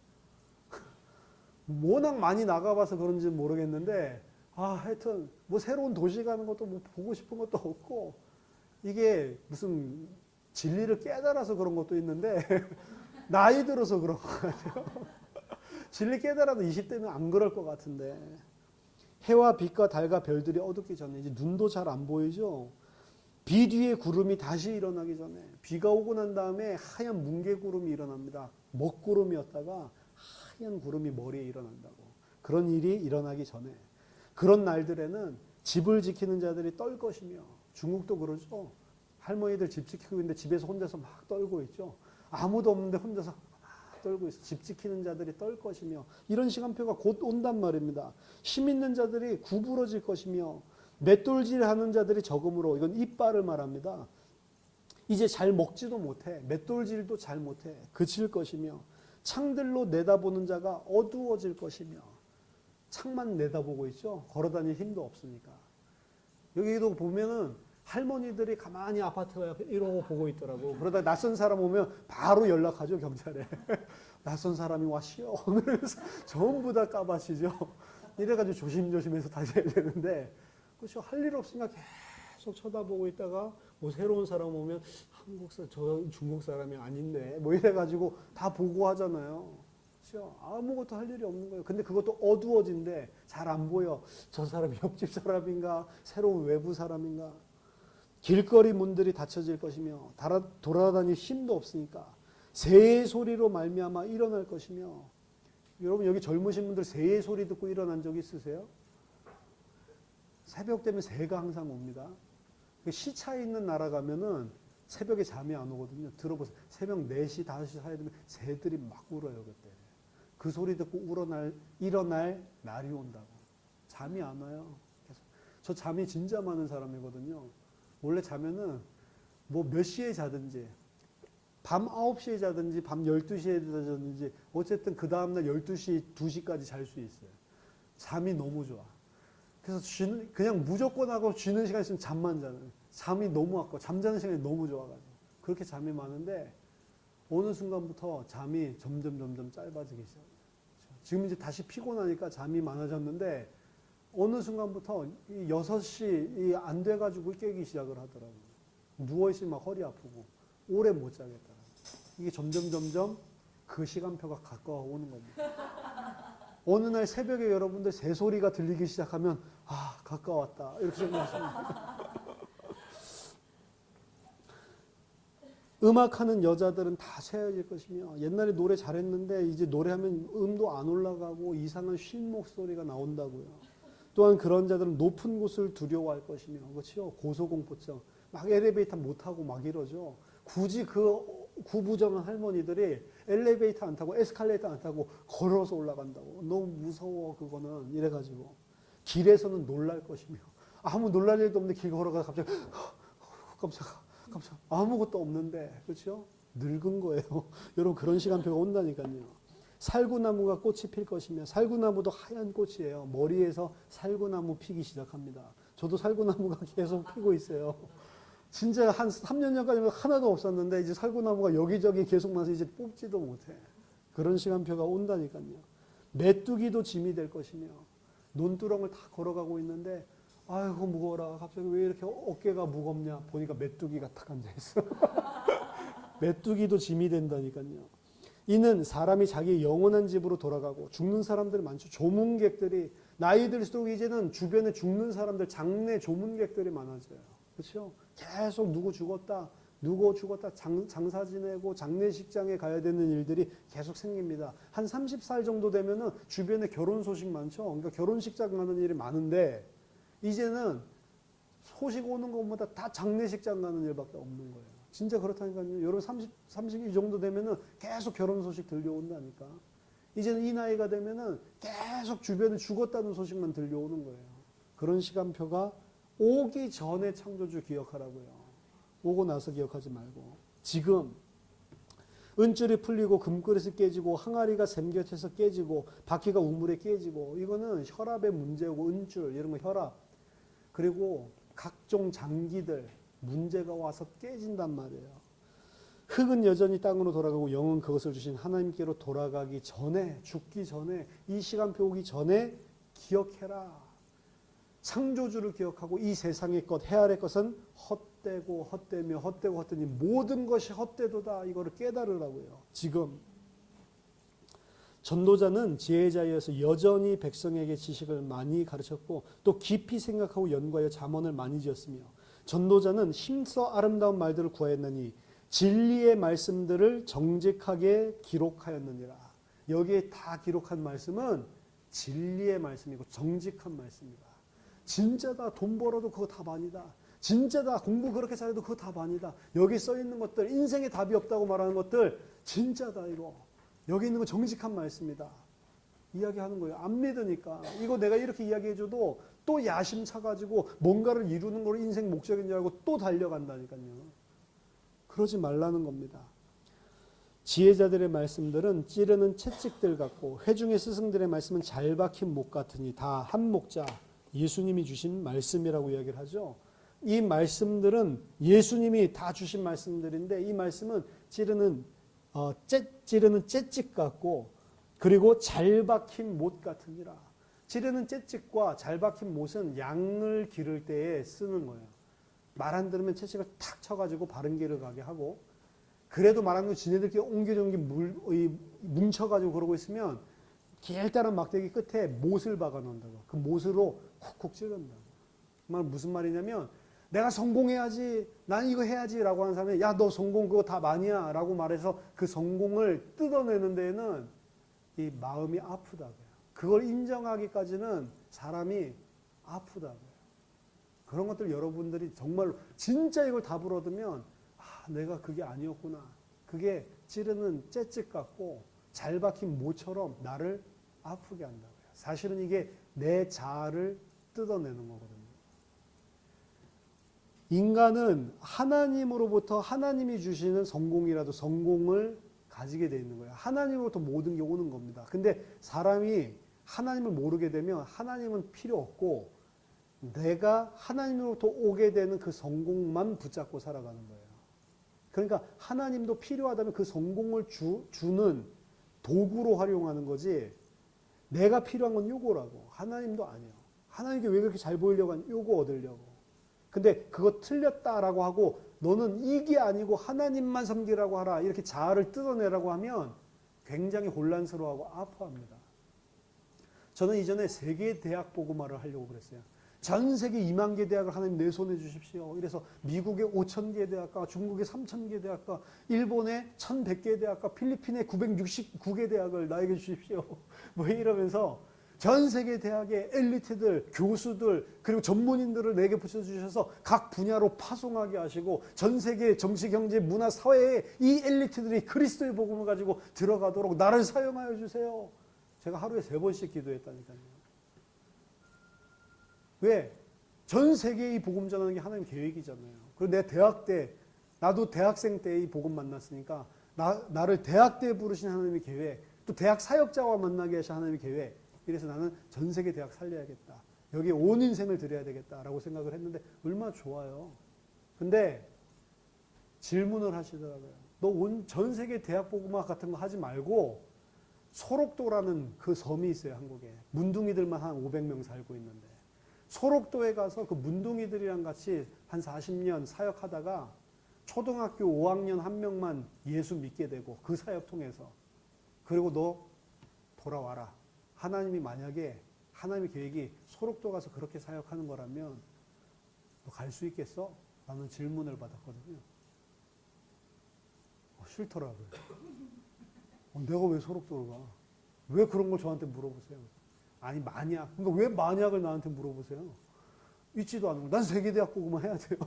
Speaker 1: 워낙 많이 나가봐서 그런지 모르겠는데 하여튼 뭐 새로운 도시 가는 것도 뭐 보고 싶은 것도 없고 이게 무슨 진리를 깨달아서 그런 것도 있는데 나이 들어서 그런 것 같아요. 진리 깨달아도 20대는 안 그럴 것 같은데 해와 빛과 달과 별들이 어둡기 전에 이제 눈도 잘 안 보이죠. 비 뒤에 구름이 다시 일어나기 전에 비가 오고 난 다음에 하얀 뭉게구름이 일어납니다. 먹구름이었다가 하얀 구름이 머리에 일어난다고. 그런 일이 일어나기 전에 그런 날들에는 집을 지키는 자들이 떨 것이며 중국도 그러죠. 할머니들 집 지키고 있는데 집에서 혼자서 막 떨고 있죠. 아무도 없는데 혼자서 막 떨고 있어. 집 지키는 자들이 떨 것이며 이런 시간표가 곧 온단 말입니다. 힘 있는 자들이 구부러질 것이며 맷돌질하는 자들이 적음으로 이건 이빨을 말합니다. 이제 잘 먹지도 못해. 맷돌질도 잘 못해. 그칠 것이며 창들로 내다보는 자가 어두워질 것이며 창만 내다보고 있죠. 걸어다닐 힘도 없으니까. 여기도 보면은 할머니들이 가만히 아파트 앞에 이러고 보고 있더라고. 그러다 낯선 사람 오면 바로 연락하죠, 경찰에. 낯선 사람이 왔시오. 그래서 전부 다 까바시죠. 이래가지고 조심조심해서 다녀야 되는데, 그렇죠. 할 일 없으니까 계속 쳐다보고 있다가 뭐 새로운 사람 오면 저 중국 사람이 아닌데 뭐 이래가지고 다 보고하잖아요. 그렇죠. 아무것도 할 일이 없는 거예요. 근데 그것도 어두워진데 잘 안 보여. 저 사람이 옆집 사람인가? 새로운 외부 사람인가? 길거리 문들이 닫혀질 것이며 돌아다닐 힘도 없으니까 새의 소리로 말미암아 일어날 것이며. 여러분 여기 젊으신 분들 새의 소리 듣고 일어난 적 있으세요? 새벽 되면 새가 항상 옵니다. 시차 있는 나라 가면은 새벽에 잠이 안 오거든요. 들어보세요. 새벽 4시, 5시 사이 되면 새들이 막 울어요. 그때. 그 소리 듣고 일어날 날이 온다고. 잠이 안 와요. 계속. 저 잠이 진짜 많은 사람이거든요. 원래 자면은 뭐 몇 시에 자든지 밤 9시에 자든지 밤 12시에 자든지 어쨌든 그 다음날 12시, 2시까지 잘 수 있어요. 잠이 너무 좋아. 그래서 그냥 무조건 하고 쉬는 시간 있으면 잠만 자는. 잠이 너무 아까워. 잠자는 시간이 너무 좋아가지고. 그렇게 잠이 많은데 어느 순간부터 잠이 점점 짧아지기 시작해요. 지금 이제 다시 피곤하니까 잠이 많아졌는데 어느 순간부터 이 6시 안 돼가지고 깨기 시작을 하더라고요. 누워있으면 막 허리 아프고 오래 못 자겠다. 이게 점점 그 시간표가 가까워 오는 겁니다. 어느 날 새벽에 여러분들 새소리가 들리기 시작하면 아 가까웠다 이렇게 생각하십니다. 음악하는 여자들은 다 새어질 것이며 옛날에 노래 잘했는데 이제 노래하면 음도 안 올라가고 이상한 쉰 목소리가 나온다고요. 또한 그런 자들은 높은 곳을 두려워할 것이며 그렇죠? 고소공포증 막 엘리베이터 못 타고 막 이러죠. 굳이 그 구부정한 할머니들이 엘리베이터 안 타고 에스컬레이터 안 타고 걸어서 올라간다고. 너무 무서워 그거는 이래가지고 길에서는 놀랄 것이며 아무 놀랄 일도 없는데 길 걸어가다 갑자기 깜짝아 아무것도 없는데 그렇죠? 늙은 거예요. 여러분 그런 시간표가 온다니까요. 살구나무가 꽃이 필 것이며 살구나무도 하얀 꽃이에요. 머리에서 살구나무 피기 시작합니다. 저도 살구나무가 계속 피고 있어요. 진짜 한 3년 전까지는 하나도 없었는데 이제 살구나무가 여기저기 계속 나서 이제 뽑지도 못해. 그런 시간표가 온다니까요. 메뚜기도 짐이 될 것이며 논두렁을 다 걸어가고 있는데 아이고 무거워라. 갑자기 왜 이렇게 어깨가 무겁냐. 보니까 메뚜기가 탁 앉아있어. 메뚜기도 짐이 된다니까요. 이는 사람이 자기 영원한 집으로 돌아가고 죽는 사람들 많죠. 조문객들이 나이 들수록 이제는 주변에 죽는 사람들 장례 조문객들이 많아져요. 그렇죠? 계속 누구 죽었다 장사 지내고 장례식장에 가야 되는 일들이 계속 생깁니다. 한 30살 정도 되면은 주변에 결혼 소식 많죠. 그러니까 결혼식장 가는 일이 많은데 이제는 소식 오는 것보다 다 장례식장 가는 일밖에 없는 거예요. 진짜 그렇다니까요. 여러분 30 이 정도 되면은 계속 결혼 소식 들려온다니까. 이제는 이 나이가 되면은 계속 주변에 죽었다는 소식만 들려오는 거예요. 그런 시간표가 오기 전에 창조주 기억하라고요. 오고 나서 기억하지 말고. 지금 은줄이 풀리고 금그릇이 깨지고 항아리가 샘 곁에서 깨지고 바퀴가 우물에 깨지고 이거는 혈압의 문제고 은줄 이런 거 혈압 그리고 각종 장기들 문제가 와서 깨진단 말이에요. 흙은 여전히 땅으로 돌아가고 영은 그것을 주신 하나님께로 돌아가기 전에 죽기 전에 이 시간표 오기 전에 기억해라. 창조주를 기억하고 이 세상의 것 해 아래 것은 헛되고 헛되며 헛되고 헛되니 모든 것이 헛되도다. 이거를 깨달으라고요. 지금 전도자는 지혜자여서 여전히 백성에게 지식을 많이 가르쳤고 또 깊이 생각하고 연구하여 잠언을 많이 지었으며 전도자는 힘써 아름다운 말들을 구하였느니 진리의 말씀들을 정직하게 기록하였느니라. 여기에 다 기록한 말씀은 진리의 말씀이고 정직한 말씀이다. 진짜다. 돈 벌어도 그거 다 반이다. 진짜다. 공부 그렇게 잘해도 그거 다 반이다. 여기 써 있는 것들 인생에 답이 없다고 말하는 것들 진짜다. 이거 여기 있는 거 정직한 말씀이다. 이야기하는 거예요. 안 믿으니까. 이거 내가 이렇게 이야기해줘도 또 야심 차가지고 뭔가를 이루는 걸 인생 목적인 줄 알고 또 달려간다니까요. 그러지 말라는 겁니다. 지혜자들의 말씀들은 찌르는 채찍들 같고 회중의 스승들의 말씀은 잘 박힌 목 같으니 다 한 목자 예수님이 주신 말씀이라고 이야기를 하죠. 이 말씀들은 예수님이 다 주신 말씀들인데 이 말씀은 찌르는 채찍 같고 그리고 잘 박힌 못 같으니라. 찌르는 채찍과 잘 박힌 못은 양을 기를 때에 쓰는 거예요. 말 안 들으면 채찍을 탁 쳐가지고 바른 길을 가게 하고 그래도 말 안 들으면 지네들끼리 옹기종기 뭉쳐가지고 그러고 있으면 길다란 막대기 끝에 못을 박아 놓는다고. 그 못으로 쿡쿡 찌른다고. 그 말은 무슨 말이냐면 내가 성공해야지 난 이거 해야지 라고 하는 사람이 야 너 성공 그거 다 많이야 라고 말해서 그 성공을 뜯어내는 데에는 이 마음이 아프다고요. 그걸 인정하기까지는 사람이 아프다고요. 그런 것들 여러분들이 정말로 진짜 이걸 답을 얻으면 아 내가 그게 아니었구나. 그게 찌르는 채찍 같고 잘 박힌 모처럼 나를 아프게 한다고요. 사실은 이게 내 자아를 뜯어내는 거거든요. 인간은 하나님으로부터 하나님이 주시는 성공이라도 성공을 가지게 돼 있는 거예요. 하나님으로부터 모든 게 오는 겁니다. 근데 사람이 하나님을 모르게 되면 하나님은 필요 없고 내가 하나님으로부터 오게 되는 그 성공만 붙잡고 살아가는 거예요. 그러니까 하나님도 필요하다면 그 성공을 주는 도구로 활용하는 거지, 내가 필요한 건 요거라고. 하나님도 아니에요. 하나님께 왜 그렇게 잘 보이려고 하냐, 요거 얻으려고. 근데 그거 틀렸다라고 하고 너는 이게 아니고 하나님만 섬기라고 하라, 이렇게 자아를 뜯어내라고 하면 굉장히 혼란스러워하고 아파합니다. 저는 이전에 세계 대학 복음화를 하려고 그랬어요. 전 세계 2만 개 대학을 하나님 내 손에 주십시오. 이래서 미국의 5천 개 대학과, 중국의 3천 개 대학과, 일본의 1,100개 대학과, 필리핀의 969개 대학을 나에게 주십시오. 뭐 이러면서 전 세계 대학의 엘리트들, 교수들, 그리고 전문인들을 내게 붙여주셔서 각 분야로 파송하게 하시고 전 세계 정치, 경제, 문화, 사회에 이 엘리트들이 그리스도의 복음을 가지고 들어가도록 나를 사용하여 주세요. 제가 하루에 3번씩 기도했다니까요. 왜? 전 세계에 이 복음 전하는 게 하나님 계획이잖아요. 그리고 내 대학 때, 나도 대학생 때 이 복음 만났으니까 나를 대학 때 부르신 하나님의 계획, 또 대학 사역자와 만나게 하신 하나님의 계획, 이래서 나는 전 세계 대학 살려야겠다. 여기에 온 인생을 드려야 되겠다라고 생각을 했는데 얼마나 좋아요. 근데 질문을 하시더라고요. 너 전 세계 대학 복음화 같은 거 하지 말고 소록도라는 그 섬이 있어요, 한국에. 문둥이들만 한 500명 살고 있는데. 소록도에 가서 그 문둥이들이랑 같이 한 40년 사역하다가 초등학교 5학년 한 명만 예수 믿게 되고 그 사역 통해서, 그리고 너 돌아와라. 하나님이 만약에 하나님의 계획이 소록도 가서 그렇게 사역하는 거라면 너 갈 수 있겠어? 라는 질문을 받았거든요. 싫더라고요. 내가 왜 소록도를 가? 왜 그런 걸 저한테 물어보세요? 아니 만약, 그러니까 왜 만약을 나한테 물어보세요? 있지도 않은 거. 난 세계대학 보고만 해야 돼요.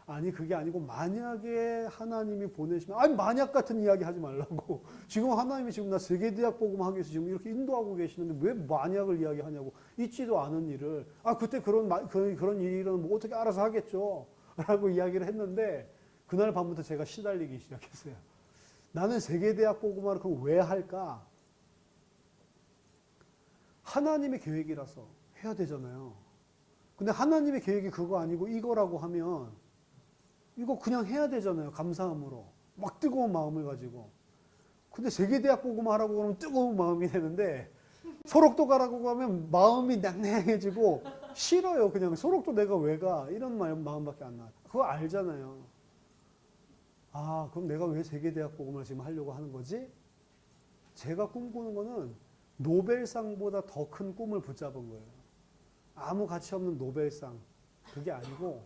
Speaker 1: 아니 그게 아니고 만약에 하나님이 보내시면, 아니 만약 같은 이야기 하지 말라고. 지금 하나님이 지금 나 세계대학 보고만 하기 위해서 지금 이렇게 인도하고 계시는데 왜 만약을 이야기하냐고. 있지도 않은 일을, 그때 그런 일은 뭐 어떻게 알아서 하겠죠 라고 이야기를 했는데, 그날 밤부터 제가 시달리기 시작했어요. 나는 세계대학 보고만 그럼 왜 할까? 하나님의 계획이라서 해야 되잖아요. 근데 하나님의 계획이 그거 아니고 이거라고 하면 이거 그냥 해야 되잖아요. 감사함으로. 막 뜨거운 마음을 가지고. 근데 세계대학 보고만 하라고 그러면 뜨거운 마음이 되는데, 소록도 가라고 하면 마음이 냉랭해지고 싫어요. 그냥 소록도 내가 왜 가? 이런 마음밖에 안 나요. 그거 알잖아요. 그럼 내가 왜 세계대학 복음을 지금 하려고 하는 거지? 제가 꿈꾸는 거는 노벨상보다 더 큰 꿈을 붙잡은 거예요. 아무 가치 없는 노벨상. 그게 아니고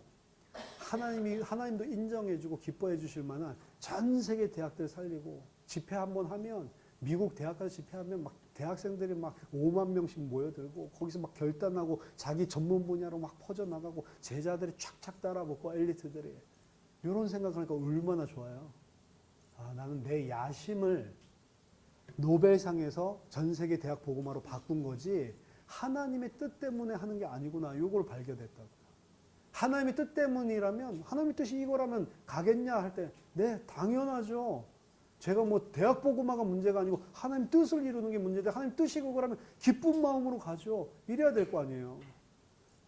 Speaker 1: 하나님도 인정해주고 기뻐해 주실 만한 전 세계 대학들 살리고, 집회 한번 하면, 미국 대학 가서 집회하면 막 대학생들이 막 5만 명씩 모여들고 거기서 막 결단하고 자기 전문 분야로 막 퍼져나가고 제자들이 촥촥 따라붙고 엘리트들이. 이런 생각을 하니까 얼마나 좋아요. 나는 내 야심을 노벨상에서 전 세계 대학 복음화로 바꾼 거지 하나님의 뜻 때문에 하는 게 아니구나. 이걸 발견했다고요. 하나님의 뜻 때문이라면, 하나님의 뜻이 이거라면 가겠냐 할 때, 네, 당연하죠. 제가 뭐 대학 복음화가 문제가 아니고 하나님 뜻을 이루는 게 문제인데, 하나님 뜻이 그거라면 기쁜 마음으로 가죠. 이래야 될 거 아니에요.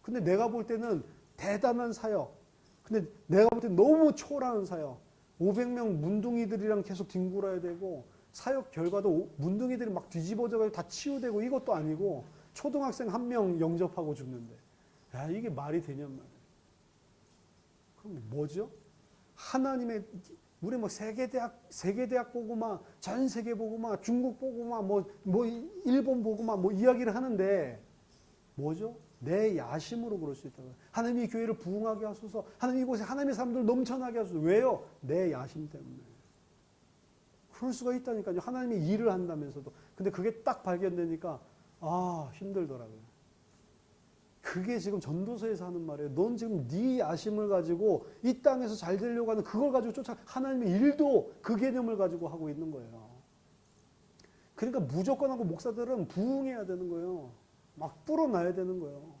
Speaker 1: 근데 내가 볼 때는 대단한 사역, 근데 내가 볼 때 너무 초라한 사역, 500명 문둥이들이랑 계속 뒹굴어야 되고, 사역 결과도 문둥이들이 막 뒤집어져가지고 다 치유되고, 이것도 아니고 초등학생 한 명 영접하고 죽는데, 이게 말이 되냔 말이에요. 그럼 뭐죠? 하나님의, 우리 뭐 세계대학 보고만, 전 세계 보고만, 중국 보고만, 뭐 일본 보고만 뭐 이야기를 하는데, 뭐죠? 내 야심으로 그럴 수 있다고요. 하나님이 교회를 부흥하게 하소서. 하나님 이곳에 하나님의 사람들 넘쳐나게 하소서. 왜요? 내 야심 때문에. 그럴 수가 있다니까요. 하나님이 일을 한다면서도. 근데 그게 딱 발견되니까 힘들더라고요. 그게 지금 전도서에서 하는 말이에요. 넌 지금 네 야심을 가지고 이 땅에서 잘 되려고 하는 그걸 가지고 하나님의 일도 그 개념을 가지고 하고 있는 거예요. 그러니까 무조건 하고 목사들은 부흥해야 되는 거예요. 막 불어나야 되는 거예요.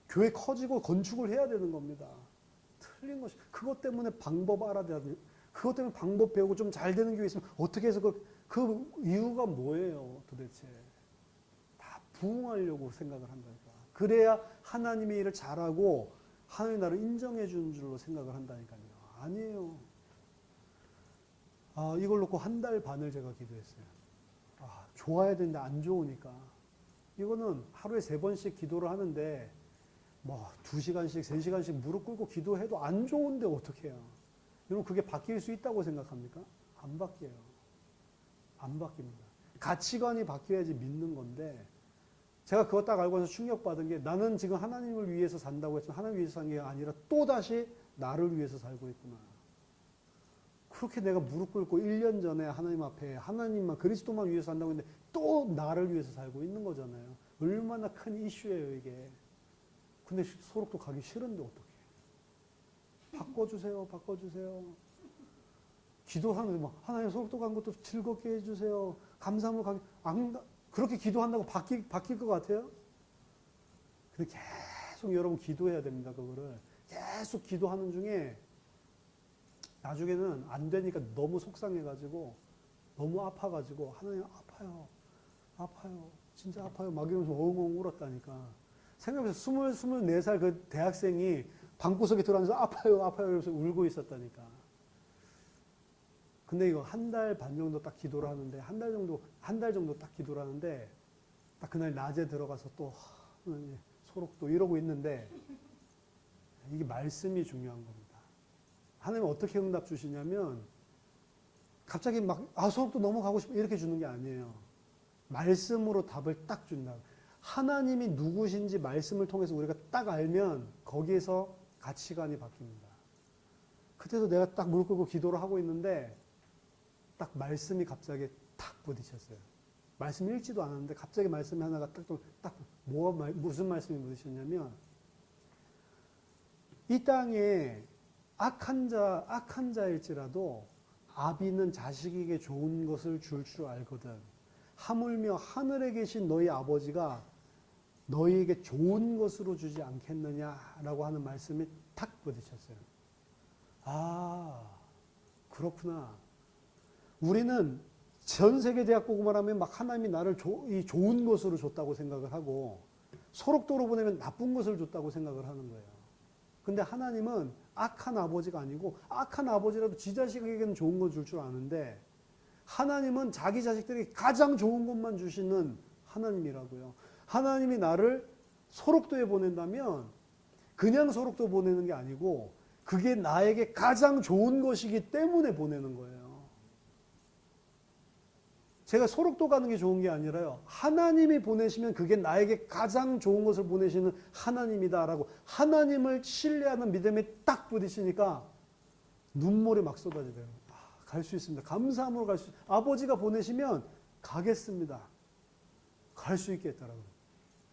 Speaker 1: 교회 커지고 건축을 해야 되는 겁니다. 틀린 것이. 그것 때문에 방법 알아야 돼. 그것 때문에 방법 배우고 좀 잘 되는 교회 있으면 어떻게 해서 그 이유가 뭐예요 도대체. 다 부흥하려고 생각을 한다니까. 그래야 하나님의 일을 잘하고 하나님 나를 인정해 주는 줄로 생각을 한다니까요. 아니에요. 이걸 놓고 한 달 반을 제가 기도했어요. 좋아야 되는데 안 좋으니까. 이거는 하루에 3번씩 기도를 하는데 뭐 2시간씩 3시간씩 무릎 꿇고 기도해도 안 좋은데 어떻게 해요? 여러분 그게 바뀔 수 있다고 생각합니까? 안 바뀌어요. 안 바뀝니다. 가치관이 바뀌어야지 믿는 건데 제가 그거 딱 알고 나서 충격받은 게 나는 지금 하나님을 위해서 산다고 했지만 하나님 위해서 산 게 아니라 또다시 나를 위해서 살고 있구나. 그렇게 내가 무릎 꿇고 1년 전에 하나님 앞에 하나님만 그리스도만 위해서 산다고 했는데 또 나를 위해서 살고 있는 거잖아요. 얼마나 큰 이슈예요 이게. 근데 소록도 가기 싫은데 어떡해. 바꿔주세요. 바꿔주세요. 기도하는데 막 하나님 소록도 간 것도 즐겁게 해주세요. 감사함으로 가기 그렇게 기도한다고 바뀔 것 같아요? 근데 계속 여러분 기도해야 됩니다. 그거를 계속 기도하는 중에 나중에는 안 되니까 너무 속상해가지고 너무 아파가지고 하나님 아파요 진짜 아파요 막 이러면서 엉엉 울었다니까. 생각해보세요. 24살 그 대학생이 방구석에 들어앉아서 아파요 이러면서 울고 있었다니까. 근데 이거 한 달 반 정도 딱 기도를 하는데 한 달 정도 딱 기도를 하는데 딱 그날 낮에 들어가서 또 소록도 이러고 있는데 이게 말씀이 중요한 겁니다. 하나님은 어떻게 응답 주시냐면 갑자기 막 소록도 넘어가고 싶어 이렇게 주는 게 아니에요. 말씀으로 답을 딱 준다. 하나님이 누구신지 말씀을 통해서 우리가 딱 알면 거기에서 가치관이 바뀝니다. 그때도 내가 딱 무릎 꿇고 기도를 하고 있는데 딱 말씀이 갑자기 탁 부딪혔어요. 말씀 읽지도 않았는데 갑자기 말씀이 하나가 딱 무슨 말씀이 부딪혔냐면 이 땅에 악한 자일지라도 아비는 자식에게 좋은 것을 줄 알거든. 하물며 하늘에 계신 너희 아버지가 너희에게 좋은 것으로 주지 않겠느냐라고 하는 말씀이 탁 부딪혔어요. 그렇구나. 우리는 전 세계 대학 보고만 하면 막 하나님이 나를 좋은 것으로 줬다고 생각을 하고 소록도로 보내면 나쁜 것을 줬다고 생각을 하는 거예요. 근데 하나님은 악한 아버지가 아니고 악한 아버지라도 지 자식에게는 좋은 걸 줄 아는데 하나님은 자기 자식들에게 가장 좋은 것만 주시는 하나님이라고요. 하나님이 나를 소록도에 보낸다면 그냥 소록도 보내는 게 아니고 그게 나에게 가장 좋은 것이기 때문에 보내는 거예요. 제가 소록도 가는 게 좋은 게 아니라요. 하나님이 보내시면 그게 나에게 가장 좋은 것을 보내시는 하나님이다라고 하나님을 신뢰하는 믿음에 딱 부딪히니까 눈물이 막 쏟아지더라고요. 갈 수 있습니다. 감사함으로 갈 수 있습니다. 아버지가 보내시면 가겠습니다. 갈 수 있겠다라고요.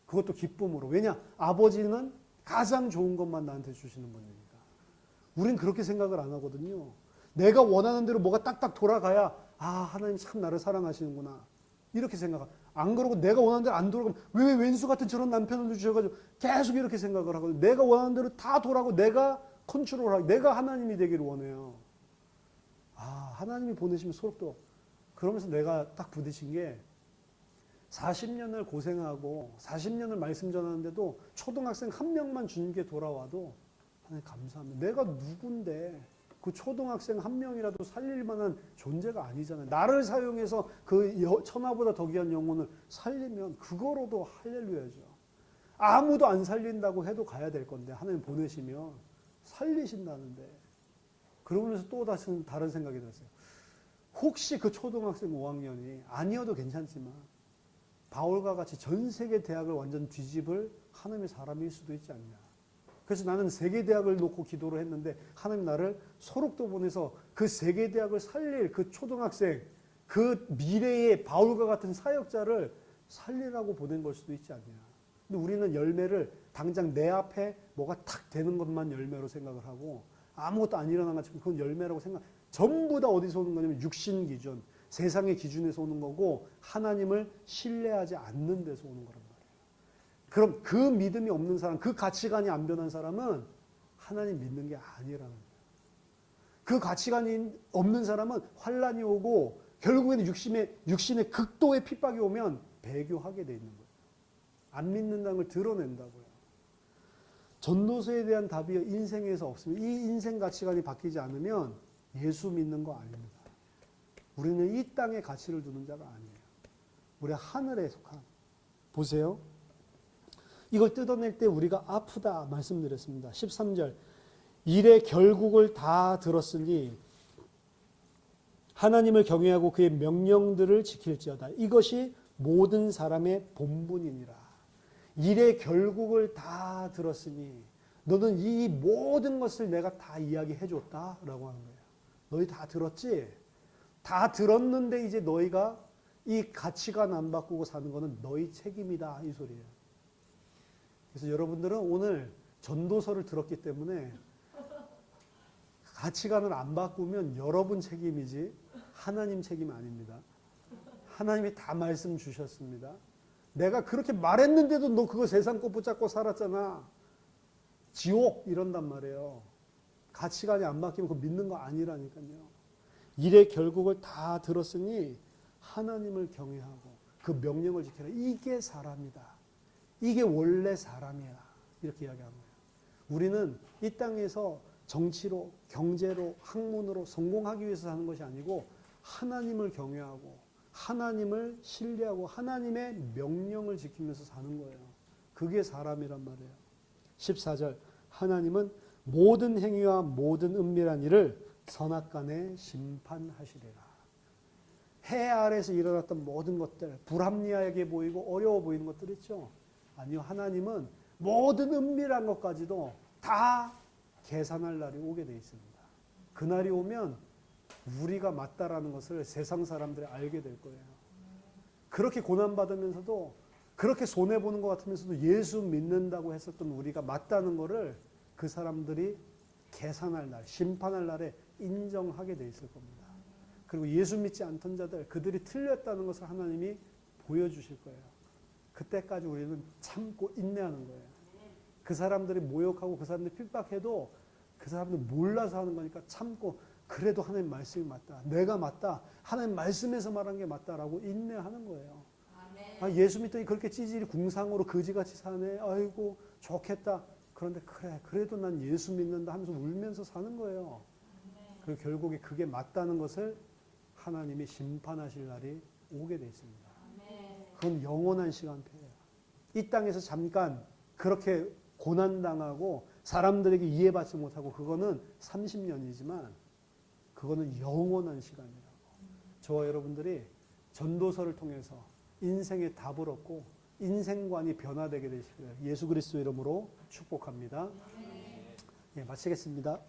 Speaker 1: 그것도 기쁨으로. 왜냐? 아버지는 가장 좋은 것만 나한테 주시는 분이니까. 우린 그렇게 생각을 안 하거든요. 내가 원하는 대로 뭐가 딱딱 돌아가야 하나님 참 나를 사랑하시는구나. 이렇게 생각하고 안 그러고 내가 원하는 대로 안 돌아가면 왜 왼수 같은 저런 남편을 주셔가지고 계속 이렇게 생각을 하거든요. 내가 원하는 대로 다 돌아가고 내가 컨트롤하고 내가 하나님이 되기를 원해요. 하나님이 보내시면 소록도. 그러면서 내가 딱 부딪힌 게 40년을 고생하고 40년을 말씀 전하는데도 초등학생 한 명만 주님께 돌아와도 하나님 감사합니다. 내가 누군데 그 초등학생 한 명이라도 살릴 만한 존재가 아니잖아요. 나를 사용해서 그 천하보다 더 귀한 영혼을 살리면 그거로도 할렐루야죠. 아무도 안 살린다고 해도 가야 될 건데 하나님 보내시면 살리신다는데. 그러면서 또 다른 생각이 들었어요. 혹시 그 초등학생 5학년이 아니어도 괜찮지만 바울과 같이 전 세계 대학을 완전 뒤집을 하나님의 사람일 수도 있지 않냐. 그래서 나는 세계 대학을 놓고 기도를 했는데 하나님 나를 소록도 보내서 그 세계 대학을 살릴 그 초등학생, 그 미래의 바울과 같은 사역자를 살리라고 보낸 걸 수도 있지 않냐. 근데 우리는 열매를 당장 내 앞에 뭐가 탁 되는 것만 열매로 생각을 하고 아무것도 안 일어난 것처럼 그건 열매라고 생각. 전부 다 어디서 오는 거냐면 육신 기준, 세상의 기준에서 오는 거고 하나님을 신뢰하지 않는 데서 오는 거란 말이에요. 그럼 그 믿음이 없는 사람, 그 가치관이 안 변한 사람은 하나님 믿는 게 아니라는 거예요. 그 가치관이 없는 사람은 환란이 오고 결국에는 육신의 극도의 핍박이 오면 배교하게 돼 있는 거예요. 안 믿는다는 걸 드러낸다고요. 전도서에 대한 답이 인생에서 없으면, 이 인생 가치관이 바뀌지 않으면 예수 믿는 거 아닙니다. 우리는 이 땅에 가치를 두는 자가 아니에요. 우리 하늘에 속한. 보세요. 이걸 뜯어낼 때 우리가 아프다 말씀드렸습니다. 13절. 일의 결국을 다 들었으니 하나님을 경외하고 그의 명령들을 지킬지어다. 이것이 모든 사람의 본분이니라. 일의 결국을 다 들었으니 너는 이 모든 것을 내가 다 이야기해 줬다라고 하는 거예요. 너희 다 들었지? 다 들었는데 이제 너희가 이 가치관 안 바꾸고 사는 거는 너희 책임이다 이 소리예요. 그래서 여러분들은 오늘 전도서를 들었기 때문에 가치관을 안 바꾸면 여러분 책임이지 하나님 책임 아닙니다. 하나님이 다 말씀 주셨습니다. 내가 그렇게 말했는데도 너 그거 세상 거 붙잡고 살았잖아. 지옥 이런단 말이에요. 가치관이 안 바뀌면 그거 믿는 거 아니라니까요. 일의 결국을 다 들었으니 하나님을 경외하고 그 명령을 지켜라. 이게 사람이다. 이게 원래 사람이야. 이렇게 이야기하는 거예요. 우리는 이 땅에서 정치로, 경제로, 학문으로 성공하기 위해서 사는 것이 아니고 하나님을 경외하고 하나님을 신뢰하고 하나님의 명령을 지키면서 사는 거예요. 그게 사람이란 말이에요. 14절. 하나님은 모든 행위와 모든 은밀한 일을 선악간에 심판하시리라. 해 아래에서 일어났던 모든 것들, 불합리하게 보이고 어려워 보이는 것들 있죠? 아니요. 하나님은 모든 은밀한 것까지도 다 계산할 날이 오게 돼 있습니다. 그날이 오면 우리가 맞다라는 것을 세상 사람들이 알게 될 거예요. 그렇게 고난받으면서도 그렇게 손해보는 것 같으면서도 예수 믿는다고 했었던 우리가 맞다는 것을 그 사람들이 계산할 날, 심판할 날에 인정하게 돼 있을 겁니다. 그리고 예수 믿지 않던 자들, 그들이 틀렸다는 것을 하나님이 보여주실 거예요. 그때까지 우리는 참고 인내하는 거예요. 그 사람들이 모욕하고 그 사람들이 핍박해도 그 사람들 몰라서 하는 거니까 참고 그래도 하나님 말씀이 맞다. 내가 맞다. 하나님 말씀에서 말한 게 맞다라고 인내하는 거예요. 아, 예수 믿더니 그렇게 찌질이 궁상으로 거지같이 사네. 아이고 좋겠다. 그런데 그래 그래도 난 예수 믿는다 하면서 울면서 사는 거예요. 그리고 결국에 그게 맞다는 것을 하나님이 심판하실 날이 오게 돼 있습니다. 그건 영원한 시간표예요. 이 땅에서 잠깐 그렇게 고난당하고 사람들에게 이해받지 못하고 그거는 30년이지만 그거는 영원한 시간이라고. 저와 여러분들이 전도서를 통해서 인생의 답을 얻고 인생관이 변화되게 되시기를 예수 그리스도 이름으로 축복합니다. 예, 마치겠습니다.